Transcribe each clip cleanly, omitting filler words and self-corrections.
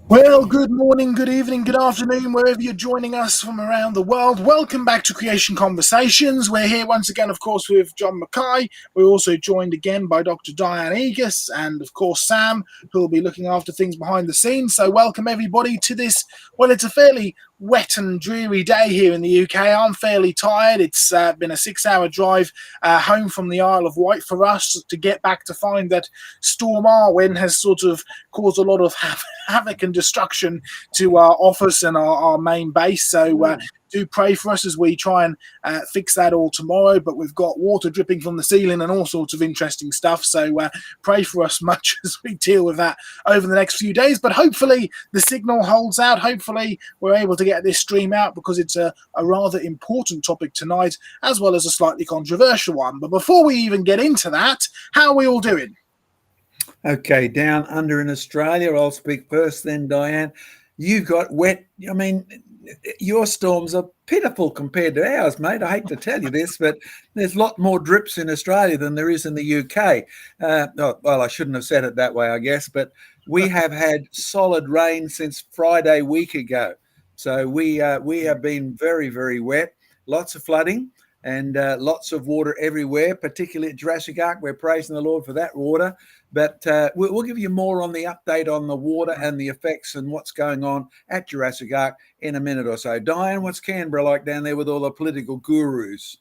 Well, good morning, good evening, good afternoon, wherever you're joining us from around the world. Welcome back to Creation Conversations. We're here once again, of course, with John Mackay. We're also joined again by Dr Diane and, of course, Sam, who will be looking after things behind the scenes. So welcome, everybody, to this. Well, it's a fairly wet and dreary day here in the UK. I'm fairly tired. It's been a 6-hour drive home from the Isle of Wight for us to get back to find that Storm Arwen has sort of caused a lot of havoc and destruction to our office and our main base. So do pray for us as we try and fix that all tomorrow. But we've got water dripping from the ceiling and all sorts of interesting stuff. So pray for us much as we deal with that over the next few days. But hopefully the signal holds out. Hopefully we're able to get this stream out, because it's a rather important topic tonight, as well as a slightly controversial one. But before we even get into that, how are we all doing? Okay, down under in Australia, I'll speak first, then Diane. You got wet. I mean, your storms are pitiful compared to ours, mate. I hate to tell you this, but there's a lot more drips in Australia than there is in the UK. Well, I shouldn't have said it that way, I guess, but we have had solid rain since Friday week ago. So we have been very, very wet, lots of flooding and lots of water everywhere, particularly at Jurassic Ark. We're praising the Lord for that water. But we'll give you more on the update on the water and the effects and what's going on at Jurassic Ark in a minute or so. Diane, what's Canberra like down there with all the political gurus?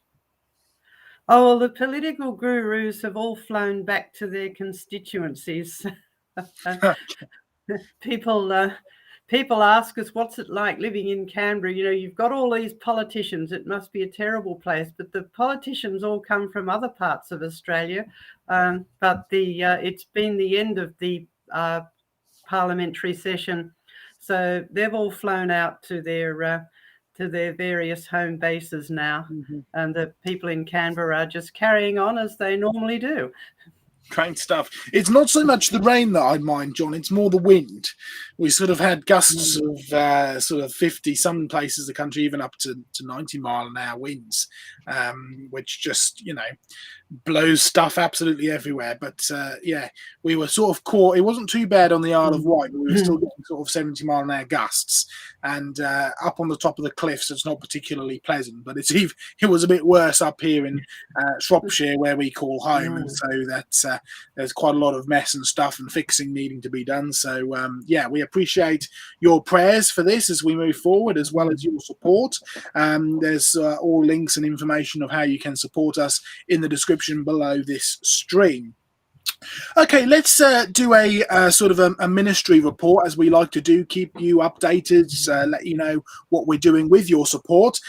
Oh, well, the political gurus have all flown back to their constituencies. People ask us, what's it like living in Canberra? You know, you've got all these politicians. It must be a terrible place. But the politicians all come from other parts of Australia. But it's been the end of the parliamentary session. So they've all flown out to their various home bases now. Mm-hmm. And the people in Canberra are just carrying on as they normally do. Great stuff. It's not so much the rain that I mind, John. It's more the wind. We sort of had gusts of sort of 50, some places of the country, even up to 90 mile an hour winds, which just, blows stuff absolutely everywhere. But yeah, we were sort of caught. It wasn't too bad on the Isle of Wight, but we were still getting sort of 70 mile an hour gusts. And up on the top of the cliffs, it's not particularly pleasant, but it was a bit worse up here in Shropshire, where we call home. And so that's there's quite a lot of mess and stuff and fixing needing to be done. So yeah, we appreciate your prayers for this as we move forward, as well as your support. There's all links and information of how you can support us in the description below this stream. Okay, let's do a sort of a ministry report, as we like to do. Keep you updated, let you know what we're doing with your support.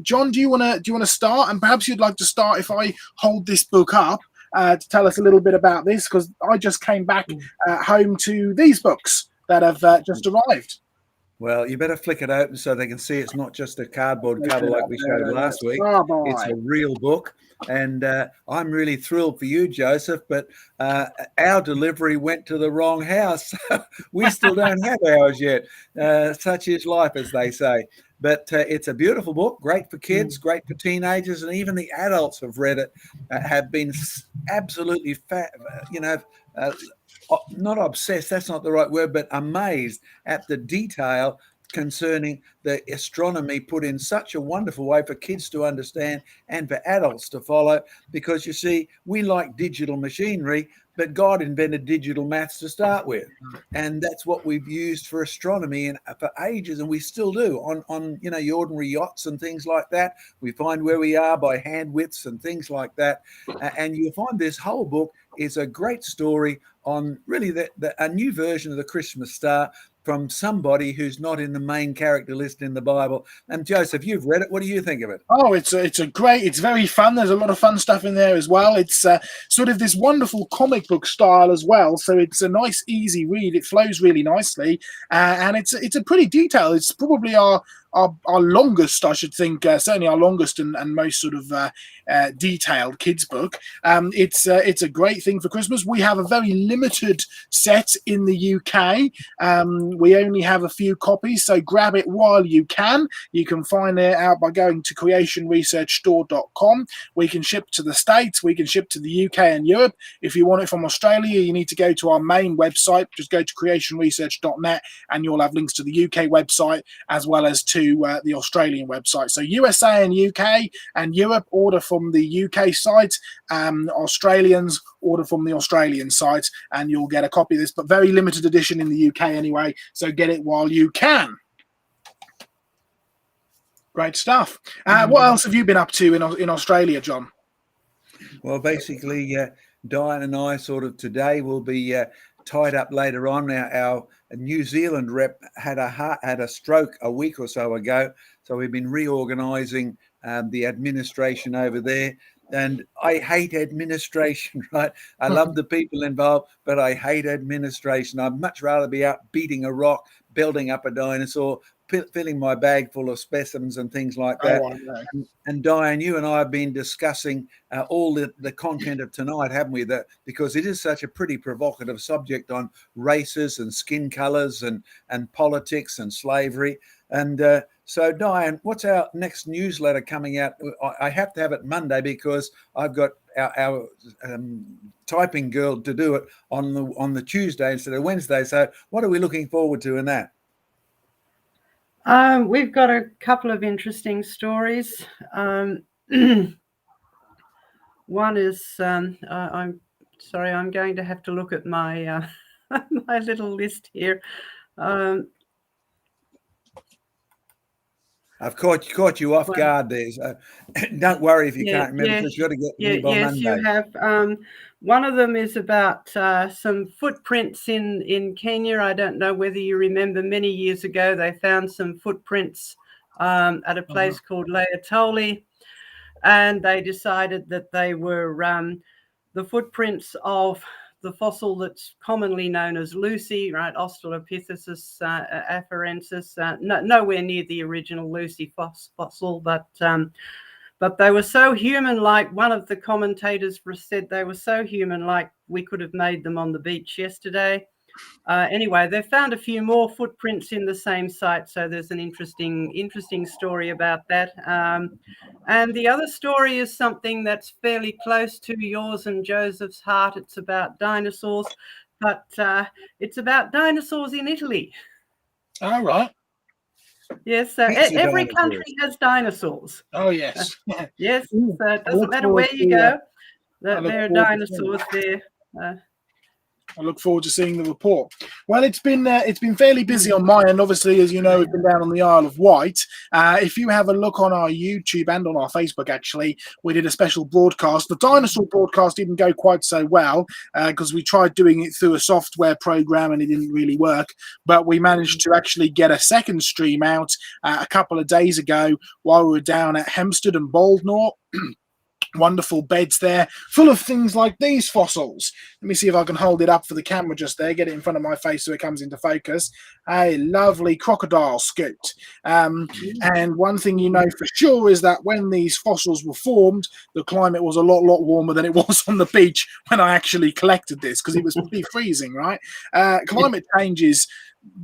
John, do you want to start? And perhaps you'd like to start if I hold this book up to tell us a little bit about this, because I just came back home to these books that have just arrived. Well, you better flick it open so they can see it's not just a cardboard cover like we showed last week. It's a real book. And I'm really thrilled for you, Joseph, but our delivery went to the wrong house. We still don't have ours yet. Such is life, as they say. But it's a beautiful book, great for kids, great for teenagers, and even the adults have read it, have been absolutely, not obsessed, that's not the right word, but amazed at the detail concerning the astronomy put in such a wonderful way for kids to understand and for adults to follow. Because you see, we like digital machinery, but God invented digital maths to start with, and that's what we've used for astronomy and for ages, and we still do on your ordinary yachts and things like that. We find where we are by hand widths and things like that, and you'll find this whole book is a great story on really a new version of the Christmas star from somebody who's not in the main character list in the Bible. And Joseph, you've read it. What do you think of it? Oh, it's very fun. There's a lot of fun stuff in there as well. It's sort of this wonderful comic book style as well. So it's a nice, easy read. It flows really nicely, and it's a pretty detailed. It's probably our longest, I should think, certainly our longest and most sort of detailed kids book. It's a great thing for Christmas. We have a very limited set in the UK. We only have a few copies, so grab it while you can. You can find it out by going to creationresearchstore.com. We can ship to the States, we can ship to the UK and Europe. If you want it from Australia, you need to go to our main website. Just go to creationresearch.net and you'll have links to the UK website as well as to the Australian website. So USA and UK and Europe order from the UK site. Australians order from the Australian site, and you'll get a copy of this, but very limited edition in the UK anyway, so get it while you can. Great stuff. What else have you been up to in Australia, John? Well, basically, Diane and I sort of today will be tied up later on. Now, our New Zealand rep had a stroke a week or so ago, so we've been reorganising the administration over there. And I hate administration, right? I love the people involved, but I hate administration. I'd much rather be out beating a rock, building up a dinosaur, filling my bag full of specimens and things like that. And Diane, you and I have been discussing all the content of tonight, haven't we? Because it is such a pretty provocative subject on races and skin colours and politics and slavery. And so, Diane, what's our next newsletter coming out? I have to have it Monday because I've got our typing girl to do it on the Tuesday instead of Wednesday. So what are we looking forward to in that? We've got a couple of interesting stories. One is, I'm sorry, I'm going to have to look at my my little list here. I've caught you off guard there, so don't worry if you can't remember, because you've got to get me by Monday. Yes, you have. One of them is about some footprints in Kenya. I don't know whether you remember, many years ago, they found some footprints at a place called Laetoli, and they decided that they were the footprints of the fossil that's commonly known as Lucy, right? Australopithecus afarensis, nowhere near the original Lucy fossil, but they were so human-like. One of the commentators said they were so human-like we could have made them on the beach yesterday. Anyway, they found a few more footprints in the same site, so there's an interesting story about that. And the other story is something that's fairly close to yours and Joseph's heart. It's about dinosaurs, but it's about dinosaurs in Italy. All right. Yes, so every country has dinosaurs. Oh, yes. Yes, so it doesn't matter where you go, there are dinosaurs there. I look forward to seeing the report. Well, it's been fairly busy on my end. Obviously, as you know, we've been down on the Isle of Wight. If you have a look on our YouTube and on our Facebook, actually, we did a special broadcast. The dinosaur broadcast didn't go quite so well because we tried doing it through a software program and it didn't really work. But we managed to actually get a second stream out a couple of days ago while we were down at Hempstead and Baldnor. Wonderful beds there, full of things like these fossils. Let me see if I can hold it up for the camera just there, get it in front of my face so it comes into focus. A lovely crocodile scoot. And one thing you know for sure is that when these fossils were formed, the climate was a lot warmer than it was on the beach when I actually collected this, because it was pretty freezing, right? Climate change is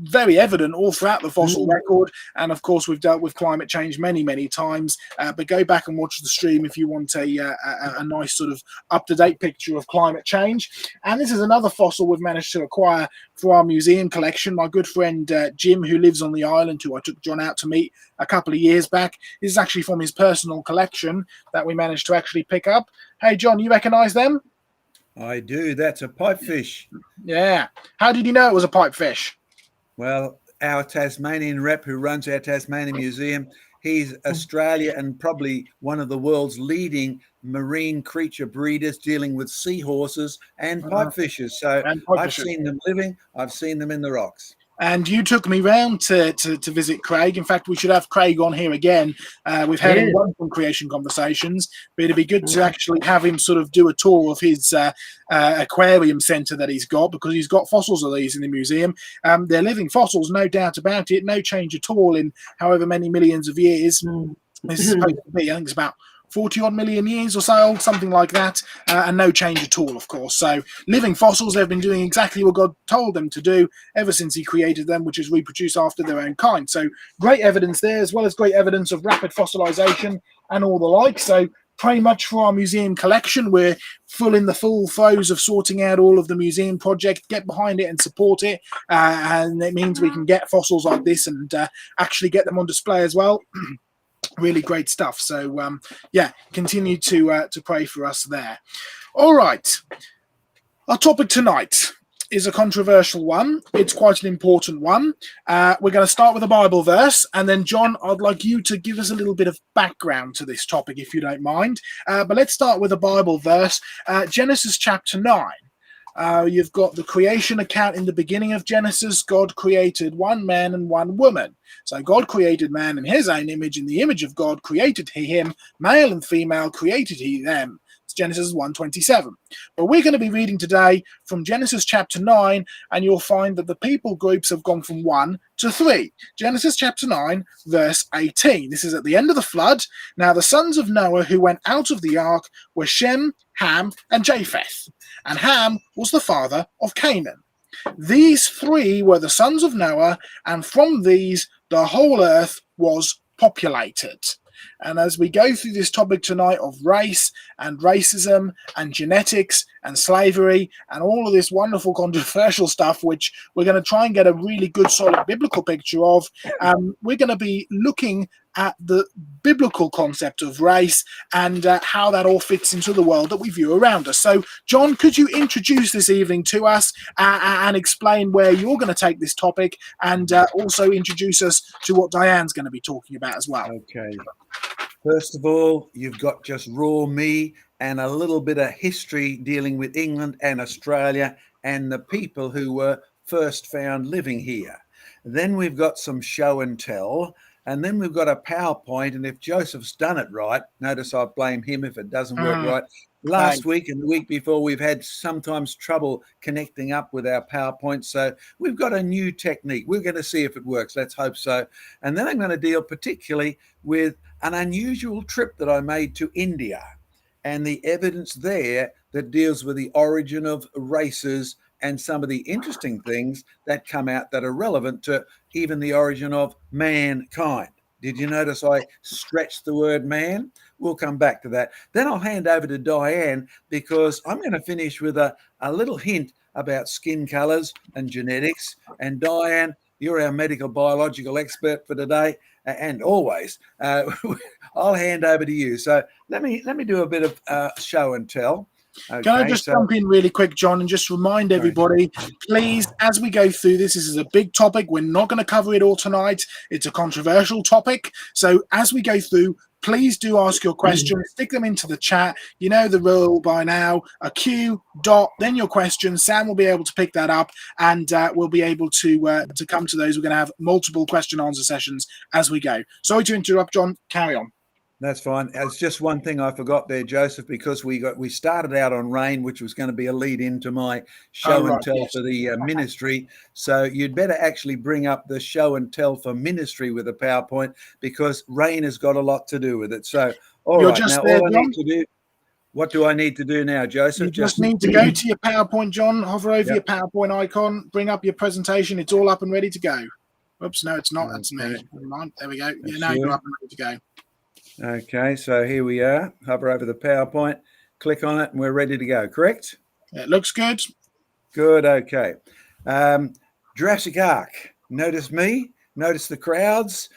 very evident all throughout the fossil record, and of course we've dealt with climate change many times, but go back and watch the stream if you want a nice sort of up-to-date picture of climate change. And this is another fossil we've managed to acquire for our museum collection. My good friend Jim, who lives on the island, who I took John out to meet a couple of years back, this is actually from his personal collection that we managed to actually pick up. Hey John, you recognize them? I do. That's a pipefish. Yeah. How did you know it was a pipefish? Well, our Tasmanian rep who runs our Tasmanian Museum, he's Australia and probably one of the world's leading marine creature breeders dealing with seahorses and pipefishes. So I've seen them living, I've seen them in the rocks. And you took me round to visit Craig. In fact, we should have Craig on here again. We've had him once on Creation Conversations, but it'd be good to actually have him sort of do a tour of his aquarium centre that he's got, because he's got fossils of these in the museum. They're living fossils, no doubt about it. No change at all in however many millions of years. This is supposed to be, I think it's about 40 odd million years or so old, something like that, and no change at all, of course. So living fossils, they've been doing exactly what God told them to do ever since he created them, which is reproduce after their own kind. So great evidence there, as well as great evidence of rapid fossilization and all the like. So pray much for our museum collection. We're in the full throes of sorting out all of the museum project. Get behind it and support it, and it means we can get fossils like this and actually get them on display as well. Really great stuff. So yeah, continue to pray for us there. All right, our topic tonight is a controversial one. It's quite an important one. We're going to start with a Bible verse, and then John, I'd like you to give us a little bit of background to this topic, if you don't mind. But let's start with a Bible verse, Genesis chapter 9. You've got the creation account in the beginning of Genesis. God created one man and one woman. So God created man in his own image. In the image of God created he him. Male and female created he them. It's Genesis 1:27. But we're going to be reading today from Genesis chapter 9, and you'll find that the people groups have gone from 1 to 3. Genesis chapter 9, verse 18. This is at the end of the flood. Now the sons of Noah who went out of the ark were Shem, Ham, and Japheth. And Ham was the father of Canaan. These three were the sons of Noah, and from these the whole earth was populated. And as we go through this topic tonight of race and racism and genetics and slavery and all of this wonderful controversial stuff, which we're going to try and get a really good solid biblical picture of, we're going to be looking at the biblical concept of race and how that all fits into the world that we view around us. So, John, could you introduce this evening to us and explain where you're going to take this topic, and also introduce us to what Diane's going to be talking about as well? Okay. First of all, you've got just raw me and a little bit of history dealing with England and Australia and the people who were first found living here. Then we've got some show and tell. And then we've got a PowerPoint, and if Joseph's done it right, notice I blame him if it doesn't work right. Last week and the week before, we've had sometimes trouble connecting up with our PowerPoint. So we've got a new technique. We're going to see if it works. Let's hope so. And then I'm going to deal particularly with an unusual trip that I made to India and the evidence there that deals with the origin of races and some of the interesting things that come out that are relevant to even the origin of mankind. Did you notice I stretched the word man? We'll come back to that. Then I'll hand over to Diane, because I'm going to finish with a little hint about skin colors and genetics. And Diane, you're our medical biological expert for today, and always. I'll hand over to you. So let me do a bit of show and tell. Okay, can I just jump in really quick, John, and just remind everybody, please, as we go through this is a big topic. We're not going to cover it all tonight. It's a controversial topic. So as we go through, please do ask your questions, stick them into the chat. You know the rule by now, a Q, dot, then your questions. Sam will be able to pick that up, and we'll be able to come to those. We're going to have multiple question answer sessions as we go. Sorry to interrupt, John. Carry on. That's fine. It's just one thing I forgot there, Joseph, because we started out on rain, which was going to be a lead into my show and tell for the ministry. So you'd better actually bring up the show and tell for ministry with a PowerPoint, because rain has got a lot to do with it. So, all right. Now, all I need to do, what do I need to do now, Joseph? You just need to go to your PowerPoint, John, hover over your PowerPoint icon, bring up your presentation. It's all up and ready to go. Oops, no, it's not. That's me. Never mind. There we go. Yeah, now you're up and ready to go. Okay, so here we are. Hover over the PowerPoint, click on it, and we're ready to go, correct? It looks good. Good, okay. Jurassic Ark. Notice me, notice the crowds.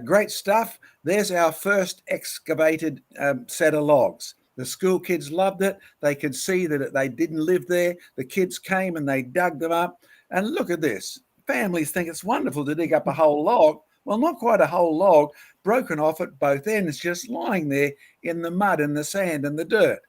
Great stuff. There's our first excavated set of logs. The school kids loved it. They could see that they didn't live there. The kids came and they dug them up. And look at this. Families think it's wonderful to dig up a whole log. Well, not quite a whole log, broken off at both ends, just lying there in the mud and the sand and the dirt.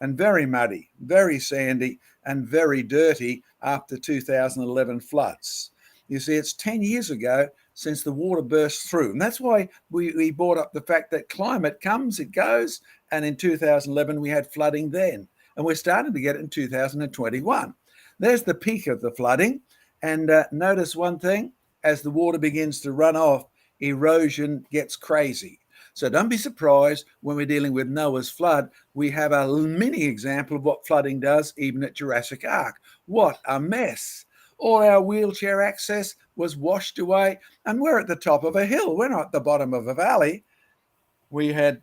And very muddy, very sandy, and very dirty after 2011 floods. You see, it's 10 years ago since the water burst through. And that's why we brought up the fact that climate comes, it goes. And in 2011, we had flooding then. And we're starting to get it in 2021. There's the peak of the flooding. And notice one thing. As the water begins to run off, erosion gets crazy. So don't be surprised when we're dealing with Noah's flood. We have a mini example of what flooding does, even at Jurassic Ark. What a mess. All our wheelchair access was washed away, and we're at the top of a hill. We're not at the bottom of a valley. We had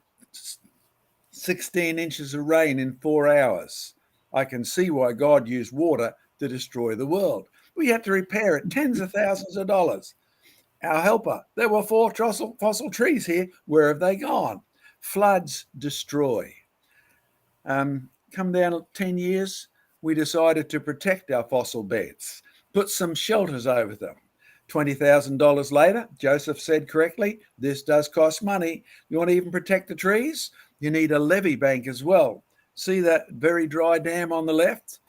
16 inches of rain in 4 hours. I can see why God used water to destroy the world. We had to repair it, tens of thousands of dollars. Our helper, there were 4 fossil trees here. Where have they gone? Floods destroy. Come down 10 years, we decided to protect our fossil beds, put some shelters over them. $20,000 later, Joseph said correctly, this does cost money. You want to even protect the trees? You need a levee bank as well. See that very dry dam on the left?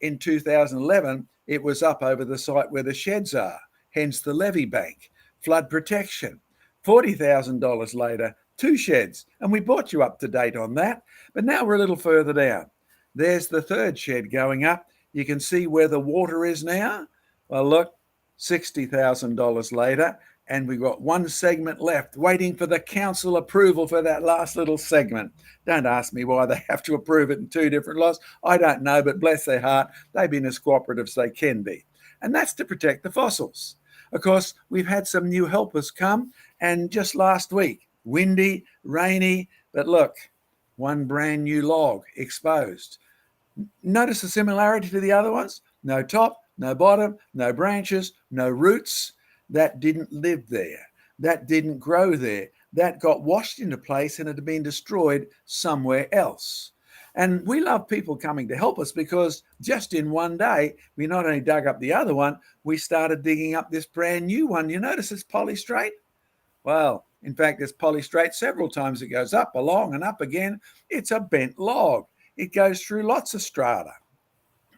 In 2011, it was up over the site where the sheds are, hence the levee bank. Flood protection. $40,000 later, 2 sheds, and we brought you up to date on that. But now we're a little further down. There's the 3rd shed going up. You can see where the water is now. Well, look, $60,000 later, and we've got 1 segment left, waiting for the council approval for that last little segment. Don't ask me why they have to approve it in 2 different lots. I don't know, but bless their heart, they've been as cooperative as they can be. And that's to protect the fossils. Of course, we've had some new helpers come, and just last week, windy, rainy, but look, 1 brand new log exposed. Notice the similarity to the other ones? No top, no bottom, no branches, no roots. That didn't live there. That didn't grow there. That got washed into place and it had been destroyed somewhere else. And we love people coming to help us because just in one day, we not only dug up the other one, we started digging up this brand new one. You notice it's polystrate? Well, in fact, it's polystrate several times. It goes up, along, and up again. It's a bent log. It goes through lots of strata.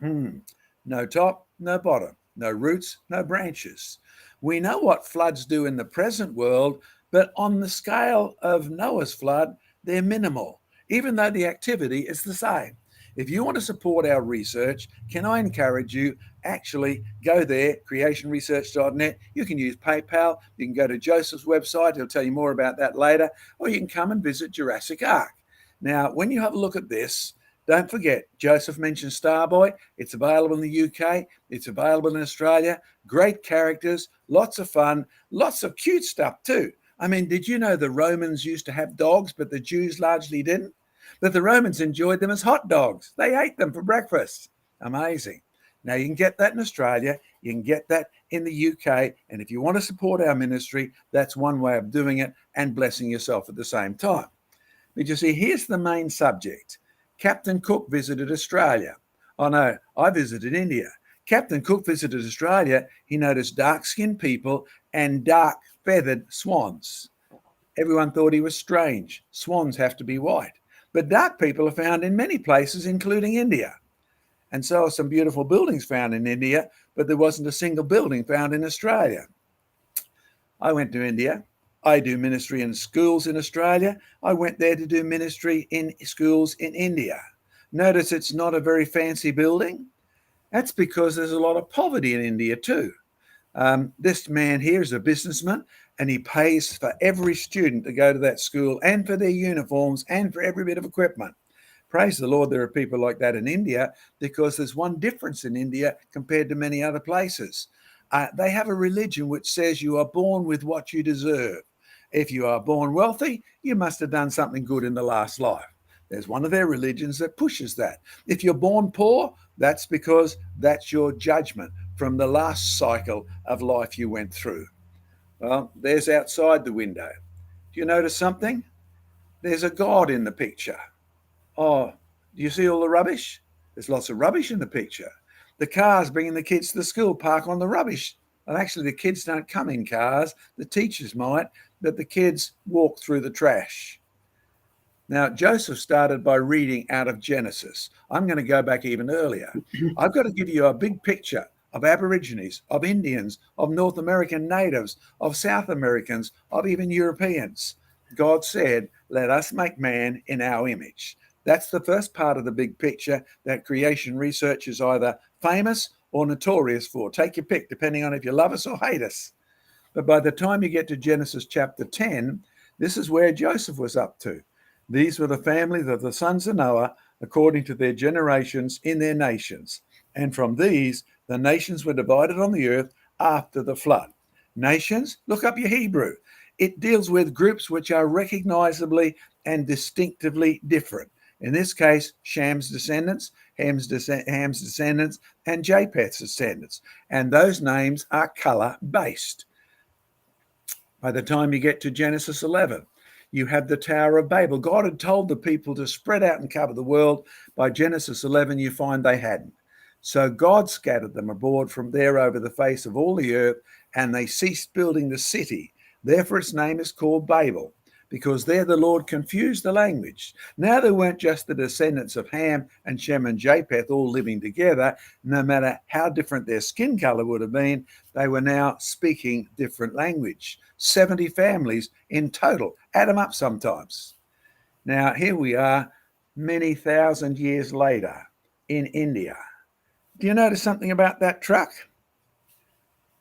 No top, no bottom, no roots, no branches. We know what floods do in the present world, but on the scale of Noah's flood, they're minimal, even though the activity is the same. If you want to support our research, can I encourage you, actually go there, creationresearch.net. You can use PayPal. You can go to Joseph's website. He'll tell you more about that later. Or you can come and visit Jurassic Ark. Now, when you have a look at this, don't forget, Joseph mentioned Starboy. It's available in the UK. It's available in Australia. Great characters, lots of fun, lots of cute stuff too. I mean, did you know the Romans used to have dogs, but the Jews largely didn't? But the Romans enjoyed them as hot dogs. They ate them for breakfast. Amazing. Now, you can get that in Australia. You can get that in the UK. And if you want to support our ministry, that's one way of doing it and blessing yourself at the same time. But you see, here's the main subject. Captain Cook visited Australia. Oh no, I visited India. Captain Cook visited Australia. He noticed dark-skinned people and dark-feathered swans. Everyone thought he was strange. Swans have to be white. But dark people are found in many places, including India. And so are some beautiful buildings found in India, but there wasn't a single building found in Australia. I went to India. I do ministry in schools in Australia. I went there to do ministry in schools in India. Notice it's not a very fancy building. That's because there's a lot of poverty in India too. This man here is a businessman and he pays for every student to go to that school and for their uniforms and for every bit of equipment. Praise the Lord, there are people like that in India because there's one difference in India compared to many other places. They have a religion which says you are born with what you deserve. If you are born wealthy, you must have done something good in the last life. There's one of their religions that pushes that. If you're born poor, that's because that's your judgment from the last cycle of life you went through. Well, there's outside the window. Do you notice something? There's a God in the picture. Oh, do you see all the rubbish? There's lots of rubbish in the picture. The cars bringing the kids to the school park on the rubbish. And actually, the kids don't come in cars. The teachers might, but the kids walk through the trash. Now, Joseph started by reading out of Genesis. I'm going to go back even earlier. I've got to give you a big picture of Aborigines, of Indians, of North American natives, of South Americans, of even Europeans. God said, let us make man in our image. That's the first part of the big picture that creation research is either famous or notorious for. Take your pick, depending on if you love us or hate us. But by the time you get to Genesis chapter 10, This is where Joseph was up to. These were the families of the sons of Noah, according to their generations in their nations. And from these, the nations were divided on the earth after the flood. Nations, look up your Hebrew. It deals with groups which are recognizably and distinctively different. In this case, Sham's descendants, Ham's descendants, and Japheth's descendants. And those names are color-based. By the time you get to Genesis 11, you have the Tower of Babel. God had told the people to spread out and cover the world. By Genesis 11, you find they hadn't. So God scattered them abroad from there over the face of all the earth, and they ceased building the city. Therefore, its name is called Babel, because there the Lord confused the language. Now they weren't just the descendants of Ham and Shem and Japheth all living together. No matter how different their skin color would have been, they were now speaking different language. 70 families in total. Add them up sometimes. Now, here we are many thousand years later in India. Do you notice something about that truck?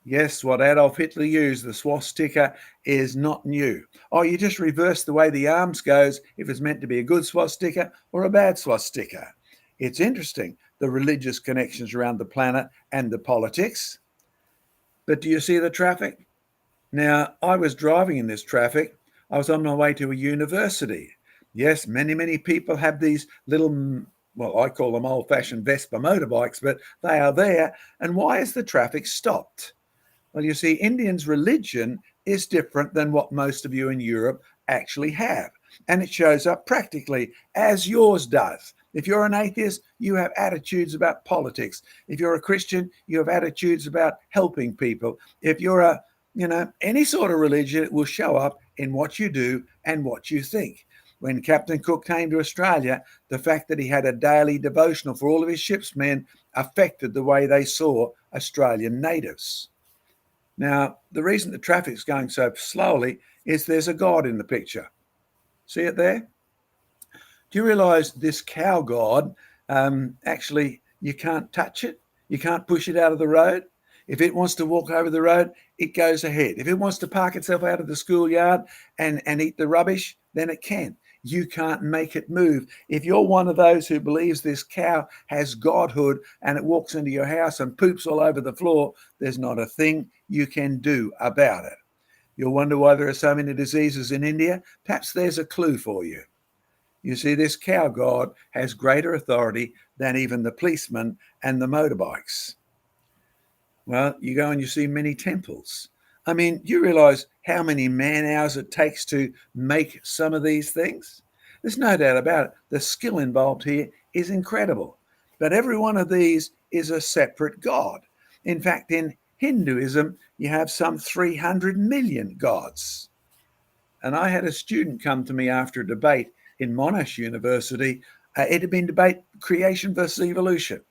Yes, what Adolf Hitler used, the swastika, is not new. Oh, you just reverse the way the arms goes if it's meant to be a good swastika or a bad swastika. It's interesting, the religious connections around the planet and the politics. But do you see the traffic? Now, I was driving in this traffic. I was on my way to a university. Yes, many people have these little, well, I call them old-fashioned Vespa motorbikes, but they are there. And why is the traffic stopped? Well, you see, Indians' religion is different than what most of you in Europe actually have. And it shows up practically as yours does. If you're an atheist, you have attitudes about politics. If you're a Christian, you have attitudes about helping people. If you're any sort of religion, it will show up in what you do and what you think. When Captain Cook came to Australia, the fact that he had a daily devotional for all of his ship's men affected the way they saw Australian natives. Now, the reason the traffic's going so slowly is there's a god in the picture. See it there? Do you realize this cow god, actually, you can't touch it? You can't push it out of the road? If it wants to walk over the road, it goes ahead. If it wants to park itself out of the schoolyard and eat the rubbish, then it can. You can't make it move. If you're one of those who believes this cow has godhood and it walks into your house and poops all over the floor, there's not a thing you can do about it. You'll wonder why there are so many diseases in India. Perhaps there's a clue for you. You see, this cow god has greater authority than even the policemen and the motorbikes. Well, you go and you see many temples. I mean, you realize how many man hours it takes to make some of these things? There's no doubt about it. The skill involved here is incredible. But every one of these is a separate god. In fact, in Hinduism, you have some 300 million gods. And I had a student come to me after a debate in Monash University. It had been debate creation versus evolution.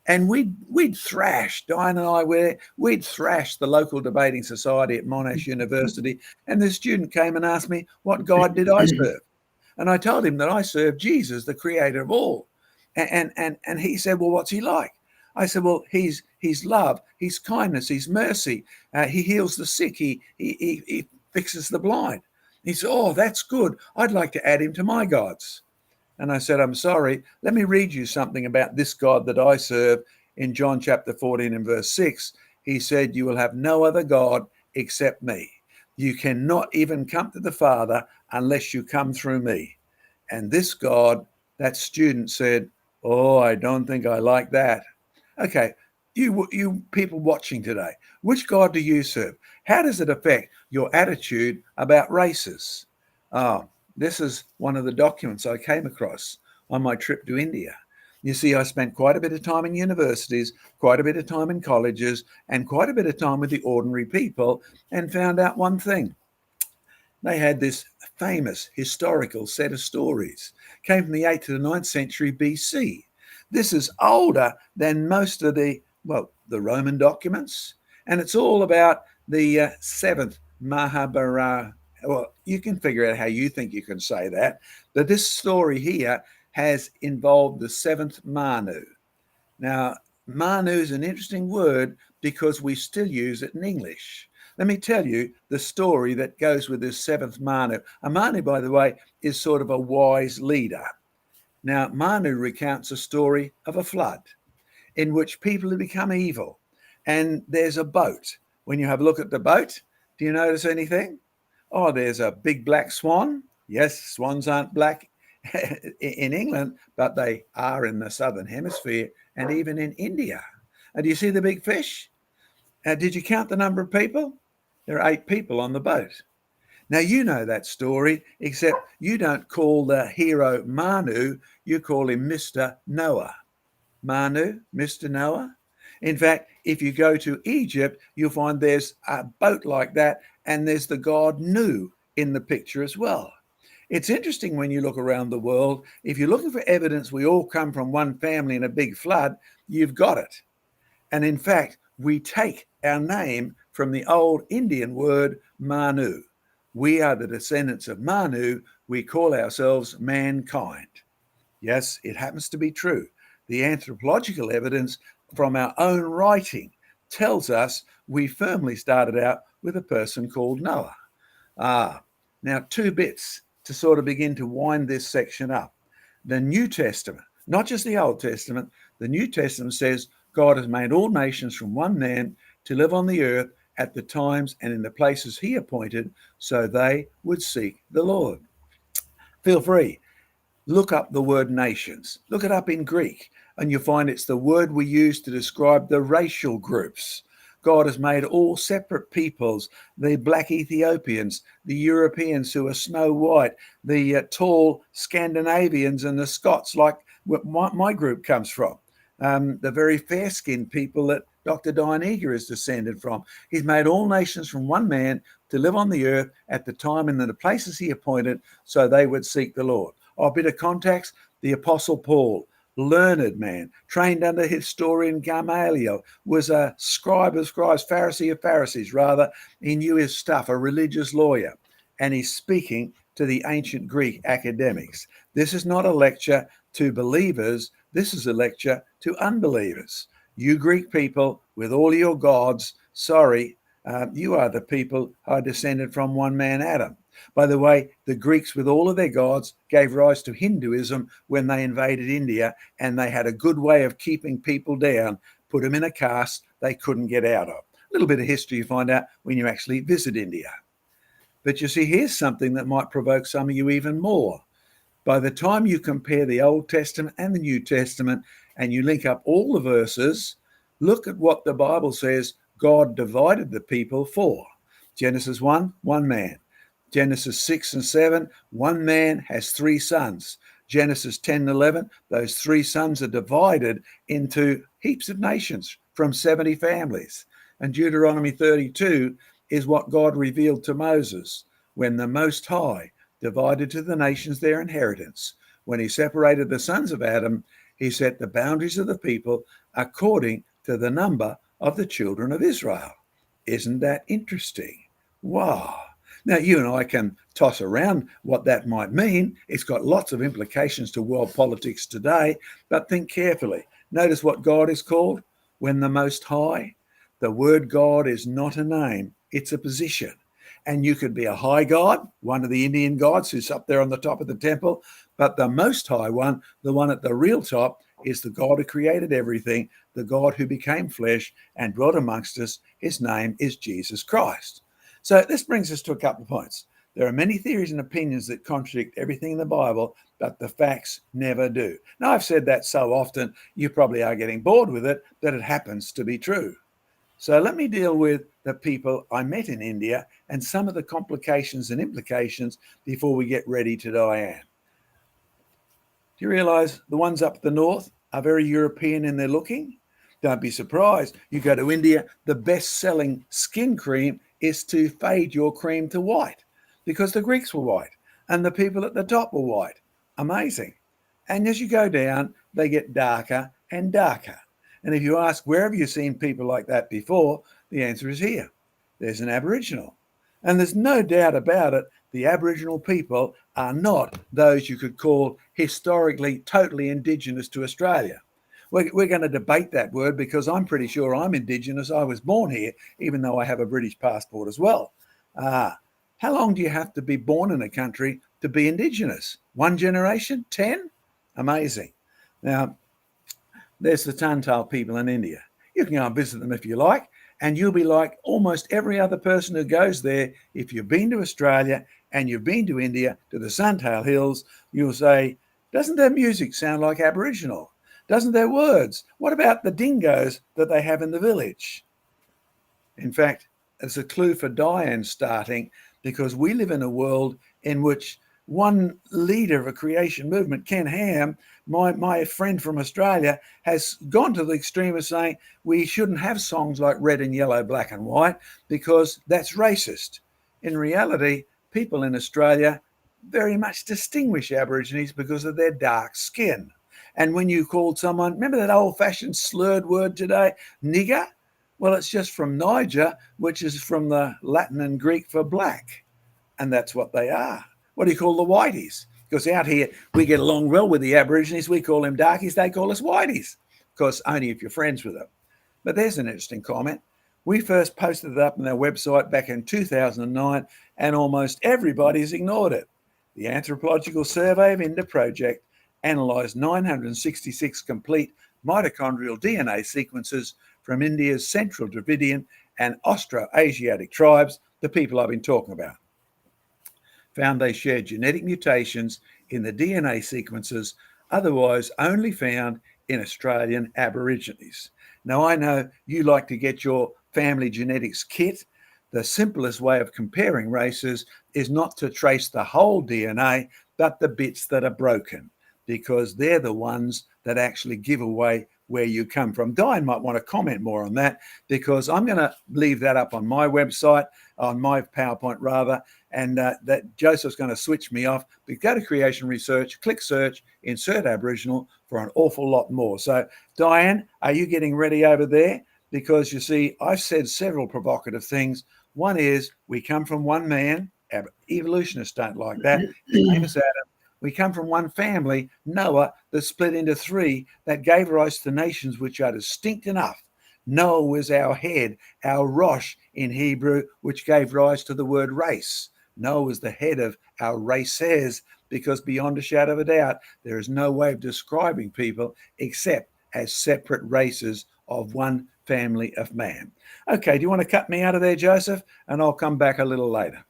And we'd thrash, Diane and I, we'd thrash the local debating society at Monash University. And the student came and asked me, what God did I serve? And I told him that I serve Jesus, the creator of all. And he said, well, what's he like? I said, well, he's love, he's kindness, he's mercy. He heals the sick, he fixes the blind. He said, oh, that's good. I'd like to add him to my gods. And I said, I'm sorry, let me read you something about this God that I serve. In John chapter 14 and verse 6, he said, you will have no other God except me. You cannot even come to the Father unless you come through me. And this God, that student said, oh, I don't think I like that. Okay, you people watching today, which God do you serve? How does it affect your attitude about races? This is one of the documents I came across on my trip to India. You see, I spent quite a bit of time in universities, quite a bit of time in colleges, and quite a bit of time with the ordinary people, and found out one thing. They had this famous historical set of stories. Came from the 8th to the 9th century BC. This is older than most of the Roman documents, and it's all about the 7th Mahabharata. Well, you can figure out how you think you can say that. But this story here has involved the 7th Manu. Now, Manu is an interesting word because we still use it in English. Let me tell you the story that goes with this seventh Manu. A Manu, by the way, is sort of a wise leader. Now, Manu recounts a story of a flood in which people have become evil. And there's a boat. When you have a look at the boat, do you notice anything? Oh, there's a big black swan. Yes, swans aren't black in England, but they are in the southern hemisphere and even in India. And do you see the big fish? Did you count the number of people? There are 8 people on the boat. Now, you know that story, except you don't call the hero Manu, you call him Mr. Noah. Manu, Mr. Noah. In fact, if you go to Egypt, you'll find there's a boat like that, and there's the god Nu in the picture as well. It's interesting when you look around the world, if you're looking for evidence we all come from one family in a big flood, you've got it. And in fact, we take our name from the old Indian word Manu. We are the descendants of Manu. We call ourselves mankind. Yes, it happens to be true. The anthropological evidence from our own writing tells us we firmly started out with a person called Noah. Now 2 bits to sort of begin to wind this section up. The New Testament, not just the Old Testament, the New Testament says God has made all nations from one man to live on the earth at the times and in the places he appointed so they would seek the Lord. Feel free. Look up the word nations. Look it up in Greek, and you'll find it's the word we use to describe the racial groups. God has made all separate peoples, the black Ethiopians, the Europeans who are snow white, the tall Scandinavians and the Scots, like my group comes from, the very fair-skinned people that Dr Diane is descended from. He's made all nations from one man to live on the earth at the time and in the places he appointed so they would seek the Lord. A bit of context, the Apostle Paul, learned man, trained under historian Gamaliel, was a scribe of scribes, Pharisee of Pharisees, rather. He knew his stuff, a religious lawyer, and he's speaking to the ancient Greek academics. This is not a lecture to believers. This is a lecture to unbelievers. You Greek people, with all your gods, sorry, you are the people who are descended from one man, Adam. By the way, the Greeks, with all of their gods, gave rise to Hinduism when they invaded India, and they had a good way of keeping people down, put them in a caste they couldn't get out of. A little bit of history you find out when you actually visit India. But you see, here's something that might provoke some of you even more. By the time you compare the Old Testament and the New Testament, and you link up all the verses, look at what the Bible says God divided the people for. Genesis 1, one man. Genesis 6 and 7, one man has 3 sons. Genesis 10 and 11, those 3 sons are divided into heaps of nations from 70 families. And Deuteronomy 32 is what God revealed to Moses when the Most High divided to the nations their inheritance. When he separated the sons of Adam, he set the boundaries of the people according to the number of the children of Israel. Isn't that interesting? Wow. Now, you and I can toss around what that might mean. It's got lots of implications to world politics today, but think carefully. Notice what God is called when the Most High. The word God is not a name, it's a position. And you could be a high God, one of the Indian gods who's up there on the top of the temple, but the Most High one, the one at the real top, is the God who created everything, the God who became flesh and dwelt amongst us. His name is Jesus Christ. So this brings us to a couple of points. There are many theories and opinions that contradict everything in the Bible, but the facts never do. Now, I've said that so often, you probably are getting bored with it, that it happens to be true. So let me deal with the people I met in India and some of the complications and implications before we get ready to Diane. Do you realize the ones up the north are very European in their looking? Don't be surprised. You go to India, the best-selling skin cream is to fade your cream to white because the Greeks were white and the people at the top were white. Amazing. And as you go down, they get darker and darker. And if you ask, where have you seen people like that before? The answer is here. There's an Aboriginal. And there's no doubt about it, the Aboriginal people are not those you could call historically totally indigenous to Australia. we're going to debate that word because I'm pretty sure I'm Indigenous. I was born here, even though I have a British passport as well. How long do you have to be born in a country to be Indigenous? 1 generation? 10? Amazing. Now, there's the Tantal people in India. You can go and visit them if you like, and you'll be like almost every other person who goes there. If you've been to Australia and you've been to India, to the Suntal Hills, you'll say, doesn't their music sound like Aboriginal? Doesn't their words? What about the dingoes that they have in the village? In fact, it's a clue for Diane starting, because we live in a world in which one leader of a creation movement, Ken Ham, my friend from Australia, has gone to the extreme of saying we shouldn't have songs like Red and Yellow, Black and White, because that's racist. In reality, people in Australia very much distinguish Aborigines because of their dark skin. And when you called someone, remember that old-fashioned slurred word today, nigger? Well, it's just from Niger, which is from the Latin and Greek for black. And that's what they are. What do you call the whiteys? Because out here, we get along well with the Aborigines. We call them darkies. They call us whiteys. Of course, only if you're friends with them. But there's an interesting comment. We first posted it up on our website back in 2009, and almost everybody's ignored it. The Anthropological Survey of India project analysed 966 complete mitochondrial DNA sequences from India's Central Dravidian and Austroasiatic tribes, the people I've been talking about. Found they shared genetic mutations in the DNA sequences otherwise only found in Australian Aborigines. Now, I know you like to get your family genetics kit. The simplest way of comparing races is not to trace the whole DNA, but the bits that are broken, because they're the ones that actually give away where you come from. Diane might want to comment more on that, because I'm going to leave that up on my website, on my PowerPoint rather, and that Joseph's going to switch me off. But go to Creation Research, click search, insert Aboriginal for an awful lot more. So Diane, are you getting ready over there? Because you see, I've said several provocative things. One is we come from one man. Evolutionists don't like that. His name is Adam. We come from one family, Noah, that split into three, that gave rise to nations which are distinct enough. Noah was our head, our Rosh in Hebrew, which gave rise to the word race. Noah was the head of our races, because beyond a shadow of a doubt, there is no way of describing people except as separate races of one family of man. Okay, do you want to cut me out of there, Joseph? And I'll come back a little later.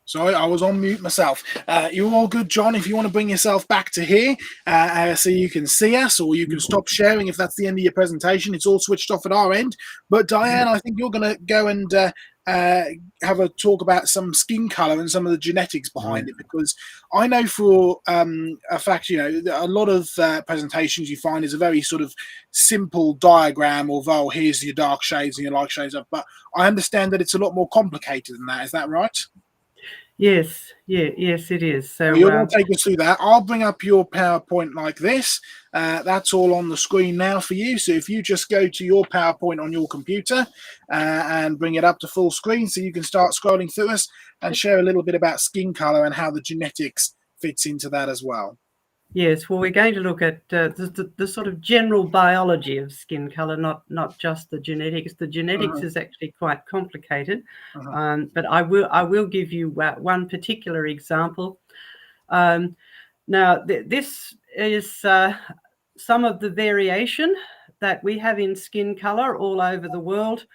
Sorry, I was on mute myself. You're all good, John. If you want to bring yourself back to here so you can see us, or you can stop sharing if that's the end of your presentation. It's all switched off at our end. But Diane, I think you're going to go and have a talk about some skin color and some of the genetics behind it, because I know for a fact, you know, a lot of presentations you find is a very sort of simple diagram of, oh, here's your dark shades and your light shades up. But I understand that it's a lot more complicated than that. Is that right? Yes, yes, it is. So you're going to take us through that. I'll bring up your PowerPoint like this. That's all on the screen now for you. So if you just go to your PowerPoint on your computer and bring it up to full screen, so you can start scrolling through us and share a little bit about skin color and how the genetics fits into that as well. Yes, well, we're going to look at the sort of general biology of skin color, not just the genetics. The genetics is actually quite complicated, but I will give you one particular example. Now, this is some of the variation that we have in skin color all over the world,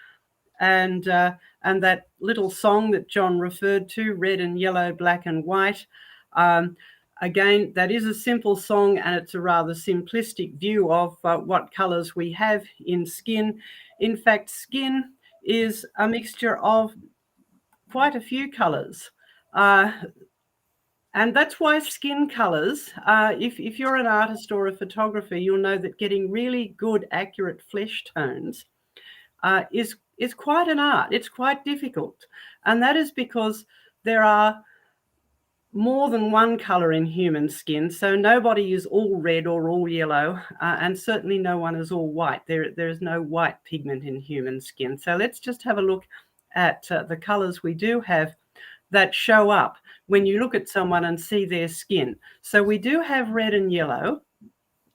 and that little song that John referred to, Red and Yellow, Black and White. Again, that is a simple song, and it's a rather simplistic view of what colours we have in skin. In fact, skin is a mixture of quite a few colours. And that's why skin colours, if you're an artist or a photographer, you'll know that getting really good, accurate flesh tones is quite an art. It's quite difficult. And that is because there are more than one colour in human skin, so nobody is all red or all yellow, and certainly no one is all white. There is no white pigment in human skin. So let's just have a look at the colours we do have that show up when you look at someone and see their skin. So we do have red and yellow,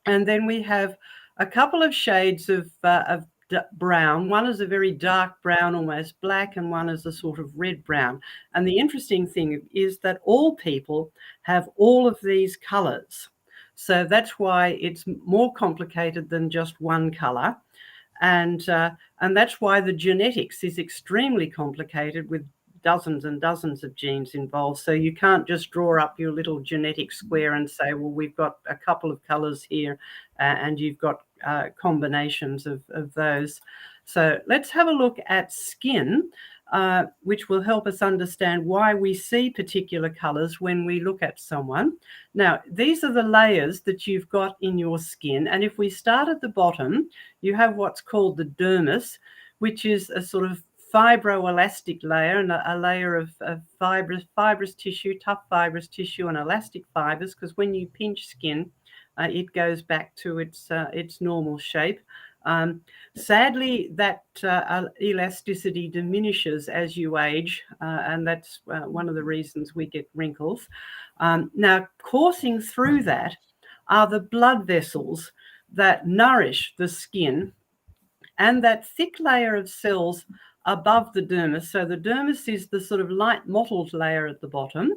and then we have a couple of shades of brown. One is a very dark brown, almost black, and one is a sort of red brown. And the interesting thing is that all people have all of these colors. So that's why it's more complicated than just one color. And that's why the genetics is extremely complicated, with dozens and dozens of genes involved. So you can't just draw up your little genetic square and say, well, we've got a couple of colors here and you've got combinations of those. So let's have a look at skin, which will help us understand why we see particular colors when we look at someone. Now, these are the layers that you've got in your skin. And if we start at the bottom, you have what's called the dermis, which is a sort of fibroelastic layer, and a layer of fibrous tissue, tough fibrous tissue and elastic fibers, because when you pinch skin, it goes back to its normal shape. Sadly, that elasticity diminishes as you age, and that's one of the reasons we get wrinkles. Now, coursing through that are the blood vessels that nourish the skin, and that thick layer of cells above the dermis. So the dermis is the sort of light mottled layer at the bottom.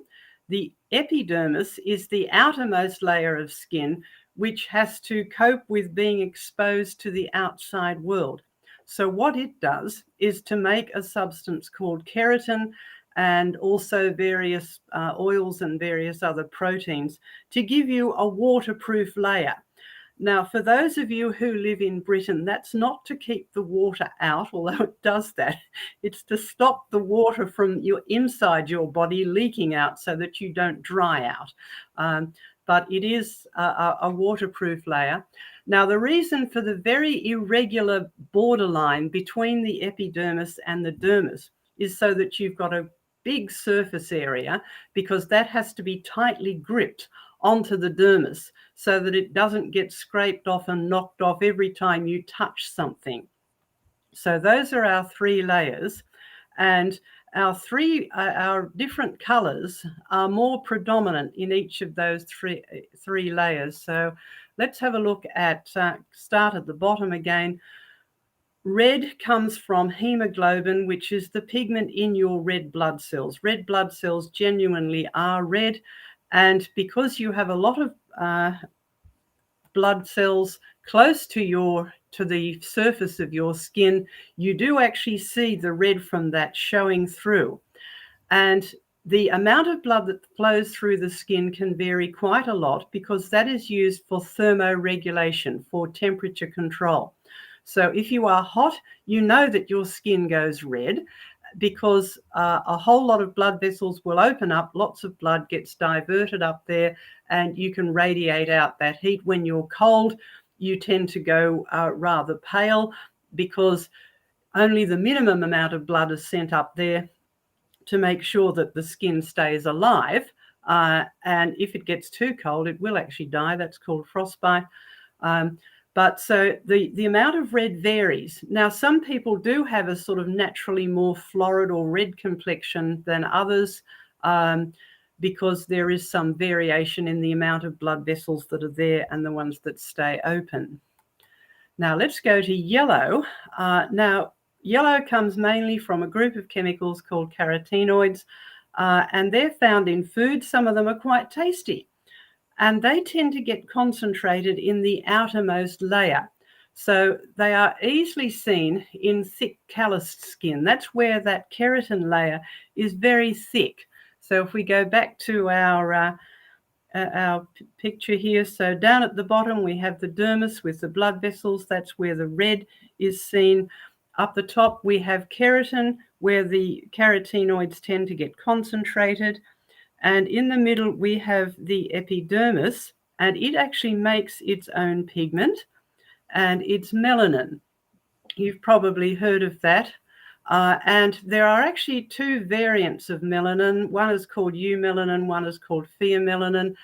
The epidermis is the outermost layer of skin, which has to cope with being exposed to the outside world. So what it does is to make a substance called keratin, and also various oils and various other proteins, to give you a waterproof layer. Now, for those of you who live in Britain, that's not to keep the water out, although it does that. It's to stop the water from inside your body leaking out so that you don't dry out. But it is a waterproof layer. Now, the reason for the very irregular borderline between the epidermis and the dermis is so that you've got a big surface area, because that has to be tightly gripped onto the dermis so that it doesn't get scraped off and knocked off every time you touch something. So those are our three layers, and our different colors are more predominant in each of those three layers. So let's have a look at, start at the bottom again. Red comes from hemoglobin, which is the pigment in your red blood cells. Red blood cells genuinely are red, and because you have a lot of blood cells close to the surface of your skin, you do actually see the red from that showing through. And the amount of blood that flows through the skin can vary quite a lot, because that is used for thermoregulation, for temperature control. So if you are hot, you know that your skin goes red, because a whole lot of blood vessels will open up, lots of blood gets diverted up there, and you can radiate out that heat. When you're cold, you tend to go rather pale, because only the minimum amount of blood is sent up there to make sure that the skin stays alive. And if it gets too cold, it will actually die. That's called frostbite. But so the amount of red varies. Now, some people do have a sort of naturally more florid or red complexion than others, because there is some variation in the amount of blood vessels that are there and the ones that stay open. Now, let's go to yellow. Now, yellow comes mainly from a group of chemicals called carotenoids, and they're found in food. Some of them are quite tasty, and they tend to get concentrated in the outermost layer. So they are easily seen in thick calloused skin. That's where that keratin layer is very thick. So if we go back to our picture here, so down at the bottom we have the dermis with the blood vessels. That's where the red is seen. Up the top we have keratin, where the carotenoids tend to get concentrated. And in the middle, we have the epidermis, and it actually makes its own pigment, and it's melanin. You've probably heard of that. And there are actually two variants of melanin. One is called eumelanin, one is called pheomelanin.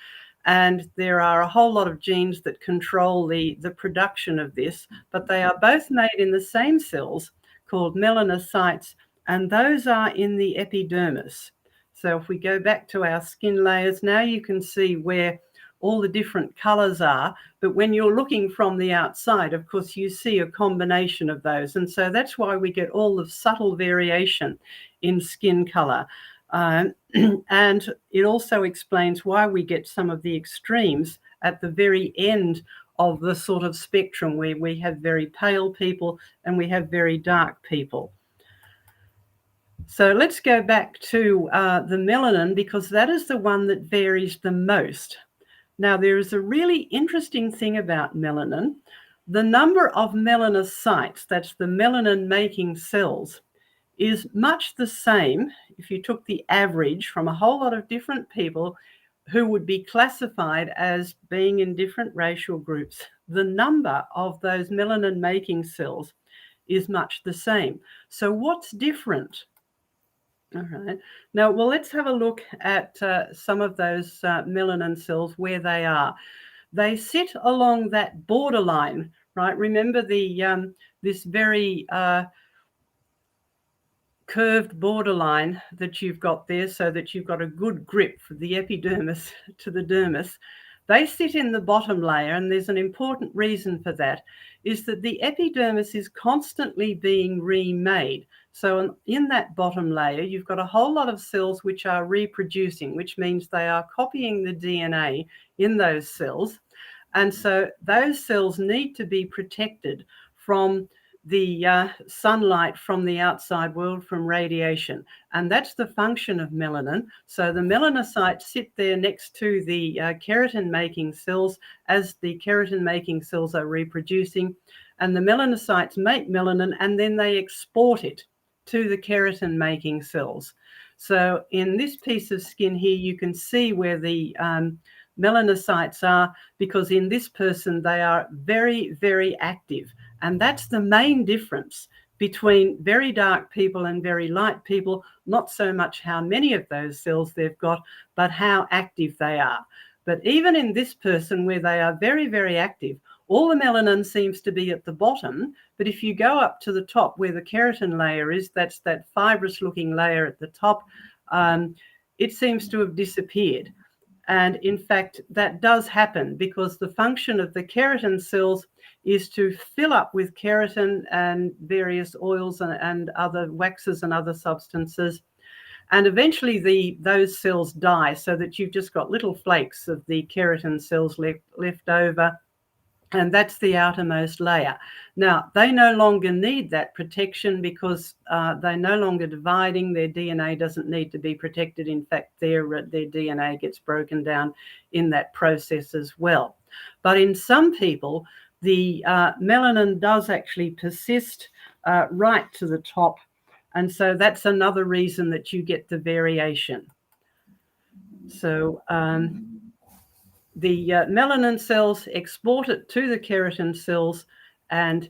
And there are a whole lot of genes that control the production of this, but they are both made in the same cells called melanocytes, and those are in the epidermis. So if we go back to our skin layers, now you can see where all the different colors are. But when you're looking from the outside, of course, you see a combination of those. And so that's why we get all the subtle variation in skin color. And it also explains why we get some of the extremes at the very end of the sort of spectrum, where we have very pale people and we have very dark people. So let's go back to the melanin, because that is the one that varies the most. Now, there is a really interesting thing about melanin. The number of melanocytes, that's the melanin-making cells, is much the same if you took the average from a whole lot of different people who would be classified as being in different racial groups. The number of those melanin-making cells is much the same. So what's different? All right. Now, well, let's have a look at some of those melanin cells, where they are. They sit along that borderline, right? Remember the this very curved borderline that you've got there, so that you've got a good grip from the epidermis to the dermis. They sit in the bottom layer, and there's an important reason for that, is that the epidermis is constantly being remade. So in that bottom layer, you've got a whole lot of cells which are reproducing, which means they are copying the DNA in those cells. And so those cells need to be protected from the sunlight from the outside world, from radiation. And that's the function of melanin. So the melanocytes sit there next to the keratin-making cells as the keratin-making cells are reproducing. And the melanocytes make melanin, and then they export it to the keratin-making cells. So in this piece of skin here, you can see where the melanocytes are, because in this person, they are very, very active. And that's the main difference between very dark people and very light people, not so much how many of those cells they've got, but how active they are. But even in this person, where they are very, very active, all the melanin seems to be at the bottom. But if you go up to the top where the keratin layer is, that's that fibrous looking layer at the top, it seems to have disappeared. And in fact, that does happen because the function of the keratin cells is to fill up with keratin and various oils and other waxes and other substances. And eventually those cells die, so that you've just got little flakes of the keratin cells left over. And that's the outermost layer. Now, they no longer need that protection because they're no longer dividing. Their DNA doesn't need to be protected. In fact, their DNA gets broken down in that process as well. But in some people, the melanin does actually persist right to the top. And so that's another reason that you get the variation. So the melanin cells export it to the keratin cells, and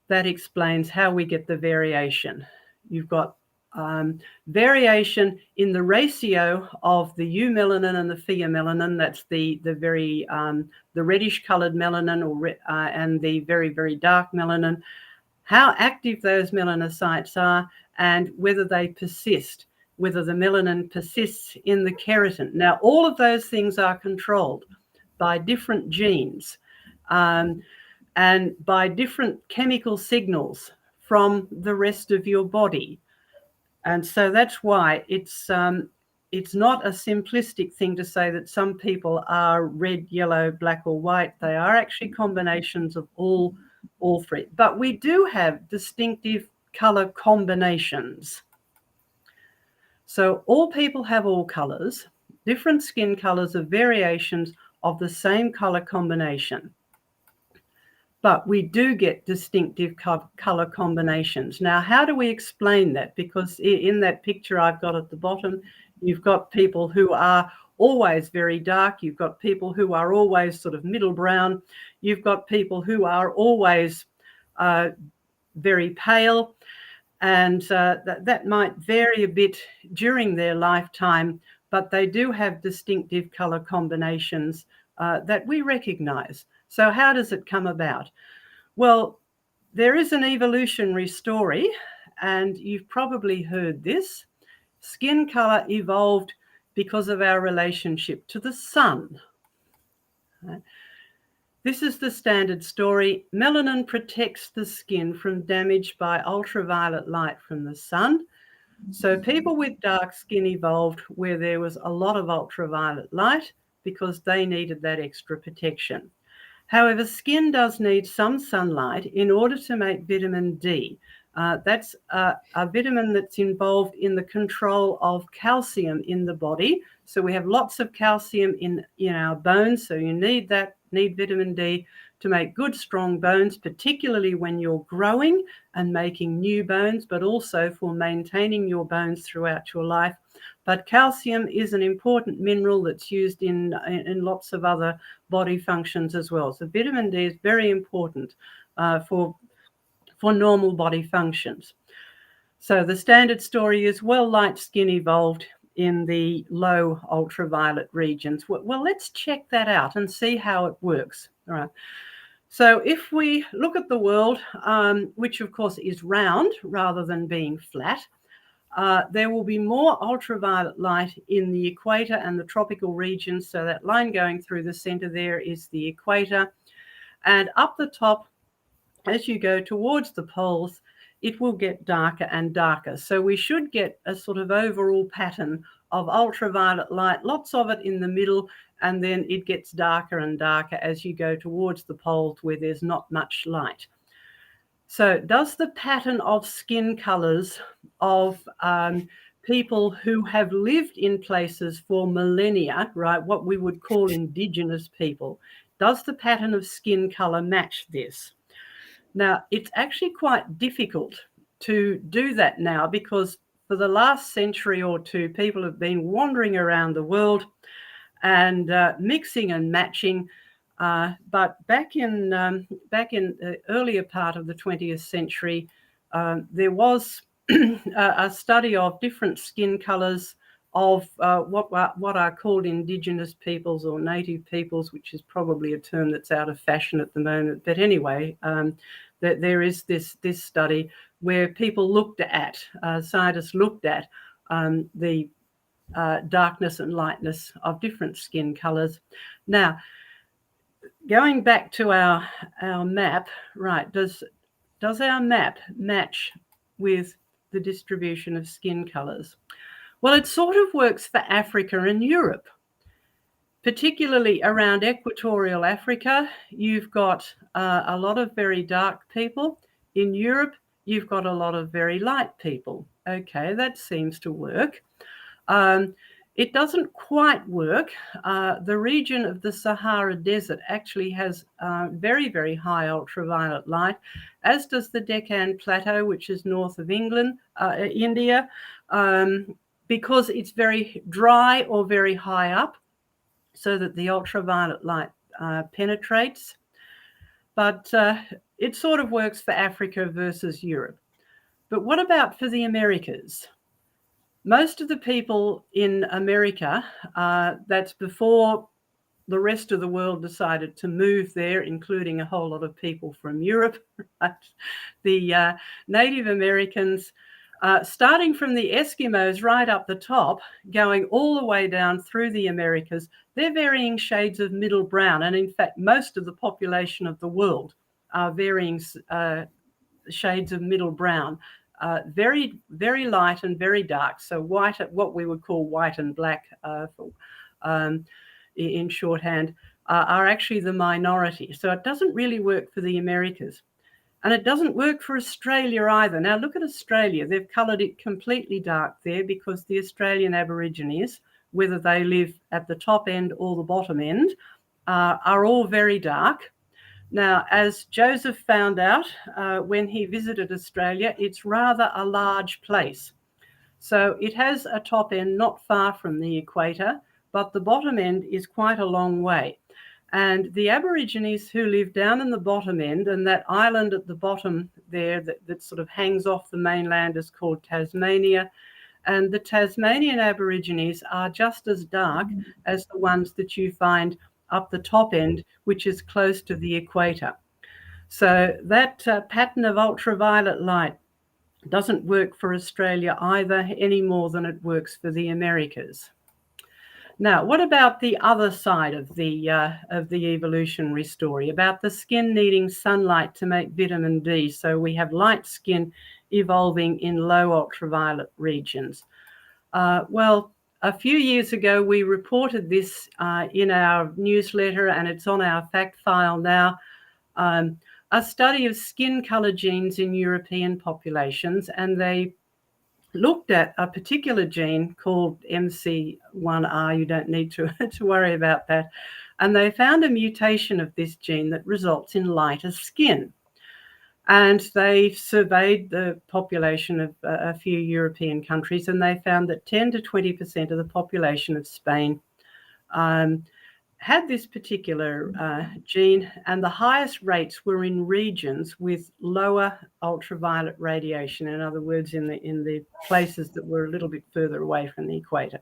that explains how we get the variation. You've got variation in the ratio of the eumelanin and the pheomelanin. That's the reddish colored melanin and the very, very dark melanin. How active those melanocytes are and whether they persist, whether the melanin persists in the keratin. Now, all of those things are controlled by different genes and by different chemical signals from the rest of your body. And so that's why it's not a simplistic thing to say that some people are red, yellow, black, or white. They are actually combinations of all three. But we do have distinctive color combinations. So all people have all colors. Different skin colors are variations of the same color combination. But we do get distinctive color combinations. Now, how do we explain that? Because in that picture I've got at the bottom, you've got people who are always very dark. You've got people who are always sort of middle brown. You've got people who are always very pale. And that might vary a bit during their lifetime, but they do have distinctive color combinations that we recognize. So how does it come about? Well, there is an evolutionary story, and you've probably heard this. Skin color evolved because of our relationship to the sun. Right? This is the standard story. Melanin protects the skin from damage by ultraviolet light from the sun. So people with dark skin evolved where there was a lot of ultraviolet light because they needed that extra protection. However, skin does need some sunlight in order to make vitamin D. That's a vitamin that's involved in the control of calcium in the body. So we have lots of calcium in our bones. So you need vitamin D to make good, strong bones, particularly when you're growing and making new bones, but also for maintaining your bones throughout your life. But calcium is an important mineral that's used in lots of other body functions as well. So vitamin D is very important for normal body functions. So the standard story is, well, light skin evolved in the low ultraviolet regions. Well, let's check that out and see how it works. All right. So if we look at the world, which of course is round rather than being flat, there will be more ultraviolet light in the equator and the tropical regions. So that line going through the center there is the equator. And up the top, as you go towards the poles, it will get darker and darker. So we should get a sort of overall pattern of ultraviolet light, lots of it in the middle, and then it gets darker and darker as you go towards the poles where there's not much light. So does the pattern of skin colors of people who have lived in places for millennia, right, what we would call indigenous people, does the pattern of skin color match this? Now, it's actually quite difficult to do that now because for the last century or two, people have been wandering around the world and mixing and matching. But back in the earlier part of the 20th century, there was a study of different skin colors of what are called indigenous peoples or native peoples, which is probably a term that's out of fashion at the moment. But anyway, that there is this study where people looked at, scientists looked at the darkness and lightness of different skin colors. Now, going back to our map, right, does our map match with the distribution of skin colors? Well, it sort of works for Africa and Europe, particularly around equatorial Africa. You've got a lot of very dark people. In Europe, you've got a lot of very light people. Okay, that seems to work. It doesn't quite work. The region of the Sahara Desert actually has very, very high ultraviolet light, as does the Deccan Plateau, which is north of India, because it's very dry or very high up, so that the ultraviolet light penetrates. But it sort of works for Africa versus Europe. But what about for the Americas? Most of the people in America, that's before the rest of the world decided to move there, including a whole lot of people from Europe, right? The Native Americans, starting from the Eskimos right up the top, going all the way down through the Americas, they're varying shades of middle brown. And in fact, most of the population of the world are varying shades of middle brown. Very, very light and very dark. So white, what we would call white and black in shorthand, are actually the minority. So it doesn't really work for the Americas. And it doesn't work for Australia either. Now look at Australia. They've coloured it completely dark there because the Australian Aborigines, whether they live at the top end or the bottom end, are all very dark. Now, as Joseph found out when he visited Australia, it's rather a large place. So it has a top end not far from the equator, but the bottom end is quite a long way. And the Aborigines who live down in the bottom end, and that island at the bottom there that sort of hangs off the mainland is called Tasmania. And the Tasmanian Aborigines are just as dark as the ones that you find up the top end, which is close to the equator. So that pattern of ultraviolet light Doesn't work for Australia either, any more than it works for the Americas. Now, what about the other side of the evolutionary story, about the skin needing sunlight to make vitamin D? So we have light skin evolving in low ultraviolet regions. Well, a few years ago, we reported this in our newsletter, and it's on our fact file now. A study of skin color genes in European populations, and they looked at a particular gene called MC1R. You don't need to worry about that. And they found a mutation of this gene that results in lighter skin. And they surveyed the population of a few European countries, and they found that 10 to 20% of the population of Spain had this particular gene, and the highest rates were in regions with lower ultraviolet radiation. In other words, in the places that were a little bit further away from the equator.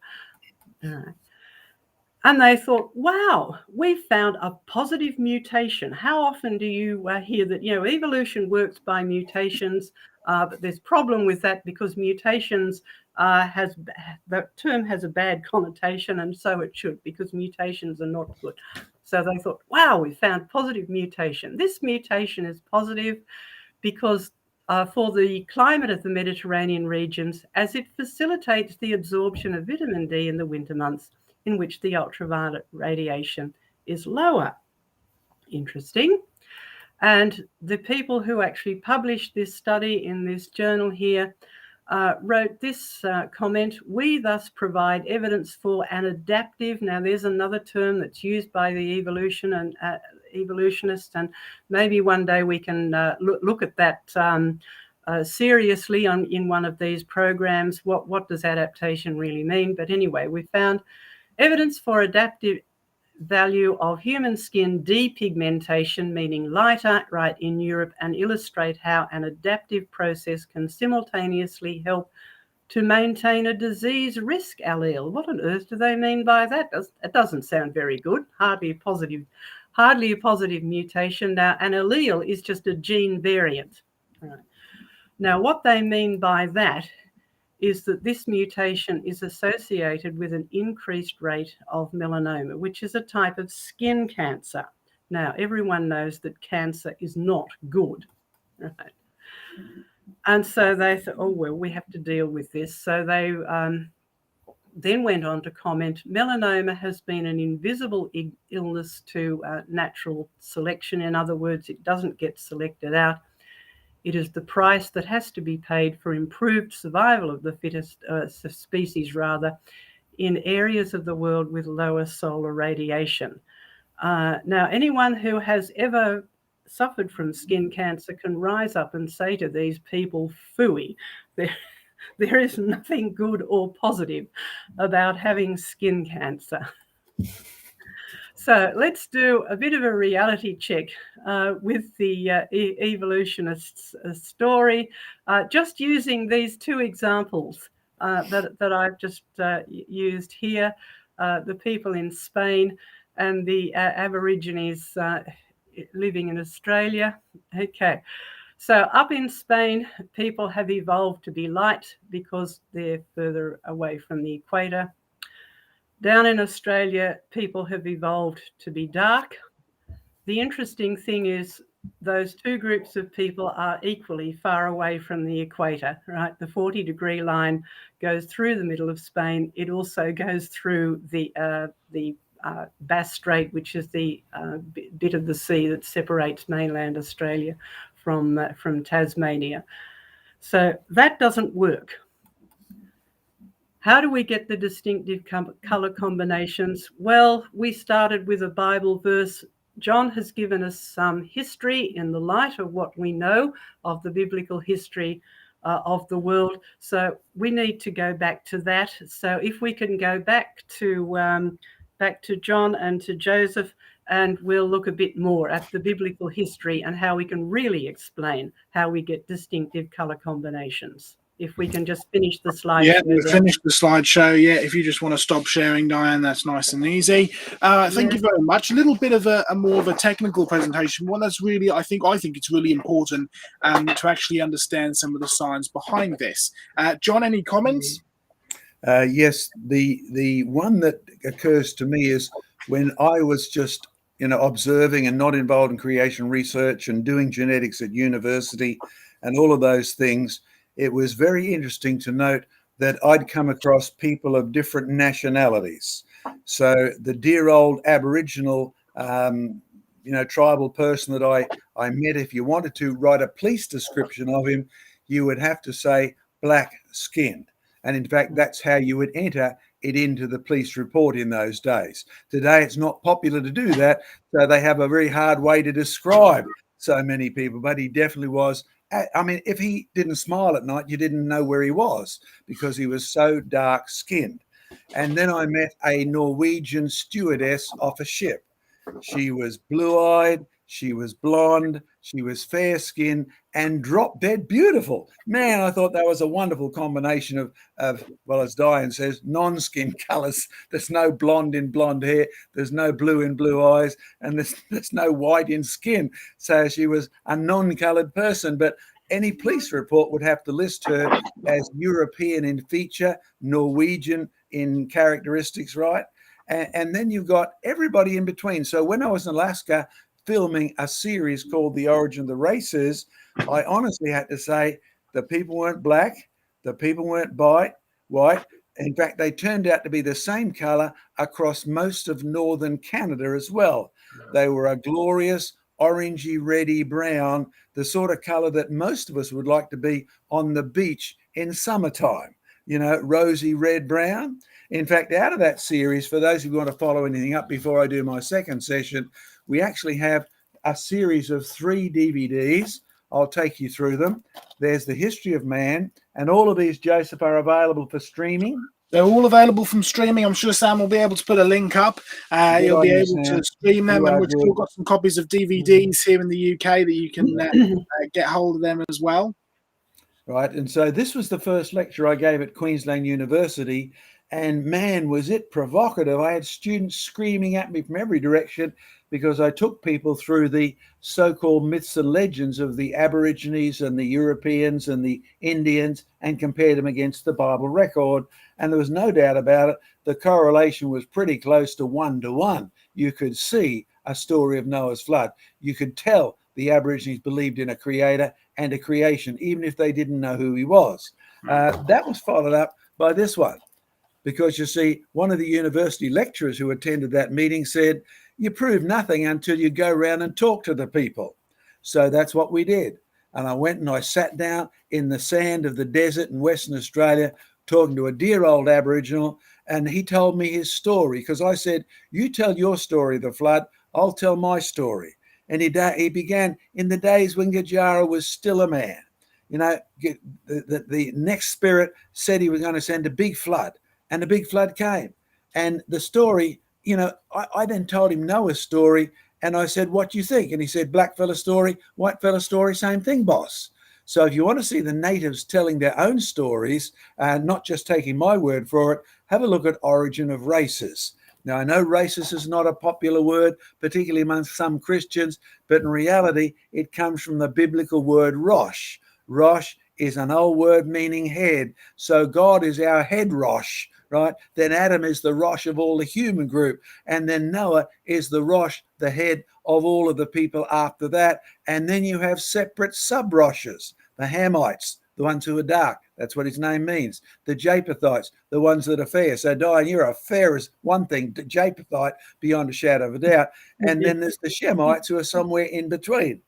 And they thought, wow, we've found a positive mutation. How often do you hear that, evolution works by mutations, but there's a problem with that because mutations the term has a bad connotation, and so it should, because mutations are not good. So they thought, wow, we found positive mutation. This mutation is positive because for the climate of the Mediterranean regions, as it facilitates the absorption of vitamin D in the winter months, in which the ultraviolet radiation is lower. Interesting. And the people who actually published this study in this journal here wrote this comment: we thus provide evidence for an adaptive, now there's another term that's used by the evolutionists, and maybe one day we can look at that seriously in one of these programs. What does adaptation really mean? But anyway, we found evidence for adaptive value of human skin depigmentation, meaning lighter, right, in Europe, and illustrate how an adaptive process can simultaneously help to maintain a disease risk allele. What on earth do they mean by that? It doesn't sound very good. Hardly a positive mutation. Now, an allele is just a gene variant. Right. Now, what they mean by that is that this mutation is associated with an increased rate of melanoma, which is a type of skin cancer. Now, everyone knows that cancer is not good, right? And so they thought, oh, well, we have to deal with this. So they then went on to comment, melanoma has been an invisible illness to natural selection. In other words, it doesn't get selected out. It is the price that has to be paid for improved survival of the fittest species, rather, in areas of the world with lower solar radiation. Now, anyone who has ever suffered from skin cancer can rise up and say to these people, phooey, there is nothing good or positive about having skin cancer. So let's do a bit of a reality check with the evolutionists' story, just using these two examples that I've just used here, the people in Spain and the Aborigines living in Australia. Okay, so up in Spain, people have evolved to be light because they're further away from the equator. Down in Australia, people have evolved to be dark. The interesting thing is those two groups of people are equally far away from the equator, right? The 40-degree line goes through the middle of Spain. It also goes through the Bass Strait, which is the bit of the sea that separates mainland Australia from Tasmania. So that doesn't work. How do we get the distinctive color combinations? Well, we started with a Bible verse. John has given us some history in the light of what we know of the biblical history of the world. So we need to go back to that. So if we can go back to John and to Joseph, and we'll look a bit more at the biblical history and how we can really explain how we get distinctive color combinations. if we can just finish the slideshow. Yeah, we finished the slideshow. Yeah, if you just want to stop sharing, Diane, that's nice and easy. Thank you very much. A little bit of a more of a technical presentation. One that's really, I think it's really important to actually understand some of the science behind this. John, any comments? Yes, the one that occurs to me is when I was just observing and not involved in creation research and doing genetics at university and all of those things. It was very interesting to note that I'd come across people of different nationalities. So the dear old Aboriginal, tribal person that I met, if you wanted to write a police description of him, you would have to say black skinned. And in fact, that's how you would enter it into the police report in those days. Today, it's not popular to do that. So they have a very hard way to describe so many people, but he definitely was. I mean, if he didn't smile at night, you didn't know where he was because he was so dark skinned. And then I met a Norwegian stewardess off a ship. She was blue-eyed, she was blonde, she was fair-skinned and drop-dead beautiful. Man, I thought that was a wonderful combination of, well, as Diane says, non-skin colours. There's no blonde in blonde hair, there's no blue in blue eyes, and there's no white in skin. So she was a non-coloured person, but any police report would have to list her as European in feature, Norwegian in characteristics, right? And then you've got everybody in between. So when I was in Alaska filming a series called The Origin of the Races, I honestly had to say the people weren't black, the people weren't white. In fact, they turned out to be the same color across most of northern Canada as well. They were a glorious orangey, reddy brown, the sort of color that most of us would like to be on the beach in summertime, rosy red brown. In fact, out of that series, for those who want to follow anything up before I do my second session, we actually have a series of 3 DVDs. I'll take you through them. There's The History of Man, and all of these, Joseph, are available for streaming. They're all available from streaming. I'm sure Sam will be able to put a link up. You'll be able to stream them, and we've still got some copies of DVDs here in the UK that you can get hold of them as well. Right, and so this was the first lecture I gave at Queensland University, and man, was it provocative. I had students screaming at me from every direction because I took people through the so-called myths and legends of the Aborigines and the Europeans and the Indians and compared them against the Bible record. And there was no doubt about it, the correlation was pretty close to 1-to-1. You could see a story of Noah's flood. You could tell the Aborigines believed in a creator and a creation, even if they didn't know who he was. That was followed up by this one. Because you see, one of the university lecturers who attended that meeting said, you prove nothing until you go around and talk to the people. So that's what we did. And I went and I sat down in the sand of the desert in Western Australia, talking to a dear old Aboriginal, and he told me his story, because I said, you tell your story of the flood, I'll tell my story. And he began in the days when Gajara was still a man. The next spirit said he was going to send a big flood. And the big flood came. And the story, I then told him Noah's story. And I said, what do you think? And he said, black fella story, white fella story, same thing, boss. So if you want to see the natives telling their own stories, not just taking my word for it, have a look at Origin of Races. Now, I know races is not a popular word, particularly amongst some Christians, but in reality, it comes from the biblical word Rosh. Rosh is an old word meaning head. So God is our head Rosh, right? Then Adam is the Rosh of all the human group. And then Noah is the Rosh, the head of all of the people after that. And then you have separate sub-Roshes, the Hamites, the ones who are dark. That's what his name means. The Japhethites, the ones that are fair. So Diane, you're a fair as one thing, the Japhethite, beyond a shadow of a doubt. And then there's the Shemites who are somewhere in between.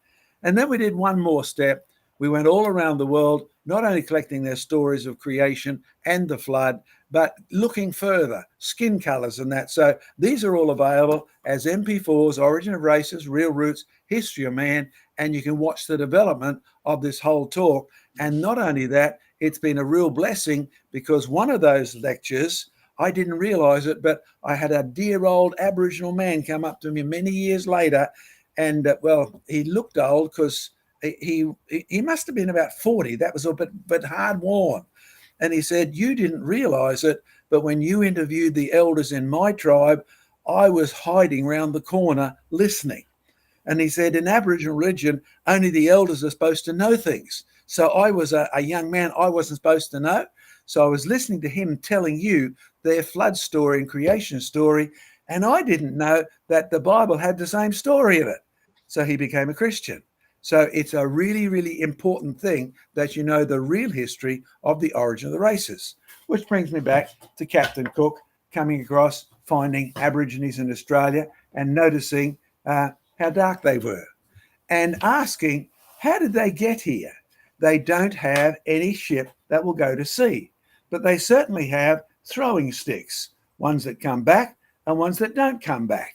And then we did one more step. We went all around the world, not only collecting their stories of creation and the flood, but looking further, skin colors and that. So these are all available as MP4s, Origin of Races, Real Roots, History of Man, and you can watch the development of this whole talk. And not only that, it's been a real blessing because one of those lectures, I didn't realize it, but I had a dear old Aboriginal man come up to me many years later. And well, he looked old because he must have been about 40. That was a bit hard worn. And he said, you didn't realize it, but when you interviewed the elders in my tribe, I was hiding round the corner listening. And he said, in Aboriginal religion, only the elders are supposed to know things. So I was a young man, I wasn't supposed to know. So I was listening to him telling you their flood story and creation story. And I didn't know that the Bible had the same story in it. So he became a Christian. So it's a really, really important thing that you know the real history of the origin of the races, which brings me back to Captain Cook coming across, finding Aborigines in Australia and noticing how dark they were and asking, how did they get here? They don't have any ship that will go to sea, but they certainly have throwing sticks, ones that come back and ones that don't come back.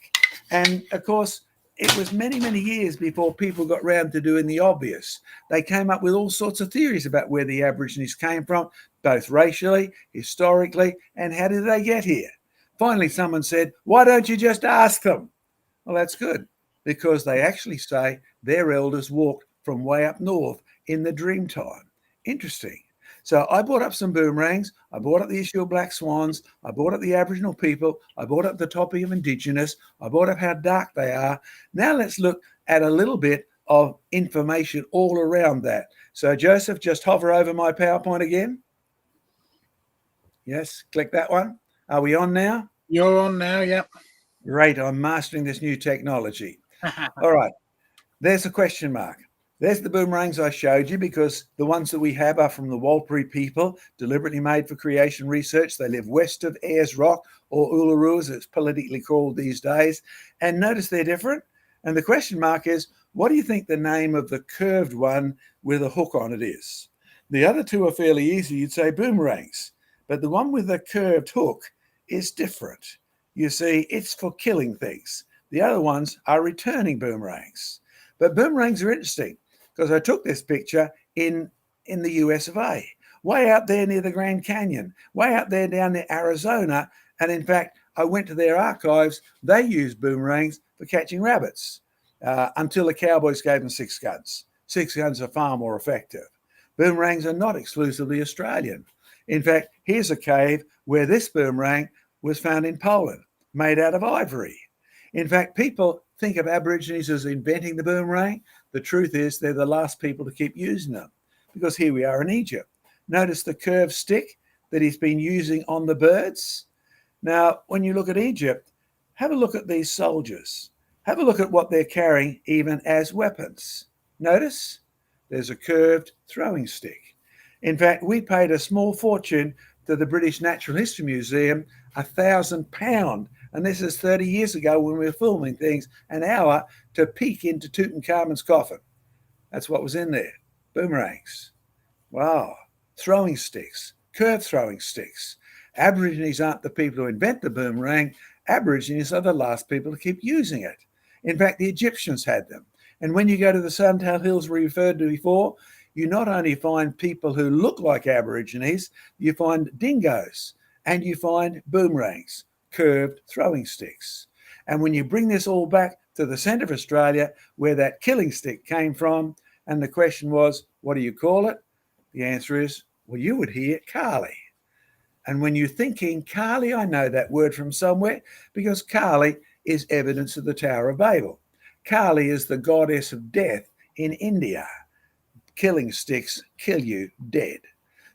And of course, it was many, many years before people got round to doing the obvious. They came up with all sorts of theories about where the Aborigines came from, both racially, historically, and how did they get here? Finally, someone said, why don't you just ask them? Well, that's good, because they actually say their elders walked from way up north in the dream time. Interesting. So I brought up some boomerangs. I brought up the issue of black swans. I brought up the Aboriginal people. I brought up the topic of Indigenous. I brought up how dark they are. Now let's look at a little bit of information all around that. So Joseph, just hover over my PowerPoint again. Yes, click that one. Are we on now? You're on now, yep. Great, I'm mastering this new technology. All right, there's a question mark. There's the boomerangs I showed you, because the ones that we have are from the Warlpiri people, deliberately made for creation research. They live west of Ayers Rock, or Uluru as it's politically called these days. And notice they're different. And the question mark is, what do you think the name of the curved one with a hook on it is? The other two are fairly easy. You'd say boomerangs. But the one with the curved hook is different. You see, it's for killing things. The other ones are returning boomerangs. But boomerangs are interesting, because I took this picture in the US of A, way out there near the Grand Canyon, way out there down near Arizona. And in fact, I went to their archives. They used boomerangs for catching rabbits until the cowboys gave them 6 guns. 6 guns are far more effective. Boomerangs are not exclusively Australian. In fact, here's a cave where this boomerang was found in Poland, made out of ivory. In fact, people think of Aborigines as inventing the boomerang. The truth is they're the last people to keep using them, because here we are in Egypt. Notice the curved stick that he's been using on the birds. Now, when you look at Egypt, have a look at these soldiers. Have a look at what they're carrying even as weapons. Notice there's a curved throwing stick. In fact, we paid a small fortune to the British Natural History Museum, £1,000, and this is 30 years ago when we were filming things, an hour to peek into Tutankhamun's coffin. That's what was in there. Boomerangs. Wow. Throwing sticks, curved throwing sticks. Aborigines aren't the people who invent the boomerang. Aborigines are the last people to keep using it. In fact, the Egyptians had them. And when you go to the Suntail Hills we referred to before, you not only find people who look like Aborigines, you find dingoes and you find boomerangs, curved throwing sticks. And when you bring this all back to the centre of Australia, where that killing stick came from, and the question was, what do you call it? The answer is, well, you would hear Kali. And when you're thinking Kali, I know that word from somewhere, because Kali is evidence of the Tower of Babel. Kali is the goddess of death in India. Killing sticks kill you dead.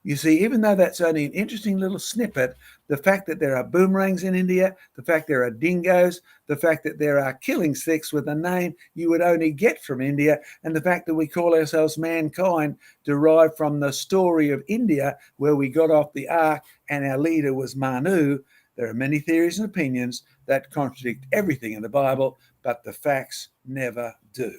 You see, even though that's only an interesting little snippet, the fact that there are boomerangs in India, the fact there are dingoes, the fact that there are killing sticks with a name you would only get from India, and the fact that we call ourselves mankind derived from the story of India, where we got off the ark and our leader was Manu. There are many theories and opinions that contradict everything in the Bible, but the facts never do.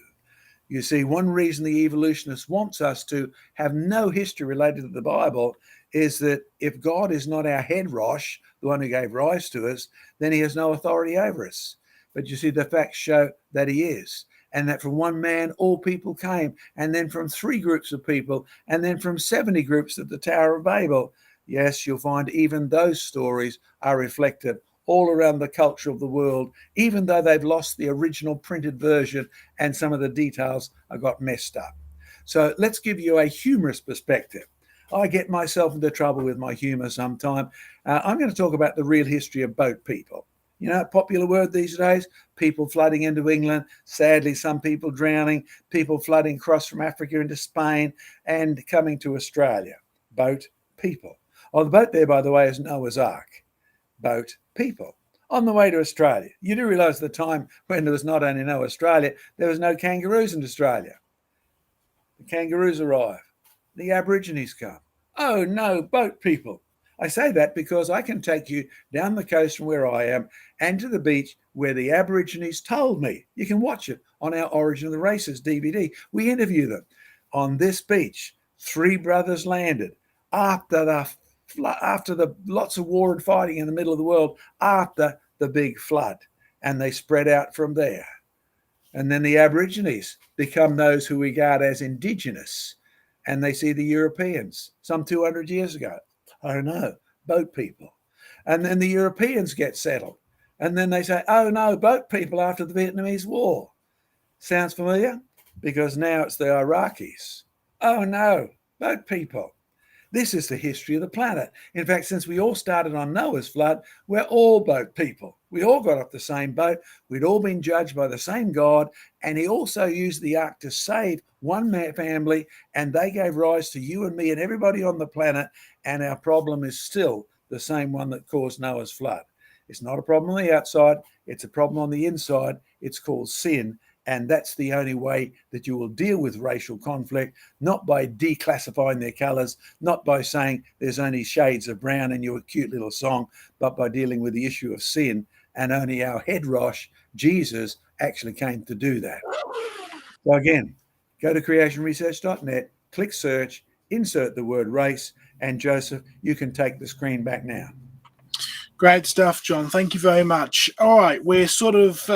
You see, one reason the evolutionist wants us to have no history related to the Bible is that if God is not our head Rosh, the one who gave rise to us, then he has no authority over us. But you see, the facts show that he is, and that from one man all people came, and then from 3 groups of people, and then from 70 groups at the Tower of Babel. Yes, you'll find even those stories are reflected all around the culture of the world, even though they've lost the original printed version and some of the details have got messed up. So let's give you a humorous perspective. I get myself into trouble with my humor sometime. I'm going to talk about the real history of boat people. You know, popular word these days, people flooding into England, sadly some people drowning, people flooding across from Africa into Spain and coming to Australia. Boat people. Oh, the boat there, by the way, is Noah's Ark. Boat people. On the way to Australia. You do realise the time when there was not only no Australia, there was no kangaroos in Australia. The kangaroos arrive. The Aborigines come. Oh no, boat people. I say that because I can take you down the coast from where I am and to the beach where the Aborigines told me. You can watch it on our Origin of the Races DVD. We interview them. On this beach, 3 brothers landed after the lots of war and fighting in the middle of the world, after the big flood, and they spread out from there. And then the Aborigines become those who we regard as indigenous, and they see the Europeans some 200 years ago. Oh no, boat people. And then the Europeans get settled. And then they say, oh no, boat people after the Vietnamese War. Sounds familiar? Because now it's the Iraqis. Oh no, boat people. This is the history of the planet. In fact, since we all started on Noah's flood, we're all boat people. We all got off the same boat. We'd all been judged by the same God. And he also used the ark to save one family. And they gave rise to you and me and everybody on the planet. And our problem is still the same one that caused Noah's flood. It's not a problem on the outside. It's a problem on the inside. It's called sin. And that's the only way that you will deal with racial conflict, not by declassifying their colours, not by saying there's only shades of brown in your cute little song, but by dealing with the issue of sin. And only our head Rosh, Jesus, actually came to do that. So again, go to creationresearch.net, click search, insert the word race, and Joseph, you can take the screen back now. Great stuff, John. Thank you very much. All right, we're sort of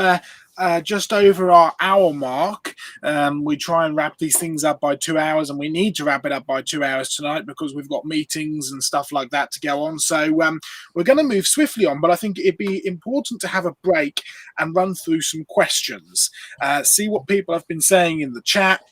just over our hour mark. We try and wrap these things up by 2 hours, and we need to wrap it up by 2 hours tonight because we've got meetings and stuff like that to go on. So we're going to move swiftly on, but I think it'd be important to have a break and run through some questions, see what people have been saying in the chat,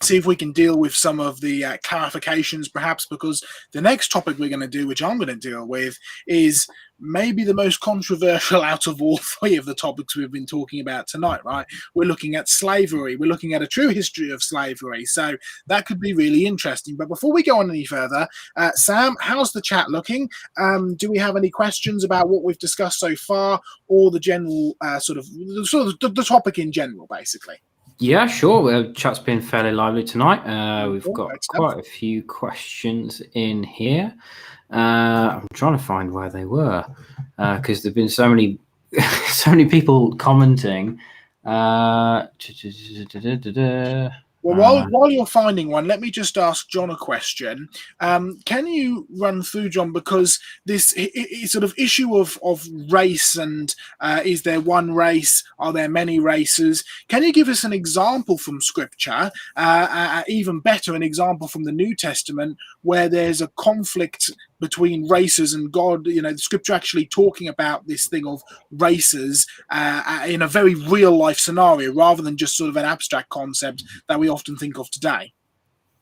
see if we can deal with some of the clarifications perhaps, because the next topic we're going to do, which I'm going to deal with, is maybe the most controversial out of all 3 of the topics we've been talking about tonight, right? We're looking at slavery. We're looking at a true history of slavery. So that could be really interesting. But before we go on any further, Sam, how's the chat looking? Do we have any questions about what we've discussed so far, or the general the topic in general, basically? Yeah, sure. The chat's been fairly lively tonight. We've got quite a few questions in here. I'm trying to find where they were because there've been so many people commenting. Well, while you're finding one, let me just ask John a question. Can you run through, John, because this sort of issue of race and is there one race? Are there many races? Can you give us an example from Scripture, even better, an example from the New Testament where there's a conflict between races and God, you know, the Scripture actually talking about this thing of races in a very real life scenario rather than just sort of an abstract concept that we often think of today?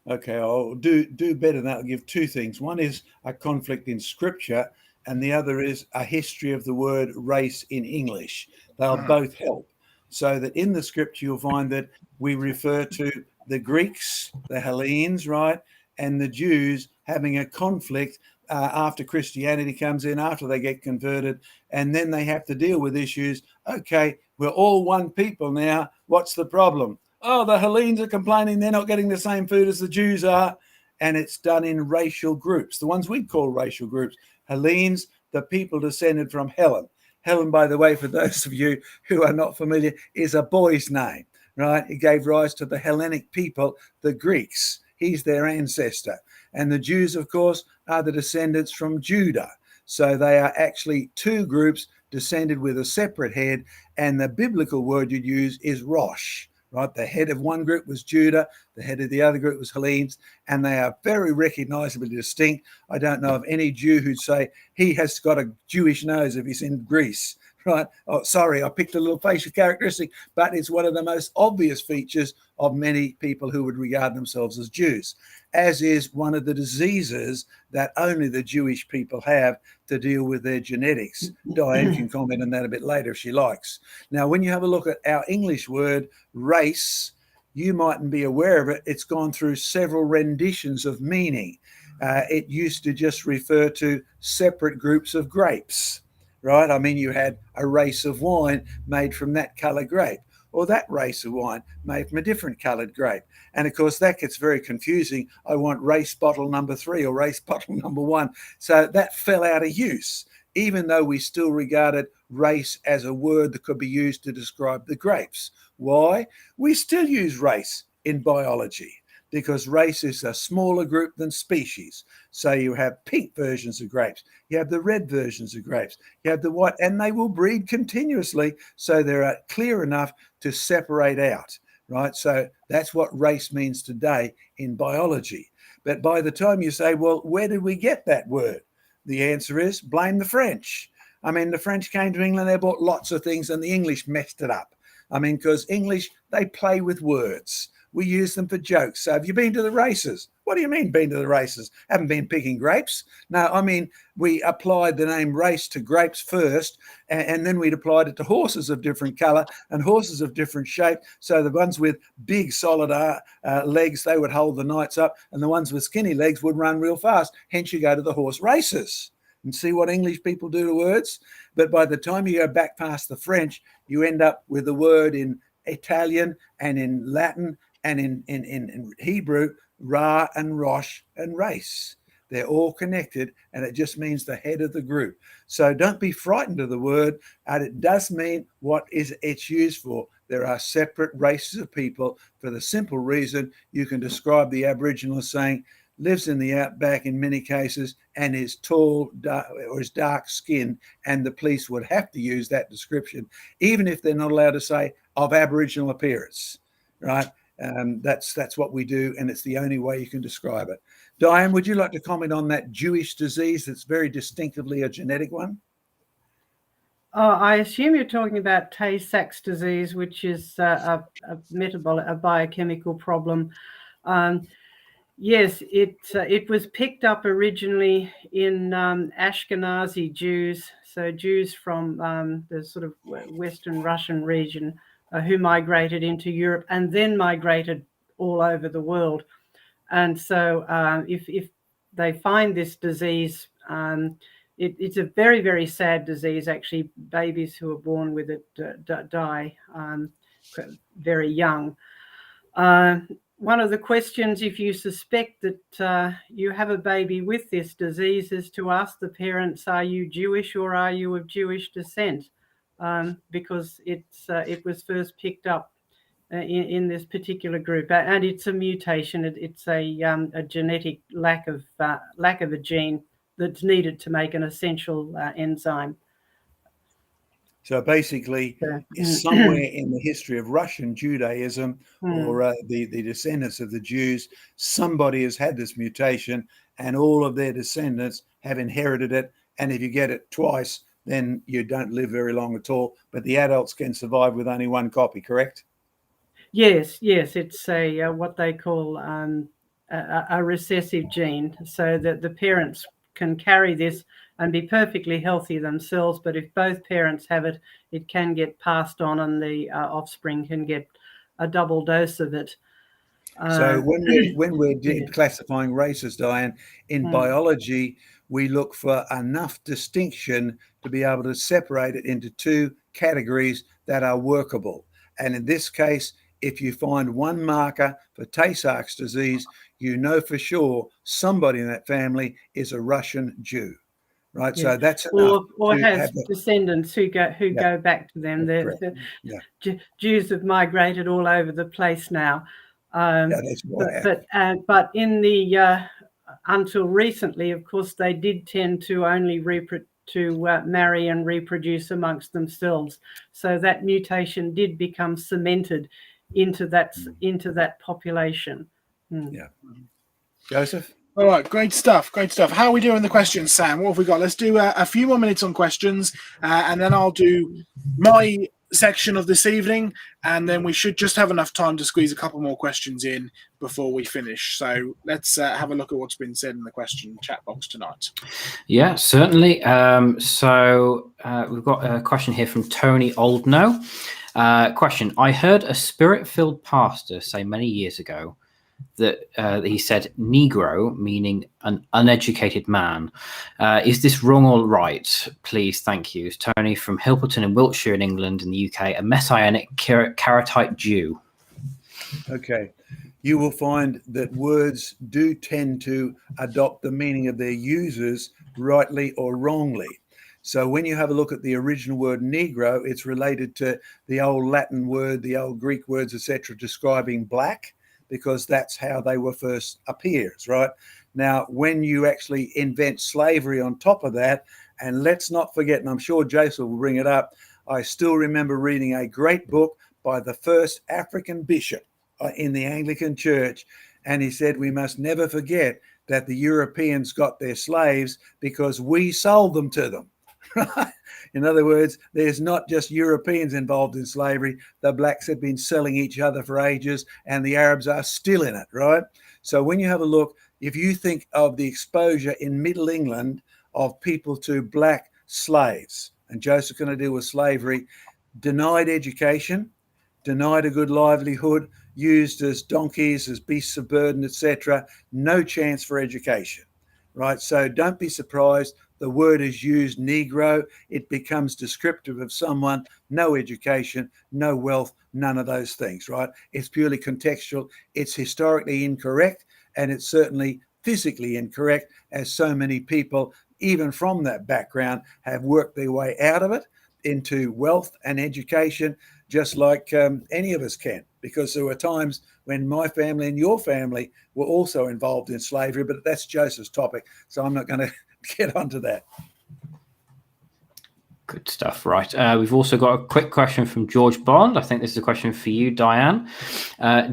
Okay, I'll do better than that. I'll give 2 things. One is a conflict in Scripture, and the other is a history of the word race in English. They'll both help. So that in the Scripture, you'll find that we refer to the Greeks, the Hellenes, right, and the Jews having a conflict after Christianity comes in, after they get converted, and then they have to deal with issues. Okay, we're all one people now. What's the problem? Oh, the Hellenes are complaining they're not getting the same food as the Jews are. And it's done in racial groups, the ones we call racial groups. Hellenes, the people descended from Helen. Helen, by the way, for those of you who are not familiar, is a boy's name, right? It gave rise to the Hellenic people, the Greeks. He's their ancestor. And the Jews, of course, are the descendants from Judah. So they are actually 2 groups descended with a separate head. And the biblical word you'd use is Rosh, right? The head of one group was Judah. The head of the other group was Hellenes. And they are very recognizably distinct. I don't know of any Jew who'd say he has got a Jewish nose if he's in Greece, right? Oh, sorry, I picked a little facial characteristic, but it's one of the most obvious features of many people who would regard themselves as Jews, as is one of the diseases that only the Jewish people have to deal with their genetics. Diane can comment on that a bit later if she likes. Now, when you have a look at our English word race, you mightn't be aware of it. It's gone through several renditions of meaning. It used to just refer to separate groups of grapes, right? I mean, you had a race of wine made from that colour grape, or that race of wine made from a different coloured grape. And of course, that gets very confusing. I want race bottle number 3 or race bottle number 1. So that fell out of use, even though we still regarded race as a word that could be used to describe the grapes. Why? We still use race in biology, because race is a smaller group than species. So you have pink versions of grapes, you have the red versions of grapes, you have the white, and they will breed continuously. So they're clear enough to separate out, right? So that's what race means today in biology. But by the time you say, well, where did we get that word? The answer is blame the French. I mean, the French came to England, they bought lots of things, and the English messed it up. I mean, because English, they play with words. We use them for jokes. So have you been to the races? What do you mean been to the races? Haven't been picking grapes? No, I mean, we applied the name race to grapes first, and then we'd applied it to horses of different colour and horses of different shape. So the ones with big solid legs, they would hold the knights up, and the ones with skinny legs would run real fast. Hence you go to the horse races. And see what English people do to words. But by the time you go back past the French, you end up with a word in Italian and in Latin and in Hebrew, ra and rosh and race. They're all connected, and it just means the head of the group. So don't be frightened of the word, and it does mean what it's used for. There are separate races of people for the simple reason you can describe the Aboriginal as saying, lives in the outback in many cases and is tall or is dark skinned, and the police would have to use that description, even if they're not allowed to say of Aboriginal appearance, right? That's what we do, and it's the only way you can describe it. Diane, would you like to comment on that Jewish disease that's very distinctively a genetic one? Oh, I assume you're talking about Tay-Sachs disease, which is a biochemical problem. Yes, it was picked up originally in Ashkenazi Jews, so Jews from the sort of Western Russian region who migrated into Europe and then migrated all over the world. And so if they find this disease, it's a very, very sad disease, actually. Babies who are born with it die very young. One of the questions, if you suspect that you have a baby with this disease, is to ask the parents, are you Jewish or are you of Jewish descent? Because it was first picked up in this particular group, and it's a mutation. It's a genetic lack of a gene that's needed to make an essential enzyme. So basically, somewhere in the history of Russian Judaism or the descendants of the Jews, somebody has had this mutation and all of their descendants have inherited it. And if you get it twice, then you don't live very long at all. But the adults can survive with only one copy, correct? Yes. It's a what they call a recessive gene, so that the parents can carry this and be perfectly healthy themselves, but if both parents have it, it can get passed on, and the offspring can get a double dose of it. So when we're classifying races, Diane, in biology, we look for enough distinction to be able to separate it into two categories that are workable. And in this case, if you find one marker for Tay-Sachs disease, you know for sure somebody in that family is a Russian Jew. Right, so that's enough. Or has descendants who go back to them. Jews have migrated all over the place now. But in the until recently, of course, they did tend to only marry and reproduce amongst themselves. So that mutation did become cemented into that population. Yeah, Joseph. All right, great stuff, great stuff. How are we doing the questions, Sam? What have we got? Let's do a few more minutes on questions, and then I'll do my section of this evening, and then we should just have enough time to squeeze a couple more questions in before we finish. So let's have a look at what's been said in the question chat box tonight. Yeah, certainly. So we've got a question here from Tony Oldknow. Question: I heard a spirit-filled pastor say many years ago that he said Negro, meaning an uneducated man. Is this wrong or right? Please, thank you. It's Tony from Hilperton in Wiltshire in England in the UK, a Messianic Karaite Jew. Okay. You will find that words do tend to adopt the meaning of their users, rightly or wrongly. So when you have a look at the original word Negro, it's related to the old Latin word, the old Greek words, etc., describing black, because that's how they were first appears, right? Now, when you actually invent slavery on top of that, and let's not forget, and I'm sure Jason will bring it up, I still remember reading a great book by the first African bishop in the Anglican Church, and he said we must never forget that the Europeans got their slaves because we sold them to them. In other words, there's not just Europeans involved in slavery. The blacks have been selling each other for ages, and the Arabs are still in it, right? So when you have a look, if you think of the exposure in Middle England of people to black slaves, and Joseph going to deal with slavery, denied education, denied a good livelihood, used as donkeys, as beasts of burden, etc., no chance for education, right? So don't be surprised. The word is used, Negro. It becomes descriptive of someone, no education, no wealth, none of those things, right? It's purely contextual. It's historically incorrect, and it's certainly physically incorrect, as so many people, even from that background, have worked their way out of it into wealth and education, just like any of us can, because there were times when my family and your family were also involved in slavery, but that's Joseph's topic, so I'm not going to get onto that. Good stuff. Right. We've also got a quick question from George Bond. I think this is a question for you, Diane.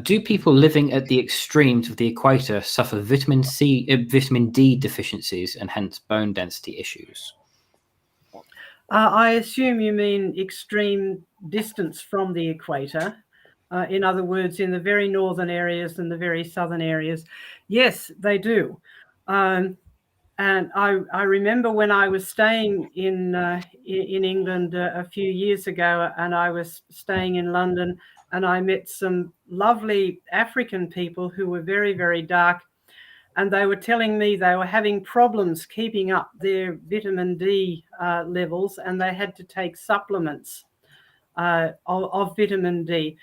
Do people living at the extremes of the equator suffer vitamin D deficiencies and hence bone density issues? I assume you mean extreme distance from the equator. In other words, in the very northern areas and the very southern areas. Yes, they do. And I remember when I was staying in England a few years ago, and I was staying in London, and I met some lovely African people who were very, very dark, and they were telling me they were having problems keeping up their vitamin D levels, and they had to take supplements of vitamin D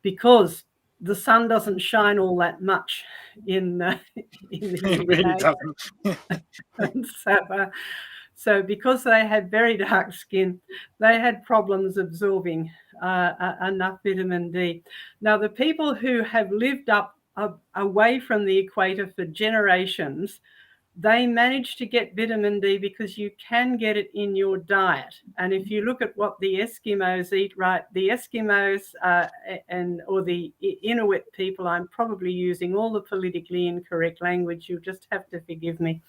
because the sun doesn't shine all that much in the It really doesn't. So because they had very dark skin, they had problems absorbing enough vitamin D. Now, the people who have lived away from the equator for generations, they manage to get vitamin D because you can get it in your diet. And if you look at what the Eskimos eat, right, the Eskimos or the Inuit people, I'm probably using all the politically incorrect language, you'll just have to forgive me.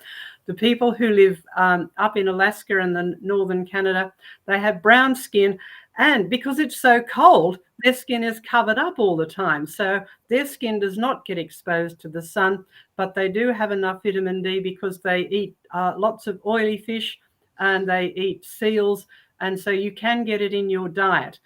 The people who live up in Alaska and the northern Canada, they have brown skin, and because it's so cold, their skin is covered up all the time. So their skin does not get exposed to the sun, but they do have enough vitamin D because they eat lots of oily fish and they eat seals. And so you can get it in your diet.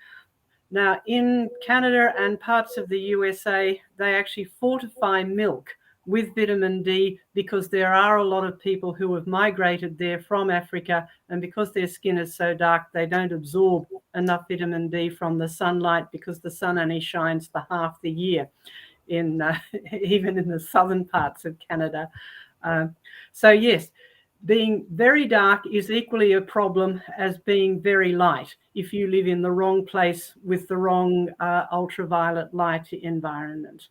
Now, in Canada and parts of the USA, they actually fortify milk with vitamin D because there are a lot of people who have migrated there from Africa, and because their skin is so dark, they don't absorb enough vitamin D from the sunlight because the sun only shines for half the year in even in the southern parts of Canada. So yes, being very dark is equally a problem as being very light if you live in the wrong place with the wrong ultraviolet light environment.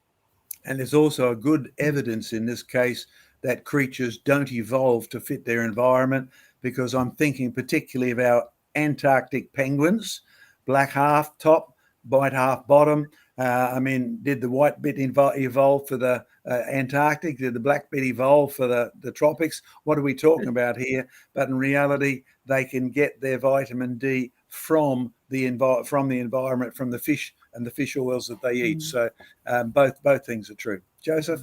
And there's also a good evidence in this case that creatures don't evolve to fit their environment, because I'm thinking particularly about Antarctic penguins, black half top, white half bottom. Did the white bit evolve for the Antarctic? Did the blackbed evolve for the tropics? What are we talking about here? But in reality, they can get their vitamin D from the environment, from the fish and the fish oils that they eat. So both things are true. Joseph?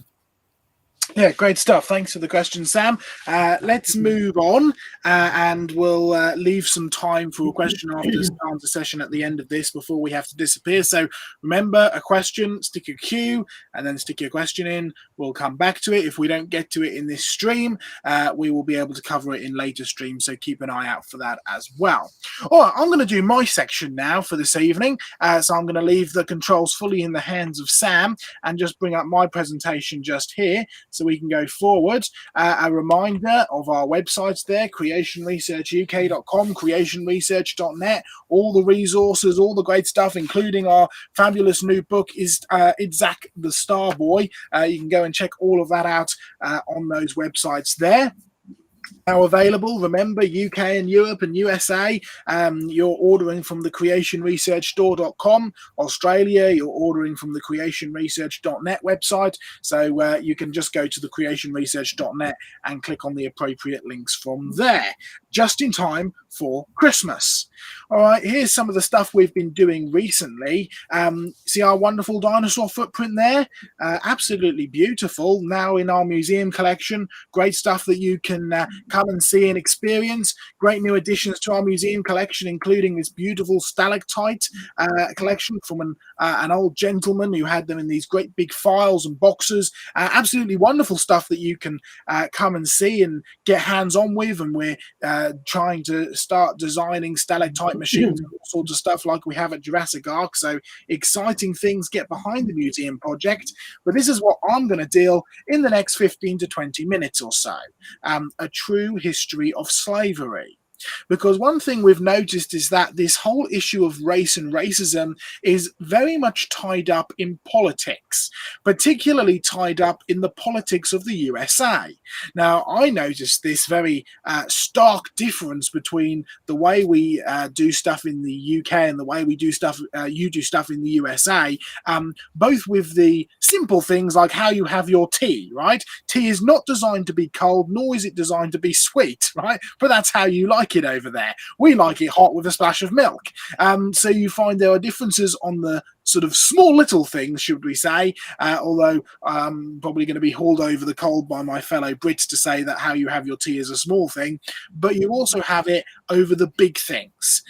Yeah, great stuff. Thanks for the question, Sam. Let's move on, and we'll leave some time for a question after answer session at the end of this before we have to disappear. So remember, a question, stick your cue, and then stick your question in. We'll come back to it. If we don't get to it in this stream, we will be able to cover it in later streams, so keep an eye out for that as well. All right, I'm going to do my section now for this evening. So I'm going to leave the controls fully in the hands of Sam and just bring up my presentation just here, so we can go forward. A reminder of our websites there, creationresearchuk.com, creationresearch.net, all the resources, all the great stuff, including our fabulous new book, is Zach the Star Boy. You can go and check all of that out on those websites there. Now available, remember, UK and Europe and USA, you're ordering from the creationresearchstore.com. Australia, you're ordering from the creationresearch.net website. So you can just go to the creationresearch.net and click on the appropriate links from there, just in time for Christmas. All right, here's some of the stuff we've been doing recently. See our wonderful dinosaur footprint there? Absolutely beautiful. Now in our museum collection, great stuff that you can come and see and experience. Great new additions to our museum collection, including this beautiful stalactite collection from an old gentleman who had them in these great big files and boxes. Absolutely wonderful stuff that you can come and see and get hands-on with. And we're trying to start designing stalactite machines and all sorts of stuff like we have at Jurassic Ark. So exciting things get behind the museum project. But this is what I'm going to deal in the next 15 to 20 minutes or so. A true history of slavery. Because one thing we've noticed is that this whole issue of race and racism is very much tied up in politics, particularly tied up in the politics of the USA. Now, I noticed this very stark difference between the way we do stuff in the UK and the way we do stuff, you do stuff in the USA, both with the simple things like how you have your tea, right? Tea is not designed to be cold, nor is it designed to be sweet, right? But that's how you like it over there. We like it hot with a splash of milk. So you find there are differences on the sort of small little things, should we say, although I'm probably going to be hauled over the cold by my fellow Brits to say that how you have your tea is a small thing, but you also have it over the big things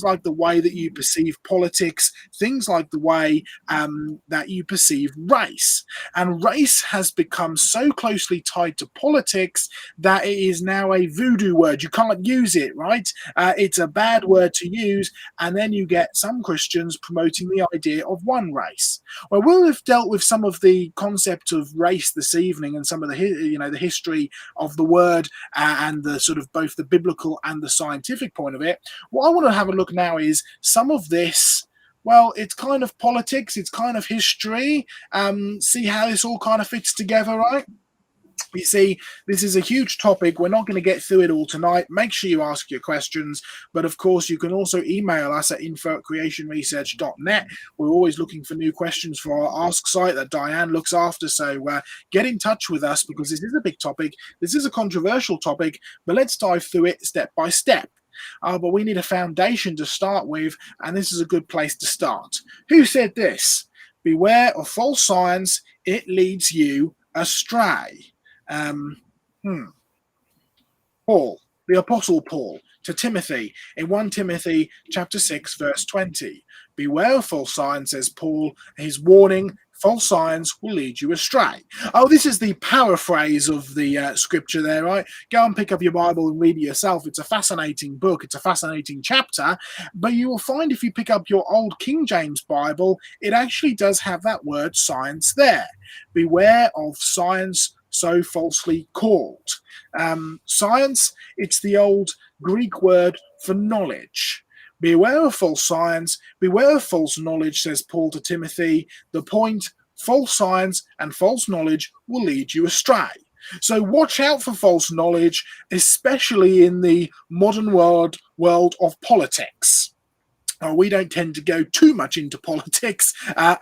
like the way that you perceive politics, things like the way that you perceive race. And race has become so closely tied to politics that it is now a voodoo word. You can't use it, right? It's a bad word to use, and then you get some Christians promoting the idea of one race. Well, we'll have dealt with some of the concept of race this evening and some of the the history of the word and the sort of both the biblical and the scientific point of it. What I want to have a look now is some of this. Well, it's kind of politics, it's kind of history. See how this all kind of fits together, right? You see, this is a huge topic. We're not going to get through it all tonight. Make sure you ask your questions. But of course, you can also email us at info@creationresearch.net. We're always looking for new questions for our Ask site that Diane looks after. So get in touch with us because this is a big topic. This is a controversial topic, but let's dive through it step by step. But we need a foundation to start with, and this is a good place to start. Who said this? Beware of false science. It leads you astray. Paul, the Apostle Paul, to Timothy in 1 Timothy chapter 6, verse 20. Beware of false signs, says Paul. His warning, false signs will lead you astray. Oh, this is the paraphrase of the scripture there, right? Go and pick up your Bible and read it yourself. It's a fascinating book. It's a fascinating chapter. But you will find if you pick up your old King James Bible, it actually does have that word science there. Beware of science so falsely called. Science, it's the old Greek word for knowledge. Beware of false science, beware of false knowledge, says Paul to Timothy. The point, false science and false knowledge will lead you astray. So watch out for false knowledge, especially in the modern world of politics. We don't tend to go too much into politics,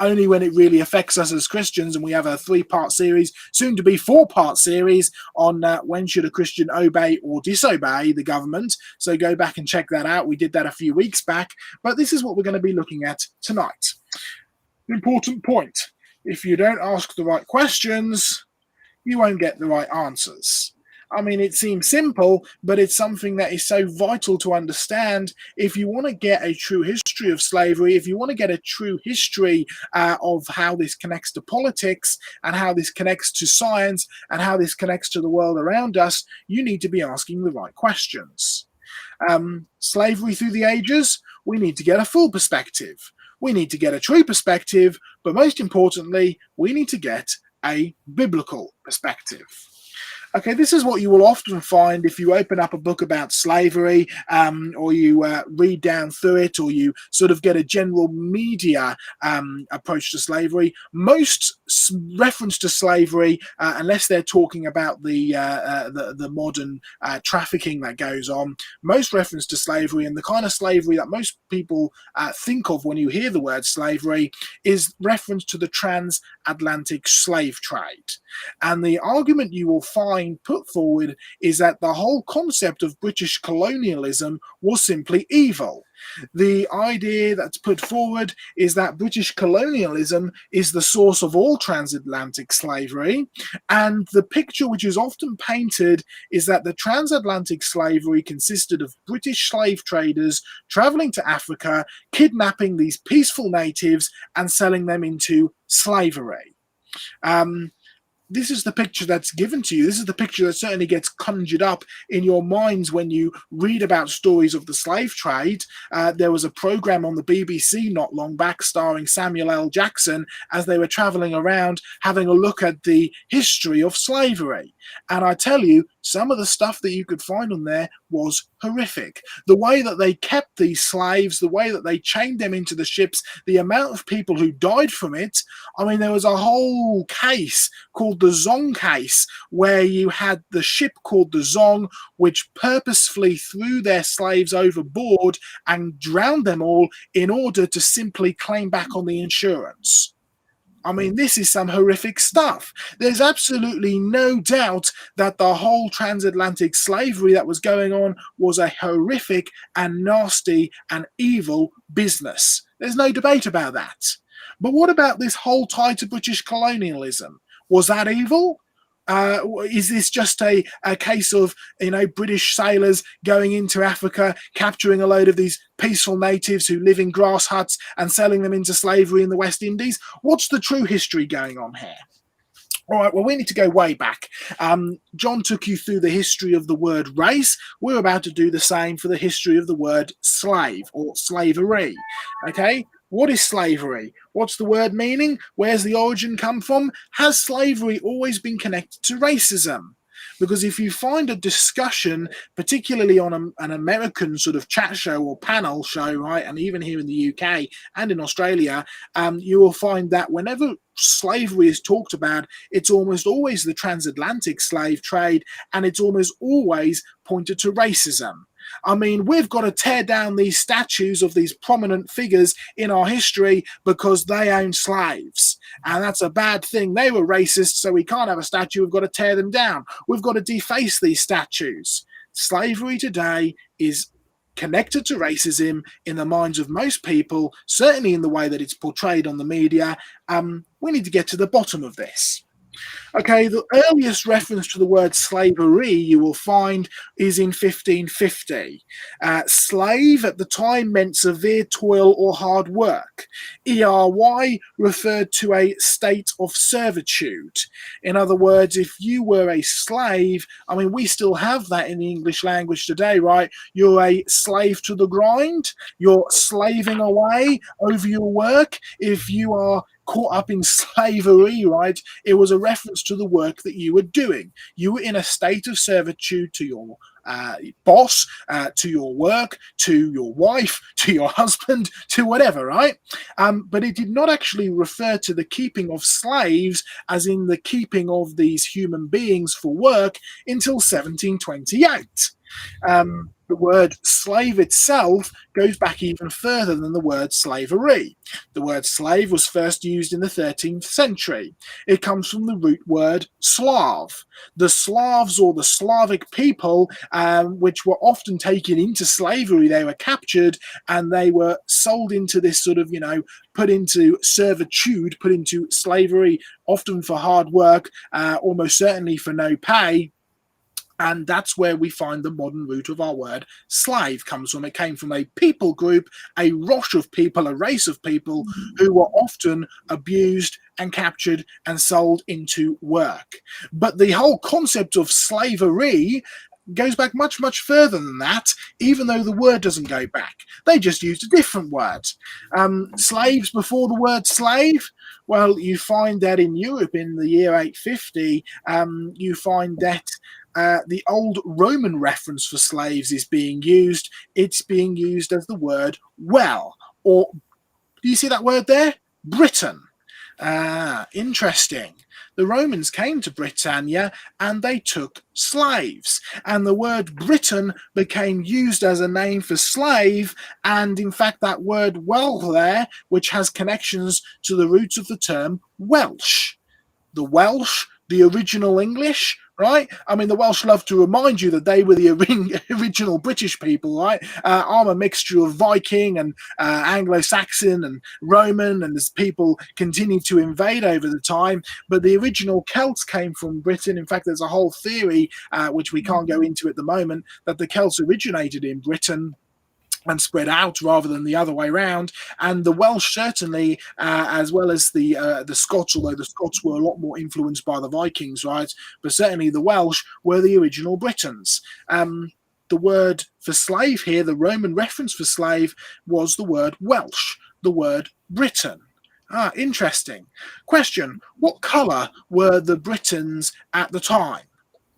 only when it really affects us as Christians. And we have a 3-part series, soon to be 4-part series, on when should a Christian obey or disobey the government. So go back and check that out. We did that a few weeks back. But this is what we're going to be looking at tonight. Important point. If you don't ask the right questions, you won't get the right answers. I mean, it seems simple, but it's something that is so vital to understand if you want to get a true history of slavery, if you want to get a true history of how this connects to politics and how this connects to science and how this connects to the world around us, you need to be asking the right questions. Slavery through the ages, we need to get a full perspective. We need to get a true perspective, but most importantly, we need to get a biblical perspective. Okay, this is what you will often find if you open up a book about slavery, or you read down through it, or you sort of get a general media approach to slavery. Most reference to slavery, unless they're talking about the modern trafficking that goes on, most reference to slavery and the kind of slavery that most people think of when you hear the word slavery is reference to the transatlantic slave trade. And the argument you will find put forward is that the whole concept of British colonialism was simply evil. The idea that's put forward is that British colonialism is the source of all transatlantic slavery, and the picture which is often painted is that the transatlantic slavery consisted of British slave traders traveling to Africa, kidnapping these peaceful natives and selling them into slavery. This is the picture that's given to you. This is the picture that certainly gets conjured up in your minds when you read about stories of the slave trade. There was a program on the BBC not long back starring Samuel L. Jackson as they were traveling around having a look at the history of slavery. And I tell you, some of the stuff that you could find on there was horrific. The way that they kept these slaves, the way that they chained them into the ships, the amount of people who died from it. I mean, there was a whole case called the Zong case, where you had the ship called the Zong, which purposefully threw their slaves overboard and drowned them all in order to simply claim back on the insurance. I mean, this is some horrific stuff. There's absolutely no doubt that the whole transatlantic slavery that was going on was a horrific and nasty and evil business. There's no debate about that. But what about this whole tie to British colonialism? Was that evil? Is this just a case of, British sailors going into Africa, capturing a load of these peaceful natives who live in grass huts and selling them into slavery in the West Indies? What's the true history going on here? All right, well, we need to go way back. John took you through the history of the word race. We're about to do the same for the history of the word slave or slavery. Okay? What is slavery? What's the word meaning? Where's the origin come from? Has slavery always been connected to racism? Because if you find a discussion, particularly on an American sort of chat show or panel show, right, and even here in the UK and in Australia, you will find that whenever slavery is talked about, it's almost always the transatlantic slave trade, and it's almost always pointed to racism. I mean, we've got to tear down these statues of these prominent figures in our history because they owned slaves. And that's a bad thing. They were racist, so we can't have a statue. We've got to tear them down. We've got to deface these statues. Slavery today is connected to racism in the minds of most people, certainly in the way that it's portrayed on the media. We need to get to the bottom of this. Okay, the earliest reference to the word slavery you will find is in 1550. Slave at the time meant severe toil or hard work. ERY referred to a state of servitude. In other words, if you were a slave, I mean, we still have that in the English language today, right? You're a slave to the grind. You're slaving away over your work. If you are caught up in slavery, right, it was a reference to the work that you were doing. You were in a state of servitude to your boss, to your work, to your wife, to your husband, to whatever, right? But it did not actually refer to the keeping of slaves, as in the keeping of these human beings for work, until 1728. The word slave itself goes back even further than the word slavery. The word slave was first used in the 13th century. It comes from the root word Slav. The Slavs, or the Slavic people, which were often taken into slavery, they were captured and they were sold into this sort of, put into servitude, put into slavery, often for hard work, almost certainly for no pay. And that's where we find the modern root of our word slave comes from. It came from a people group, a rosh of people, a race of people who were often abused and captured and sold into work. But the whole concept of slavery goes back much, much further than that, even though the word doesn't go back. They just used a different word. Slaves before the word slave, well, you find that in Europe in the year 850, you find that the old Roman reference for slaves is being used. It's being used as the word well, or do you see that word there? Britain. Interesting. The Romans came to Britannia and they took slaves, and the word Britain became used as a name for slave. And in fact, that word well there, which has connections to the roots of the term Welsh. The Welsh, the original English, right? I mean, the Welsh love to remind you that they were the original British people, right? I'm a mixture of Viking and Anglo-Saxon and Roman, and as people continue to invade over the time. But the original Celts came from Britain. In fact, there's a whole theory, which we can't go into at the moment, that the Celts originated in Britain and spread out rather than the other way around. And the Welsh certainly, as well as the Scots, although the Scots were a lot more influenced by the Vikings, right? But certainly the Welsh were the original Britons. The word for slave here, the Roman reference for slave, was the word Welsh, the word Britain. Interesting. Question: what colour were the Britons at the time?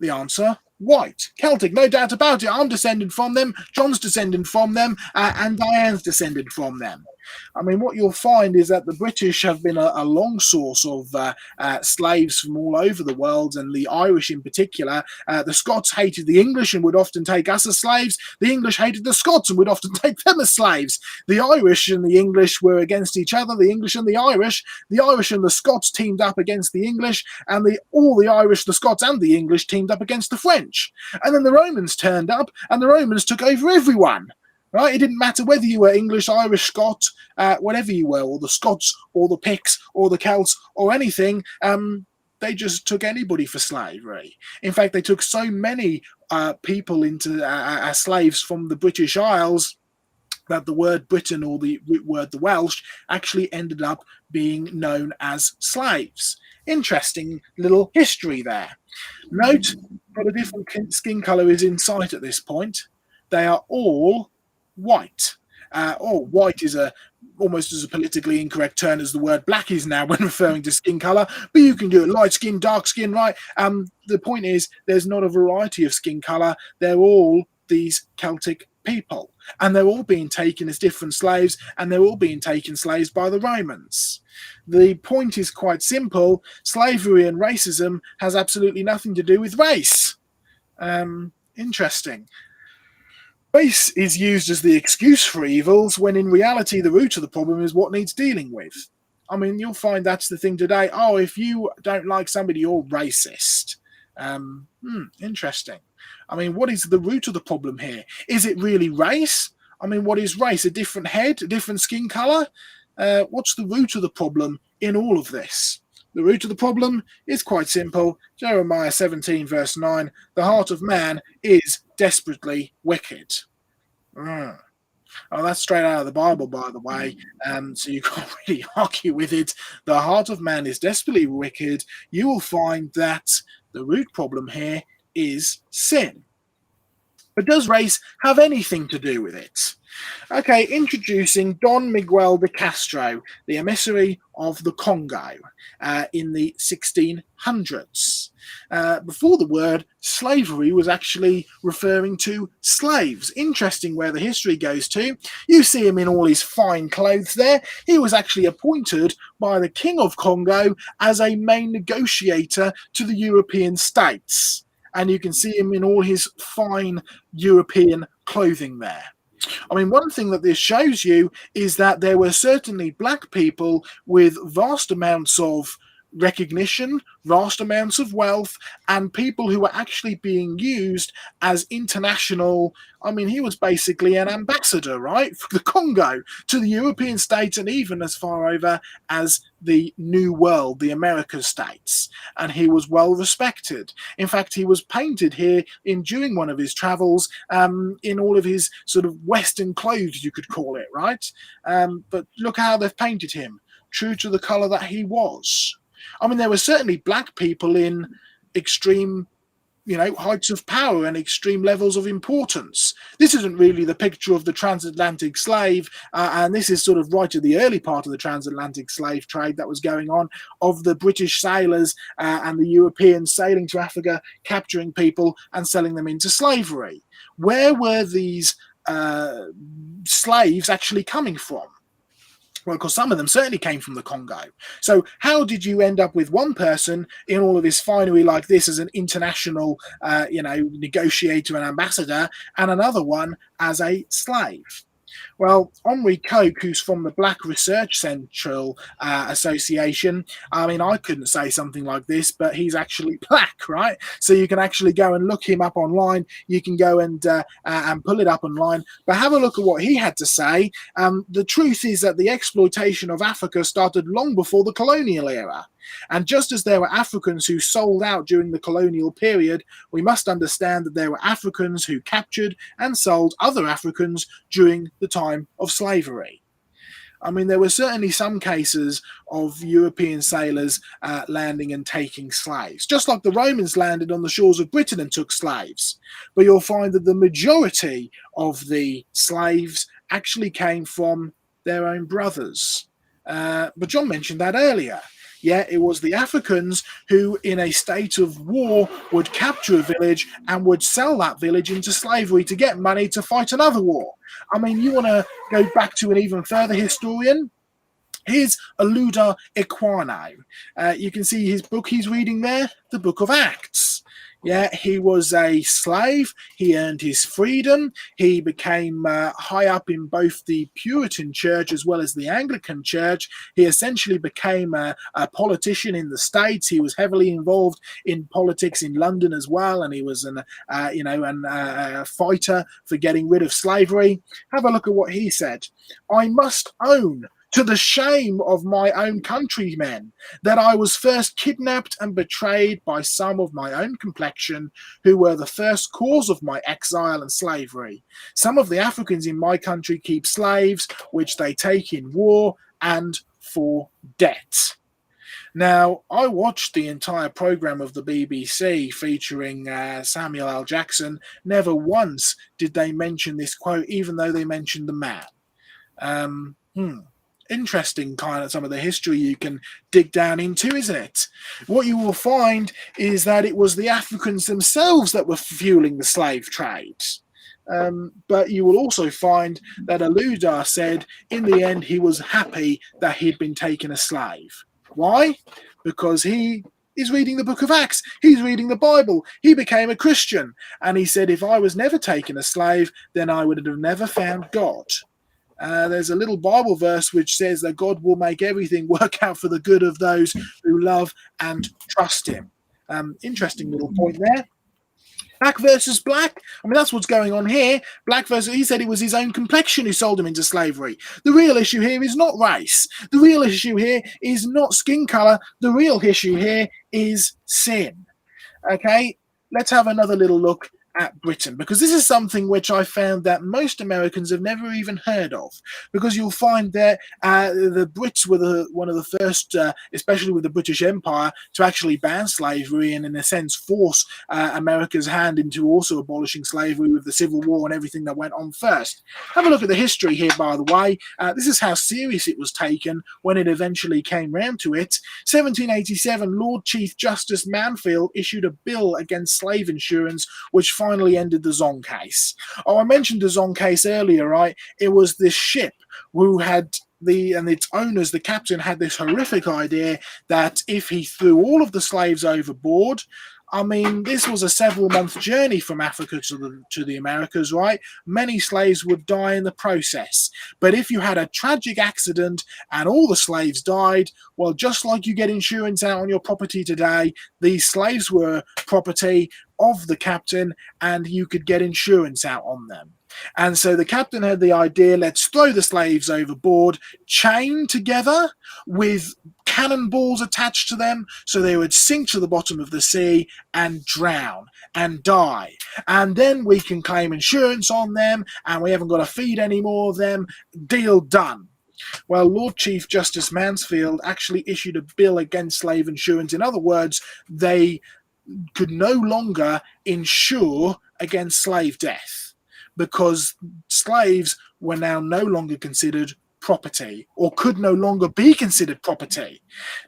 The answer: white. Celtic, no doubt about it. I'm descended from them, John's descended from them, and Diane's descended from them. I mean, what you'll find is that the British have been a long source of slaves from all over the world, and the Irish in particular. The Scots hated the English and would often take us as slaves. The English hated the Scots and would often take them as slaves. The Irish and the English were against each other, the English and the Irish. The Irish and the Scots teamed up against the English, and all the Irish, the Scots and the English teamed up against the French. And then the Romans turned up, and the Romans took over everyone. Right? It didn't matter whether you were English, Irish, Scot, whatever you were, or the Scots, or the Picts, or the Celts, or anything. They just took anybody for slavery. In fact, they took so many people into as slaves from the British Isles that the word Britain, or the root word the Welsh, actually ended up being known as slaves. Interesting little history there. Note that a different skin colour is in sight at this point. They are all white. White is almost as a politically incorrect term as the word black is now when referring to skin color, but you can do it light skin, dark skin, right? The point is, there's not a variety of skin color. They're all these Celtic people, and they're all being taken as different slaves, and they're all being taken slaves by the Romans. The point is quite simple. Slavery and racism has absolutely nothing to do with race. Interesting. Race is used as the excuse for evils, when in reality the root of the problem is what needs dealing with. I mean, you'll find that's the thing today. Oh, if you don't like somebody, you're racist. Interesting. I mean, what is the root of the problem here? Is it really race? I mean, what is race? A different head? A different skin colour? What's the root of the problem in all of this? The root of the problem is quite simple. Jeremiah 17 verse 9, the heart of man is desperately wicked. Oh, that's straight out of the Bible, by the way, so you can't really argue with it. The heart of man is desperately wicked. You will find that the root problem here is sin. But does race have anything to do with it? Okay, introducing Don Miguel de Castro, the emissary of the Congo in the 1600s. Before the word slavery was actually referring to slaves. Interesting where the history goes to. You see him in all his fine clothes there. He was actually appointed by the King of Congo as a main negotiator to the European states. and you can see him in all his fine European clothing there. I mean, one thing that this shows you is that there were certainly black people with vast amounts of recognition, vast amounts of wealth, and people who were actually being used as international. I mean, he was basically an ambassador, right, for the Congo to the European states, and even as far over as the New World, the American states. And he was well respected. In fact, he was painted here during one of his travels in all of his sort of Western clothes, you could call it, right? But look how they've painted him, true to the color that he was. I mean, there were certainly black people in extreme, heights of power and extreme levels of importance. This isn't really the picture of the transatlantic slave, and this is sort of right at the early part of the transatlantic slave trade that was going on, of the British sailors and the Europeans sailing to Africa, capturing people and selling them into slavery. Where were these slaves actually coming from? Well, because some of them certainly came from the Congo. So how did you end up with one person in all of this finery like this as an international, negotiator and ambassador, and another one as a slave? Well, Henri Coke, who's from the Black Research Central Association, I mean, I couldn't say something like this, but he's actually black, right? So you can actually go and look him up online. You can go and pull it up online. But have a look at what he had to say. The truth is that the exploitation of Africa started long before the colonial era. And just as there were Africans who sold out during the colonial period, we must understand that there were Africans who captured and sold other Africans during the time of slavery. I mean, there were certainly some cases of European sailors landing and taking slaves, just like the Romans landed on the shores of Britain and took slaves. But you'll find that the majority of the slaves actually came from their own brothers. But John mentioned that earlier. Yeah, it was the Africans who, in a state of war, would capture a village and would sell that village into slavery to get money to fight another war. I mean, you want to go back to an even further historian? Here's Oluda Ekwano. You can see his book he's reading there, the Book of Acts. Yeah, he was a slave. He earned his freedom. He became high up in both the Puritan church as well as the Anglican church. He essentially became a politician in the States. He was heavily involved in politics in London as well, and he was a fighter for getting rid of slavery. Have a look at what he said. I must own, to the shame of my own countrymen, that I was first kidnapped and betrayed by some of my own complexion, who were the first cause of my exile and slavery. Some of the Africans in my country keep slaves, which they take in war and for debt. Now, I watched the entire programme of the BBC featuring Samuel L. Jackson. Never once did they mention this quote, even though they mentioned the man. Interesting kind of some of the history you can dig down into, isn't it? What you will find is that it was the Africans themselves that were fueling the slave trade. But you will also find that Oluda said in the end he was happy that he'd been taken a slave. Why? Because he is reading the Book of Acts. He's reading the Bible. He became a Christian. And he said, if I was never taken a slave, then I would have never found God. There's a little Bible verse which says that God will make everything work out for the good of those who love and trust him. Interesting little point there. Black versus black. I mean, that's what's going on here. Black versus, he said it was his own complexion who sold him into slavery. The real issue here is not race. The real issue here is not skin color. The real issue here is sin. Okay, let's have another little look at Britain, because this is something which I found that most Americans have never even heard of, because you'll find that the Brits were one of the first, especially with the British Empire, to actually ban slavery and in a sense force America's hand into also abolishing slavery with the Civil War and everything that went on first. Have a look at the history here, by the way. This is how serious it was taken when it eventually came round to it. 1787, Lord Chief Justice Mansfield issued a bill against slave insurance, which finally ended the Zong case. Oh, I mentioned the Zong case earlier, right? It was this ship who had and its owners, the captain, had this horrific idea that if he threw all of the slaves overboard, I mean, this was a several-month journey from Africa to the Americas, right? Many slaves would die in the process. But if you had a tragic accident and all the slaves died, well, just like you get insurance out on your property today, these slaves were property of the captain, and you could get insurance out on them. And so the captain had the idea, let's throw the slaves overboard, chained together with cannonballs attached to them, so they would sink to the bottom of the sea and drown and die. And then we can claim insurance on them, and we haven't got to feed any more of them. Deal done. Well, Lord Chief Justice Mansfield actually issued a bill against slave insurance. In other words, they could no longer insure against slave death, because slaves were now no longer considered property, or could no longer be considered property.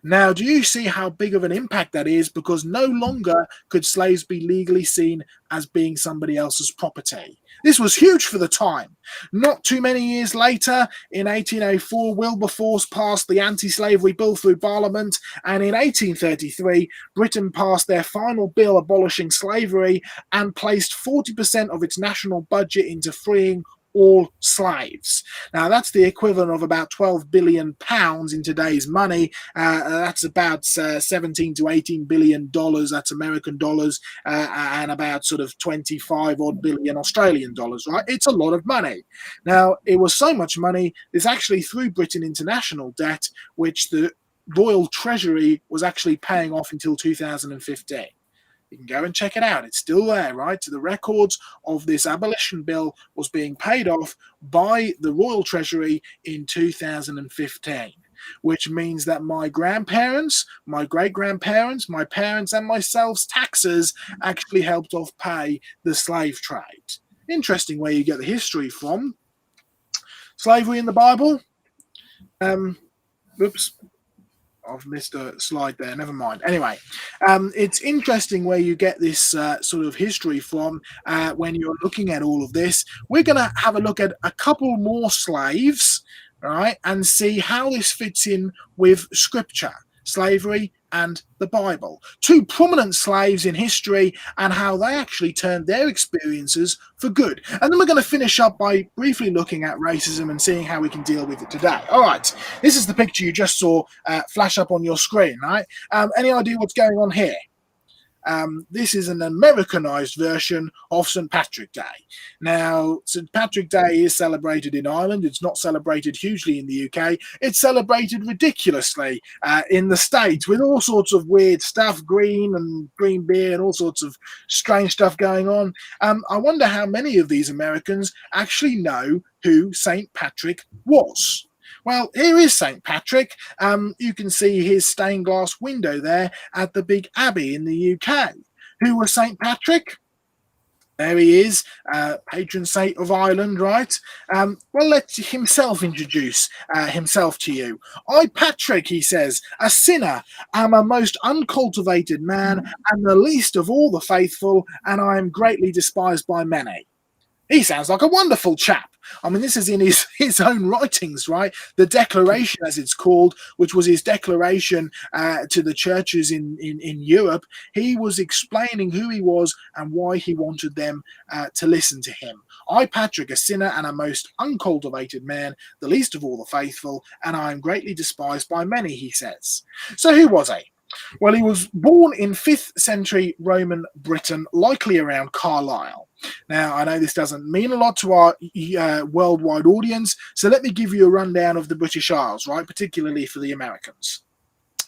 Now, do you see how big of an impact that is? Because no longer could slaves be legally seen as being somebody else's property. This was huge for the time. Not too many years later, in 1804, Wilberforce passed the Anti-Slavery Bill through Parliament, and in 1833, Britain passed their final bill abolishing slavery and placed 40% of its national budget into freeing all slaves. Now, that's the equivalent of about £12 billion in today's money. That's about 17 to 18 billion dollars. That's American dollars, and about sort of 25 odd billion Australian dollars, right? It's a lot of money. Now, it was so much money, this actually threw Britain into national debt, which the Royal Treasury was actually paying off until 2015. You can go and check it out. It's still there, right? So the records of this abolition bill was being paid off by the Royal Treasury in 2015, which means that my grandparents, my great-grandparents, my parents, and myself's taxes actually helped off pay the slave trade. Interesting where you get the history from. Slavery in the Bible. Oops. I've missed a slide there. Never mind. Anyway, it's interesting where you get this sort of history from when you're looking at all of this. We're going to have a look at a couple more slaves, right, and see how this fits in with Scripture, slavery and the Bible. Two prominent slaves in history and how they actually turned their experiences for good. And then we're going to finish up by briefly looking at racism and seeing how we can deal with it today. All right, this is the picture you just saw flash up on your screen, right? Any idea what's going on here? This is an Americanized version of St. Patrick's Day. Now, St. Patrick's Day is celebrated in Ireland. It's not celebrated hugely in the UK. It's celebrated ridiculously in the States with all sorts of weird stuff, green and green beer and all sorts of strange stuff going on. I wonder how many of these Americans actually know who St. Patrick was. Well, here is St. Patrick. You can see his stained glass window there at the big abbey in the UK. Who was St. Patrick? There he is, patron saint of Ireland, right? Well, let himself introduce himself to you. I, Patrick, he says, a sinner, am a most uncultivated man and the least of all the faithful, and I am greatly despised by many. He sounds like a wonderful chap. I mean, this is in his own writings, right? The Declaration, as it's called, which was his declaration to the churches in Europe. He was explaining who he was and why he wanted them to listen to him. I, Patrick, a sinner and a most uncultivated man, the least of all the faithful, and I am greatly despised by many, he says. So who was he? Well, he was born in 5th century Roman Britain, likely around Carlisle. Now, I know this doesn't mean a lot to our worldwide audience, so let me give you a rundown of the British Isles, right, particularly for the Americans.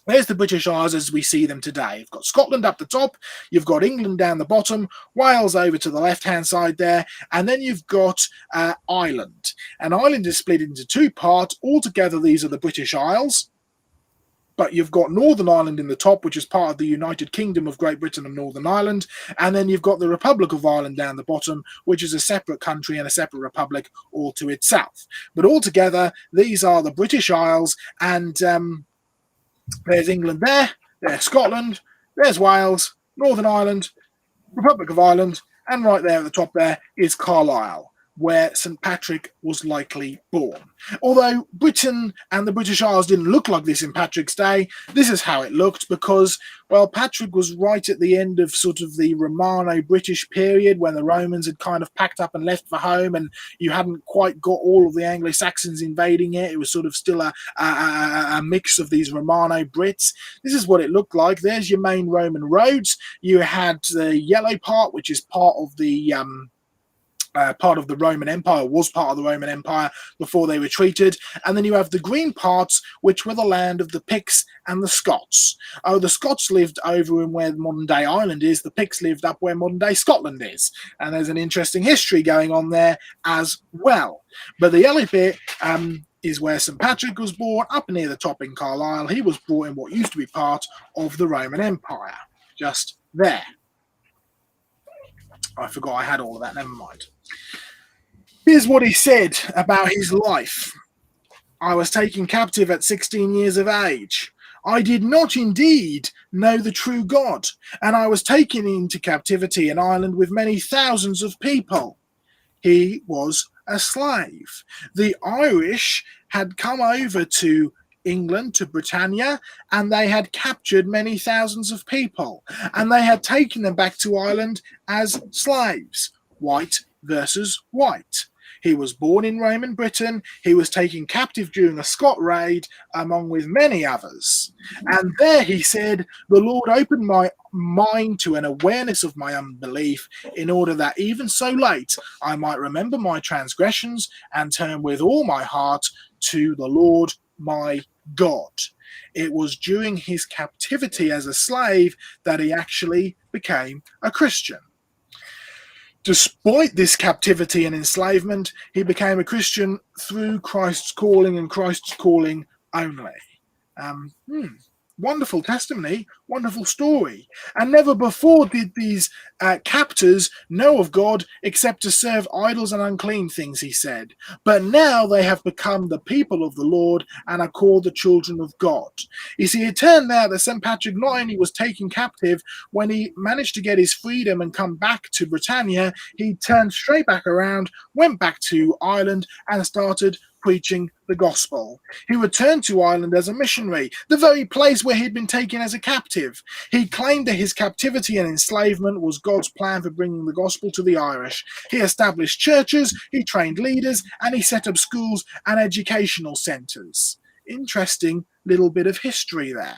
There's the British Isles as we see them today. You've got Scotland up the top, you've got England down the bottom, Wales over to the left-hand side there, and then you've got Ireland. And Ireland is split into two parts. Altogether, these are the British Isles. But you've got Northern Ireland in the top, which is part of the United Kingdom of Great Britain and Northern Ireland. And then you've got the Republic of Ireland down the bottom, which is a separate country and a separate republic all to itself. But altogether, these are the British Isles. And there's England there, there's Scotland, there's Wales, Northern Ireland, Republic of Ireland, and right there at the top there is Carlisle. where St. Patrick was likely born. Although Britain and the British Isles didn't look like this in Patrick's day, this is how it looked because, well, Patrick was right at the end of sort of the Romano-British period when the Romans had kind of packed up and left for home, and you hadn't quite got all of the Anglo-Saxons invading it. It was sort of still a mix of these Romano-Brits. This is what it looked like. There's your main Roman roads. You had the yellow part, which is part of the Roman Empire, was part of the Roman Empire before they retreated. And then you have the green parts, which were the land of the Picts and the Scots. Oh, the Scots lived over in where modern-day Ireland is. The Picts lived up where modern-day Scotland is. And there's an interesting history going on there as well. But the yellow bit is where St. Patrick was born, up near the top in Carlisle. He was brought in what used to be part of the Roman Empire, just there. I forgot I had all of that, never mind. Here's what he said about his life. I was taken captive at 16 years of age. I did not indeed know the true God, and I was taken into captivity in Ireland with many thousands of people. He was a slave. The Irish had come over to England, to Britannia, and they had captured many thousands of people, and they had taken them back to Ireland as slaves, white versus white. He was born in Roman Britain. He was taken captive during a Scot raid, along with many others. And there he said, the Lord opened my mind to an awareness of my unbelief, in order that even so late I might remember my transgressions and turn with all my heart to the Lord my God. It was during his captivity as a slave that he actually became a Christian. Despite this captivity and enslavement, he became a Christian through Christ's calling and Christ's calling only. Wonderful testimony, wonderful story. And never before did these captors know of God except to serve idols and unclean things, he said. But now they have become the people of the Lord and are called the children of God. You see, it turned out that St. Patrick not only was taken captive, when he managed to get his freedom and come back to Britannia, he turned straight back around, went back to Ireland and started preaching the gospel. He returned to Ireland as a missionary, the very place where he'd been taken as a captive. He claimed that his captivity and enslavement was God's plan for bringing the gospel to the Irish. He established churches, he trained leaders, and he set up schools and educational centres. Interesting little bit of history there.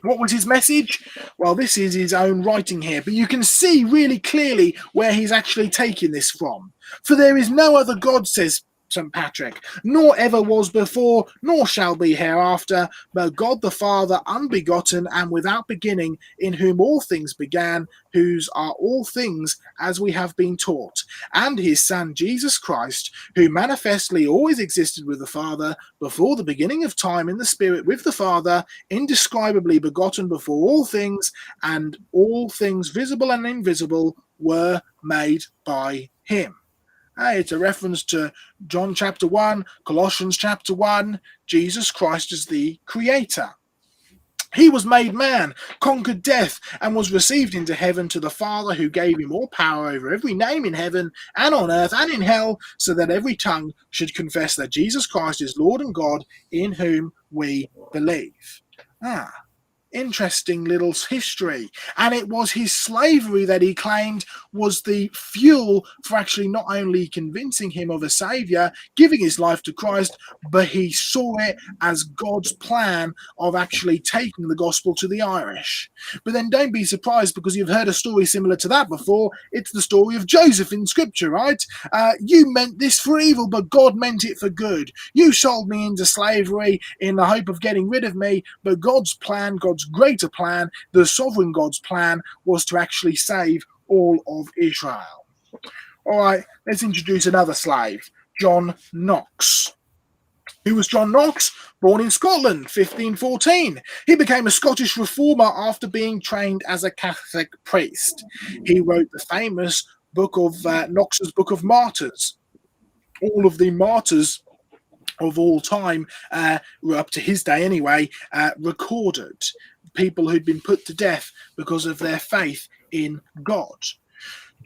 What was his message? Well, this is his own writing here, but you can see really clearly where he's actually taking this from. For there is no other God, says St. Patrick, nor ever was before, nor shall be hereafter, but God the Father, unbegotten and without beginning, in whom all things began, whose are all things, as we have been taught, and his Son Jesus Christ, who manifestly always existed with the Father, before the beginning of time in the Spirit with the Father, indescribably begotten before all things, and all things visible and invisible were made by him. It's a reference to John chapter 1, Colossians chapter 1, Jesus Christ is the creator. He was made man, conquered death, and was received into heaven to the Father, who gave him all power over every name in heaven and on earth and in hell, so that every tongue should confess that Jesus Christ is Lord and God, in whom we believe. Interesting little history. And it was his slavery that he claimed was the fuel for actually not only convincing him of a saviour, giving his life to Christ, but he saw it as God's plan of actually taking the gospel to the Irish. But then don't be surprised, because you've heard a story similar to that before. It's the story of Joseph in Scripture, right? You meant this for evil, but God meant it for good. You sold me into slavery in the hope of getting rid of me, but God's plan, God's greater plan, the sovereign God's plan, was to actually save all of Israel. All right, let's introduce another slave, John Knox. Who was John Knox? Born in Scotland, 1514. He became a Scottish reformer after being trained as a Catholic priest. He wrote the famous book of Knox's Book of Martyrs. All of the martyrs of all time, up to his day anyway, recorded. People who'd been put to death because of their faith in God.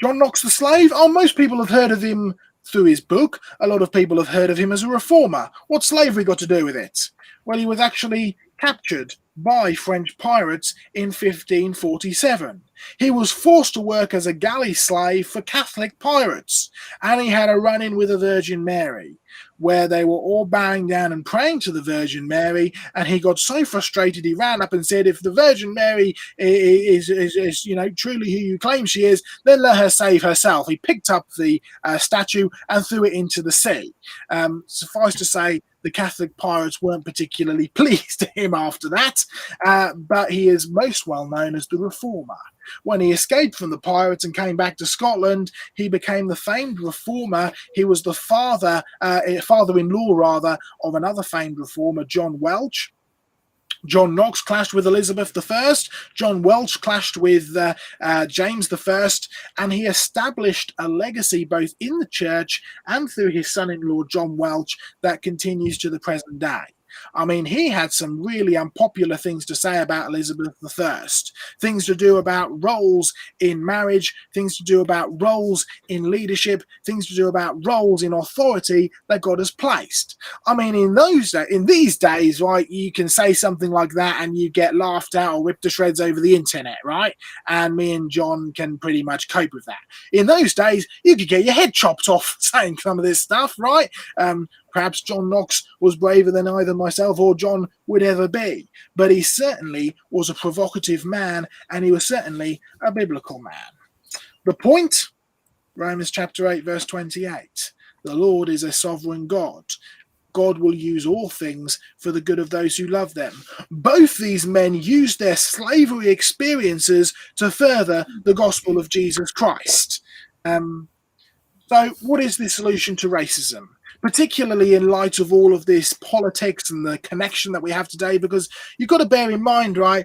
John Knox the slave? Oh, most people have heard of him through his book, a lot of people have heard of him as a reformer. What's slavery got to do with it? Well, he was actually captured by French pirates in 1547. He was forced to work as a galley slave for Catholic pirates, and he had a run-in with the Virgin Mary, where they were all bowing down and praying to the Virgin Mary, and he got so frustrated he ran up and said, if the Virgin Mary is truly who you claim she is, then let her save herself. He picked up the statue and threw it into the sea. Suffice to say, the Catholic pirates weren't particularly pleased to him after that, but he is most well known as the reformer. When he escaped from the pirates and came back to Scotland, he became the famed reformer. He was the father-in-law rather, of another famed reformer, John Welch. John Knox clashed with Elizabeth I. John Welch clashed with James I. And he established a legacy both in the church and through his son-in-law, John Welch, that continues to the present day. I mean, he had some really unpopular things to say about Elizabeth I. Things to do about roles in marriage, things to do about roles in leadership, things to do about roles in authority that God has placed. I mean, in these days, right, you can say something like that and you get laughed at or ripped to shreds over the internet, right? And me and John can pretty much cope with that. In those days, you could get your head chopped off saying some of this stuff, right? Perhaps John Knox was braver than either myself or John would ever be, but he certainly was a provocative man, and he was certainly a biblical man. The point, Romans chapter 8, verse 28, the Lord is a sovereign God. God will use all things for the good of those who love them. Both these men used their slavery experiences to further the gospel of Jesus Christ. So what is the solution to racism? Particularly in light of all of this politics and the connection that we have today, because you've got to bear in mind, right,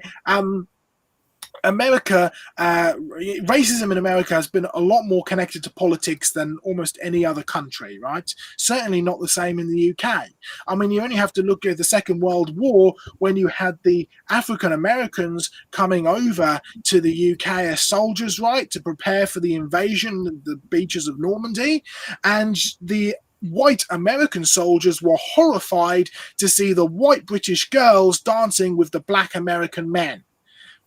America, racism in America has been a lot more connected to politics than almost any other country, right? Certainly not the same in the UK. I mean, you only have to look at the Second World War when you had the African Americans coming over to the UK as soldiers, right, to prepare for the invasion of the beaches of Normandy, and the white American soldiers were horrified to see the white British girls dancing with the black American men.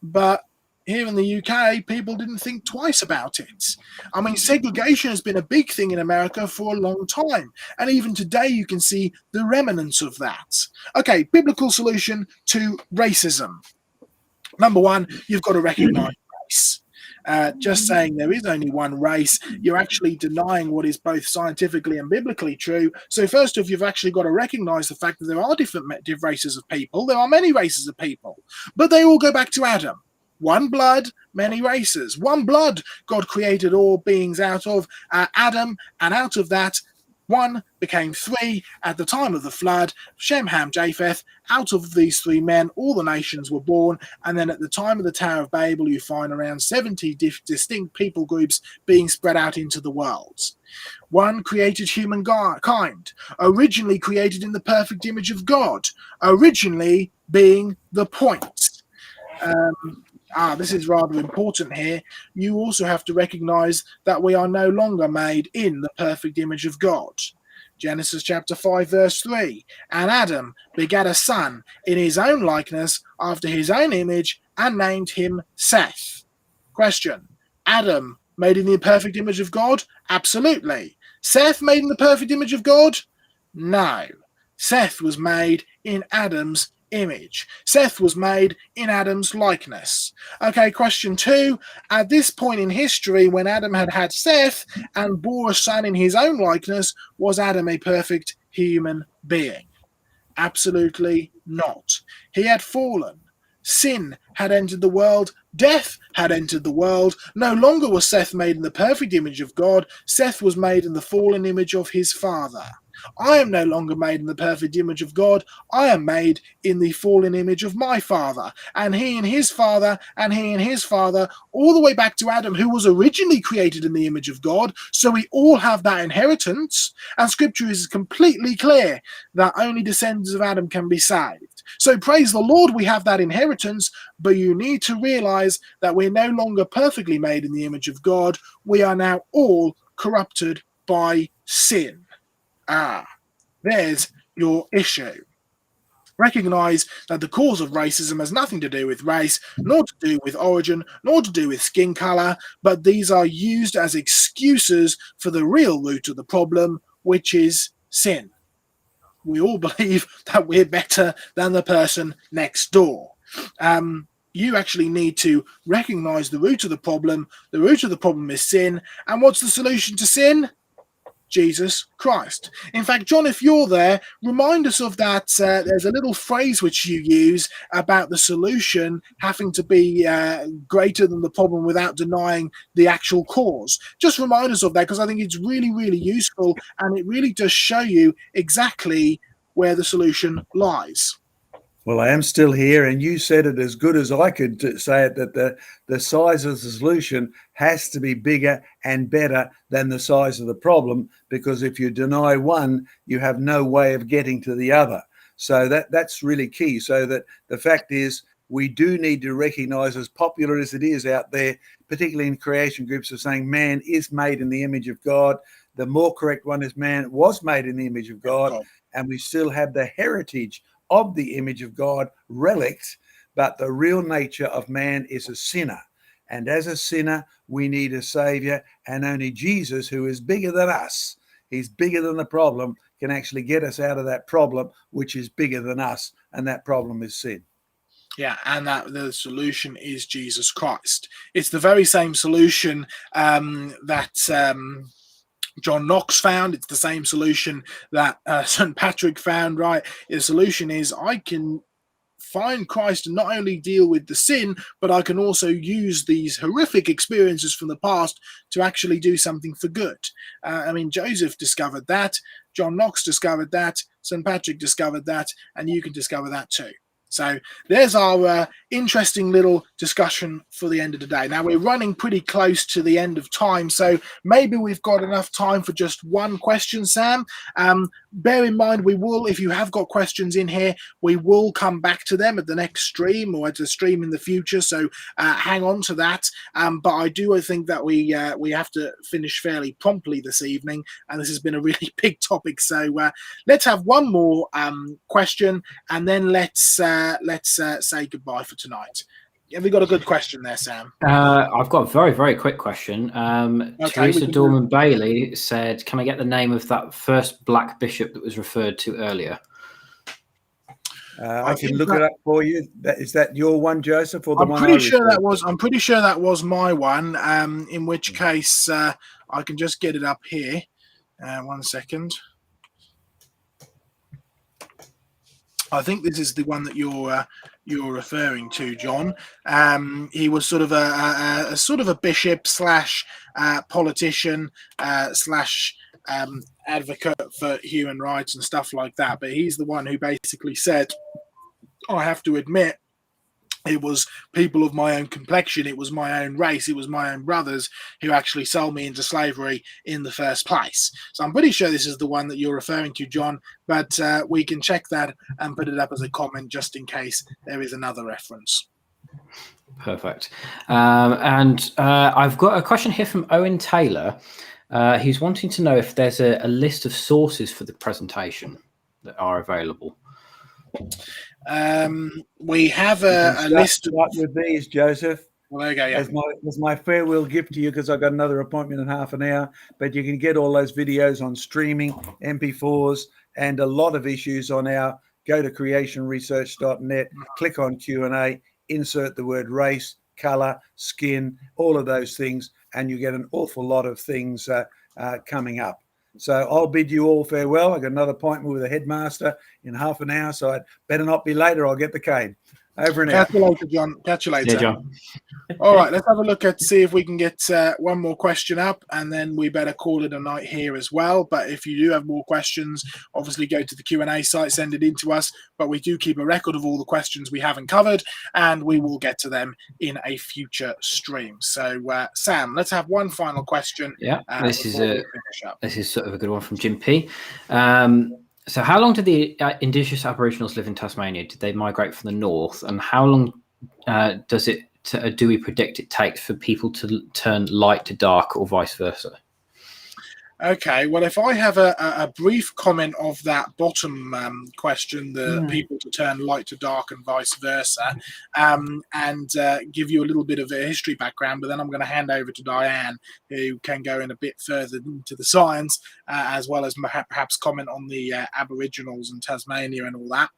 But here in the UK, people didn't think twice about it. I mean, segregation has been a big thing in America for a long time. And even today, you can see the remnants of that. Okay, biblical solution to racism. Number one, you've got to recognize race. Just saying there is only one race, you're actually denying what is both scientifically and biblically true. So first off, you've actually got to recognize the fact that there are different races of people. There are many races of people, but they all go back to Adam. One blood, many races. One blood, God created all beings out of Adam, and out of that, one became three at the time of the flood, Shem, Ham, Japheth. Out of these three men, all the nations were born, and then at the time of the Tower of Babel, you find around 70 distinct people groups being spread out into the world. One created humankind, originally created in the perfect image of God, originally being the point. This is rather important here. You also have to recognize that we are no longer made in the perfect image of God. Genesis chapter 5, verse 3. And Adam begat a son in his own likeness, after his own image, and named him Seth. Question. Adam made in the perfect image of God? Absolutely. Seth made in the perfect image of God? No. Seth was made in Adam's image. Seth was made in Adam's likeness. Okay, question 2. At this point in history, when Adam had Seth and bore a son in his own likeness, was Adam a perfect human being? Absolutely not. He had fallen. Sin had entered the world. Death had entered the world. No longer was Seth made in the perfect image of God. Seth was made in the fallen image of his father. I am no longer made in the perfect image of God. I am made in the fallen image of my father, and he and his father, and he and his father, all the way back to Adam, who was originally created in the image of God. So we all have that inheritance, and scripture is completely clear that only descendants of Adam can be saved. So praise the Lord, we have that inheritance, but you need to realize that we're no longer perfectly made in the image of God. We are now all corrupted by sin. There's your issue. Recognize that the cause of racism has nothing to do with race, nor to do with origin, nor to do with skin color, but these are used as excuses for the real root of the problem, which is sin. We all believe that we're better than the person next door. You actually need to recognize the root of the problem. The root of the problem is sin. And what's the solution to sin? Jesus Christ. In fact, John, if you're there, remind us of that. There's a little phrase which you use about the solution having to be greater than the problem without denying the actual cause. Just remind us of that, because I think it's really, really useful, and it really does show you exactly where the solution lies. Well, I am still here, and you said it as good as I could to say it, that the size of the solution has to be bigger and better than the size of the problem, because if you deny one, you have no way of getting to the other. So that's really key. So that the fact is, we do need to recognize, as popular as it is out there, particularly in creation groups, of saying man is made in the image of God. The more correct one is man was made in the image of God, and we still have the heritage of the image of God relics, but the real nature of man is a sinner. And as a sinner, we need a savior, and only Jesus, who is bigger than us, he's bigger than the problem, can actually get us out of that problem, which is bigger than us, and that problem is sin. Yeah, and that the solution is Jesus Christ. It's the very same solution that John Knox found. It's the same solution that St. Patrick found, right? The solution is I can find Christ and not only deal with the sin, but I can also use these horrific experiences from the past to actually do something for good. I mean, Joseph discovered that, John Knox discovered that, St. Patrick discovered that, and you can discover that too. So there's our interesting little discussion for the end of the day. Now, we're running pretty close to the end of time, so maybe we've got enough time for just one question, Sam. Bear in mind, we will, if you have got questions in here, we will come back to them at the next stream or at a stream in the future, so hang on to that. But I do think that we have to finish fairly promptly this evening, and this has been a really big topic. So let's have one more question, and then let's say goodbye for tonight. Have we got a good question there, Sam? I've got a very, very quick question. Teresa Dorman Bailey said, can I get the name of that first black bishop that was referred to earlier? I can look it up for you. Is that your one, Joseph, or the one? I'm pretty sure that was my one. In which case, I can just get it up here. 1 second. I think this is the one that you're referring to, John. He was sort of a bishop slash politician slash advocate for human rights and stuff like that. But he's the one who basically said, I have to admit, it was people of my own complexion, it was my own race, it was my own brothers who actually sold me into slavery in the first place. So I'm pretty sure this is the one that you're referring to, John, but we can check that and put it up as a comment just in case there is another reference. Perfect. And I've got a question here from Owen Taylor. He's wanting to know if there's a list of sources for the presentation that are available. We have a list with these, Joseph. Well, there you go. Yeah. As my farewell gift to you, because I've got another appointment in half an hour. But you can get all those videos on streaming, MP4s, and a lot of issues on our go to creationresearch.net, click on Q&A, insert the word race, color, skin, all of those things, and you get an awful lot of things coming up. So I'll bid you all farewell. I've got another appointment with the headmaster in half an hour, so I'd better not be late or I'll get the cane. Over and out. Catch you later, John. Catch you later. Yeah, John. All right, let's have a look at see if we can get one more question up, and then we better call it a night here as well. But if you do have more questions, obviously go to the Q&A site, send it in to us. But we do keep a record of all the questions we haven't covered, and we will get to them in a future stream. So, Sam, let's have one final question. Yeah, this is sort of a good one from Jim P. So how long did the indigenous Aboriginals live in Tasmania? Did they migrate from the north? And how long do we predict it takes for people to turn light to dark or vice versa? Okay, well, if I have a brief comment of that bottom question, the people to turn light to dark and vice versa, and give you a little bit of a history background, but then I'm going to hand over to Diane, who can go in a bit further into the science, as well as perhaps comment on the Aboriginals in Tasmania and all that.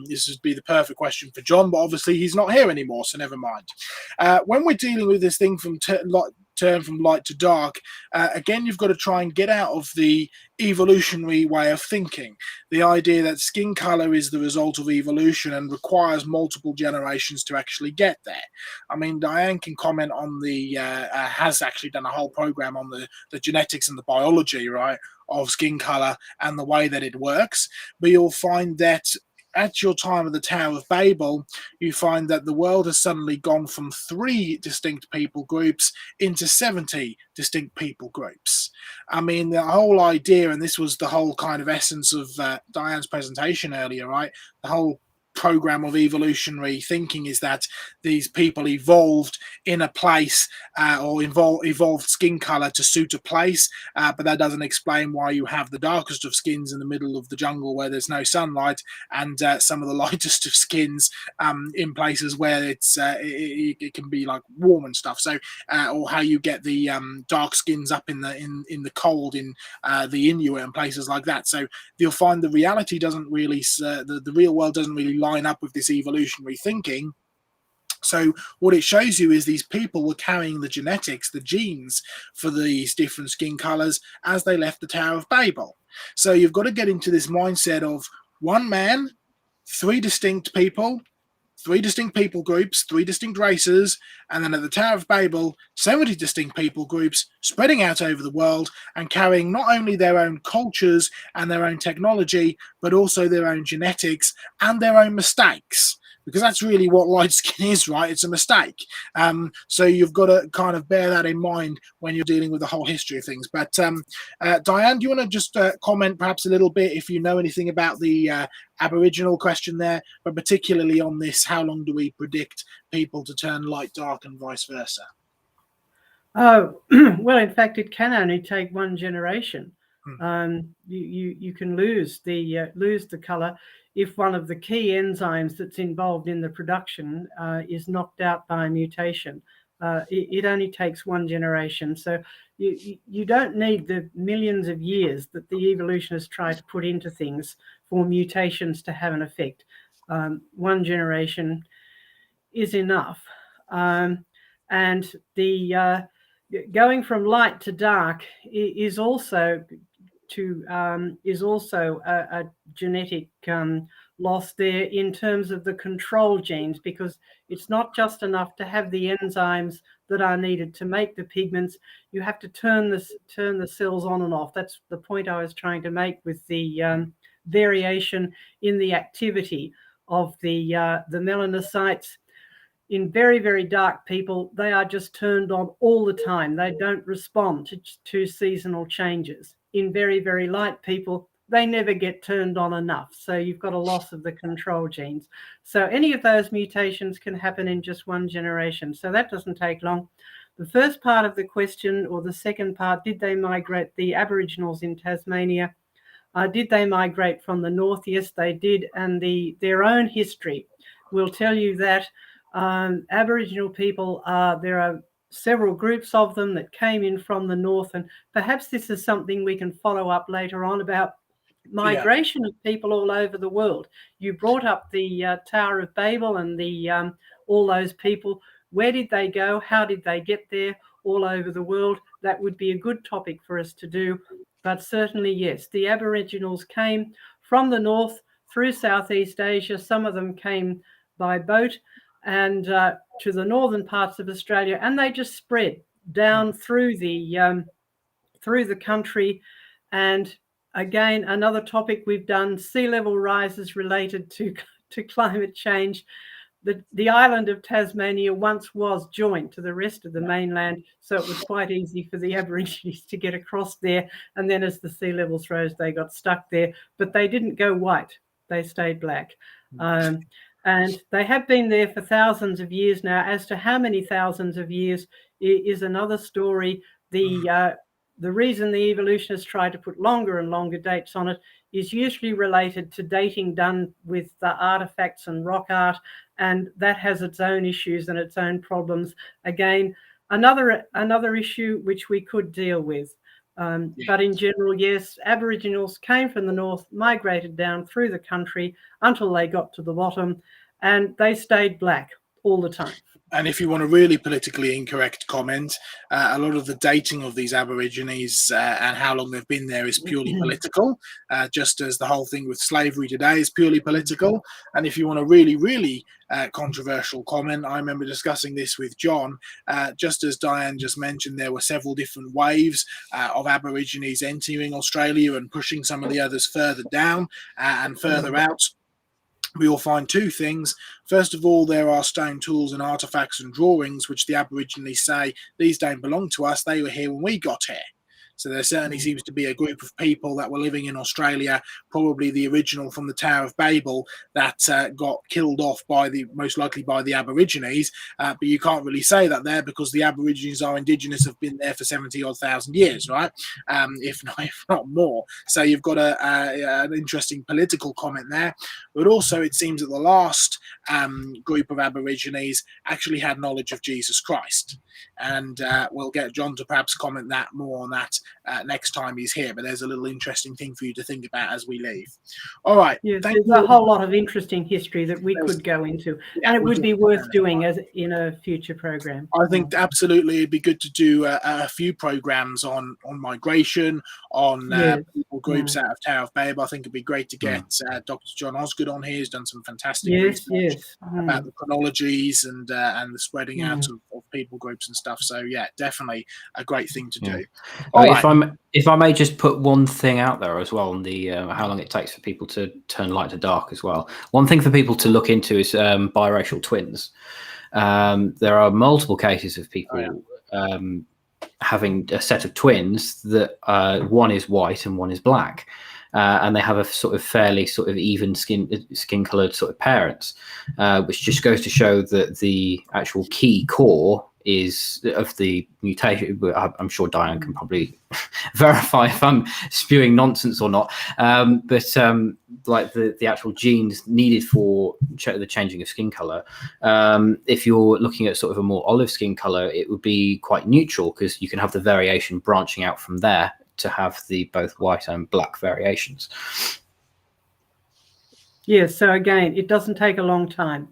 This would be the perfect question for John, but obviously he's not here anymore, so never mind. When we're dealing with this thing from turn from light to dark, again, you've got to try and get out of the evolutionary way of thinking. The idea that skin color is the result of evolution and requires multiple generations to actually get there. I mean, Diane can comment on has actually done a whole program on the genetics and the biology, right, of skin color and the way that it works. But you'll find that at your time of the Tower of Babel, you find that the world has suddenly gone from 3 distinct people groups into 70 distinct people groups. I mean, the whole idea, and this was the whole kind of essence of Diane's presentation earlier, right? The whole program of evolutionary thinking is that these people evolved in a place or evolved skin color to suit a place, but that doesn't explain why you have the darkest of skins in the middle of the jungle where there's no sunlight, and some of the lightest of skins in places where it can be like warm and stuff. So or how you get the dark skins up in the cold in the Inuit and places like that. So you'll find the reality doesn't really the real world doesn't really line up with this evolutionary thinking. So what it shows you is these people were carrying the genetics, the genes for these different skin colors as they left the Tower of Babel. So you've got to get into this mindset of one man, 3 distinct people, 3 distinct people groups, 3 distinct races, and then at the Tower of Babel, 70 distinct people groups spreading out over the world and carrying not only their own cultures and their own technology, but also their own genetics and their own mistakes. Because that's really what light skin is, right? It's a mistake. So you've got to kind of bear that in mind when you're dealing with the whole history of things. But Diane, do you want to just comment perhaps a little bit if you know anything about the Aboriginal question there, but particularly on this, how long do we predict people to turn light dark and vice versa? Oh, well, in fact, it can only take 1 generation. You can lose the color if one of the key enzymes that's involved in the production is knocked out by a mutation. It only takes 1 generation. So you don't need the millions of years that the evolutionists try to put into things for mutations to have an effect. 1 generation is enough. And the going from light to dark is also a genetic loss there in terms of the control genes, because it's not just enough to have the enzymes that are needed to make the pigments. You have to turn the cells on and off. That's the point I was trying to make with the variation in the activity of the melanocytes. In very, very dark people, they are just turned on all the time. They don't respond to seasonal changes. In very, very light people, they never get turned on enough. So you've got a loss of the control genes. So any of those mutations can happen in just 1 generation. So that doesn't take long. The first part of the question, or the second part, did they migrate, the Aboriginals in Tasmania? Did they migrate from the north? Yes, they did. And their own history will tell you that Aboriginal people, there are several groups of them that came in from the north, and perhaps this is something we can follow up later on about migration of people all over the world. You brought up the Tower of Babel and the all those people. Where did they go? How did they get there? All over the world. That would be a good topic for us to do. But certainly, yes, the Aboriginals came from the north through Southeast Asia. Some of them came by boat and to the northern parts of Australia, and they just spread down through the country. And again, another topic we've done, sea level rises related to climate change. The island of Tasmania once was joined to the rest of the mainland, so it was quite easy for the Aborigines to get across there. And then as the sea levels rose, they got stuck there, but they didn't go white. They stayed black. And they have been there for thousands of years now. As to how many thousands of years is another story. The the reason the evolutionists try to put longer and longer dates on it is usually related to dating done with the artifacts and rock art, and that has its own issues and its own problems. Again, another issue which we could deal with. But in general, yes, Aboriginals came from the north, migrated down through the country until they got to the bottom, and they stayed black all the time. And if you want a really politically incorrect comment, a lot of the dating of these Aborigines and how long they've been there is purely political, just as the whole thing with slavery today is purely political. And if you want a really, really controversial comment, I remember discussing this with John. Just as Diane just mentioned, there were several different waves of Aborigines entering Australia and pushing some of the others further down and further out. We will find two things. First of all, there are stone tools and artifacts and drawings which the Aborigines say, these don't belong to us, they were here when we got here. So there certainly seems to be a group of people that were living in Australia, probably the original from the Tower of Babel, that got killed off most likely by the Aborigines. But you can't really say that there because the Aborigines are indigenous, have been there for 70,000 years, right? If not more. So you've got an interesting political comment there. But also it seems that the last group of Aborigines actually had knowledge of Jesus Christ. And we'll get John to perhaps comment that more on that next time he's here. But there's a little interesting thing for you to think about as we leave. All right. Yeah, there's a whole lot of interesting history that we could go into, and it would be worth doing as in a future program. I think absolutely it'd be good to do a few programs on migration, on people groups out of Tower of Babel. I think it'd be great to get Dr. John Osgood on here. He's done some fantastic research about the chronologies and the spreading out of people groups and stuff. So yeah, definitely a great thing to do. If I may just put one thing out there as well on the how long it takes for people to turn light to dark as well. One thing for people to look into is biracial twins. There are multiple cases of people having a set of twins that one is white and one is black. And they have a sort of fairly sort of even skin coloured sort of parents, which just goes to show that the actual key core is of the mutation. I'm sure Diane can probably verify if I'm spewing nonsense or not. But like the actual genes needed for the changing of skin color, if you're looking at sort of a more olive skin color, it would be quite neutral because you can have the variation branching out from there to have the both white and black variations. Yes, so again, it doesn't take a long time.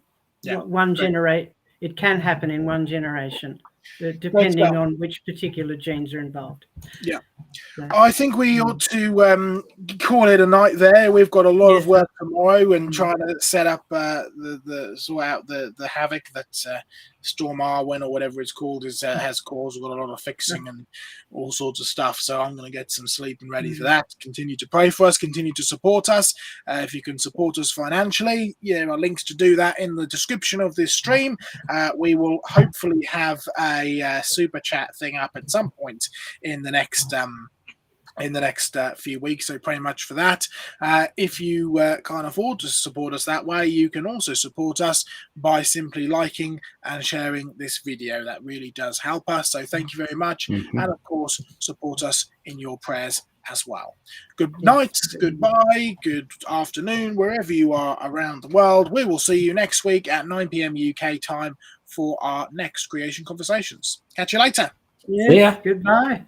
It can happen in one generation, depending on which particular genes are involved. Yeah. So, I think we ought to call it a night there. We've got a lot of work tomorrow and trying to set up sort out the havoc that Storm Arwen or whatever it's called has caused. We've got a lot of fixing and all sorts of stuff. So I'm going to get some sleep and ready for that. Continue to pray for us. Continue to support us. If you can support us financially, there are links to do that in the description of this stream. We will hopefully have a super chat thing up at some point in the next few weeks, so pray much for that. If you can't afford to support us that way, you can also support us by simply liking and sharing this video. That really does help us, so thank you very much. And of course, support us in your prayers as well. Good night, goodbye, good afternoon, wherever you are around the world. We will see you next week at 9 p.m. UK time for our next creation conversations. Catch you later. See ya. Goodbye.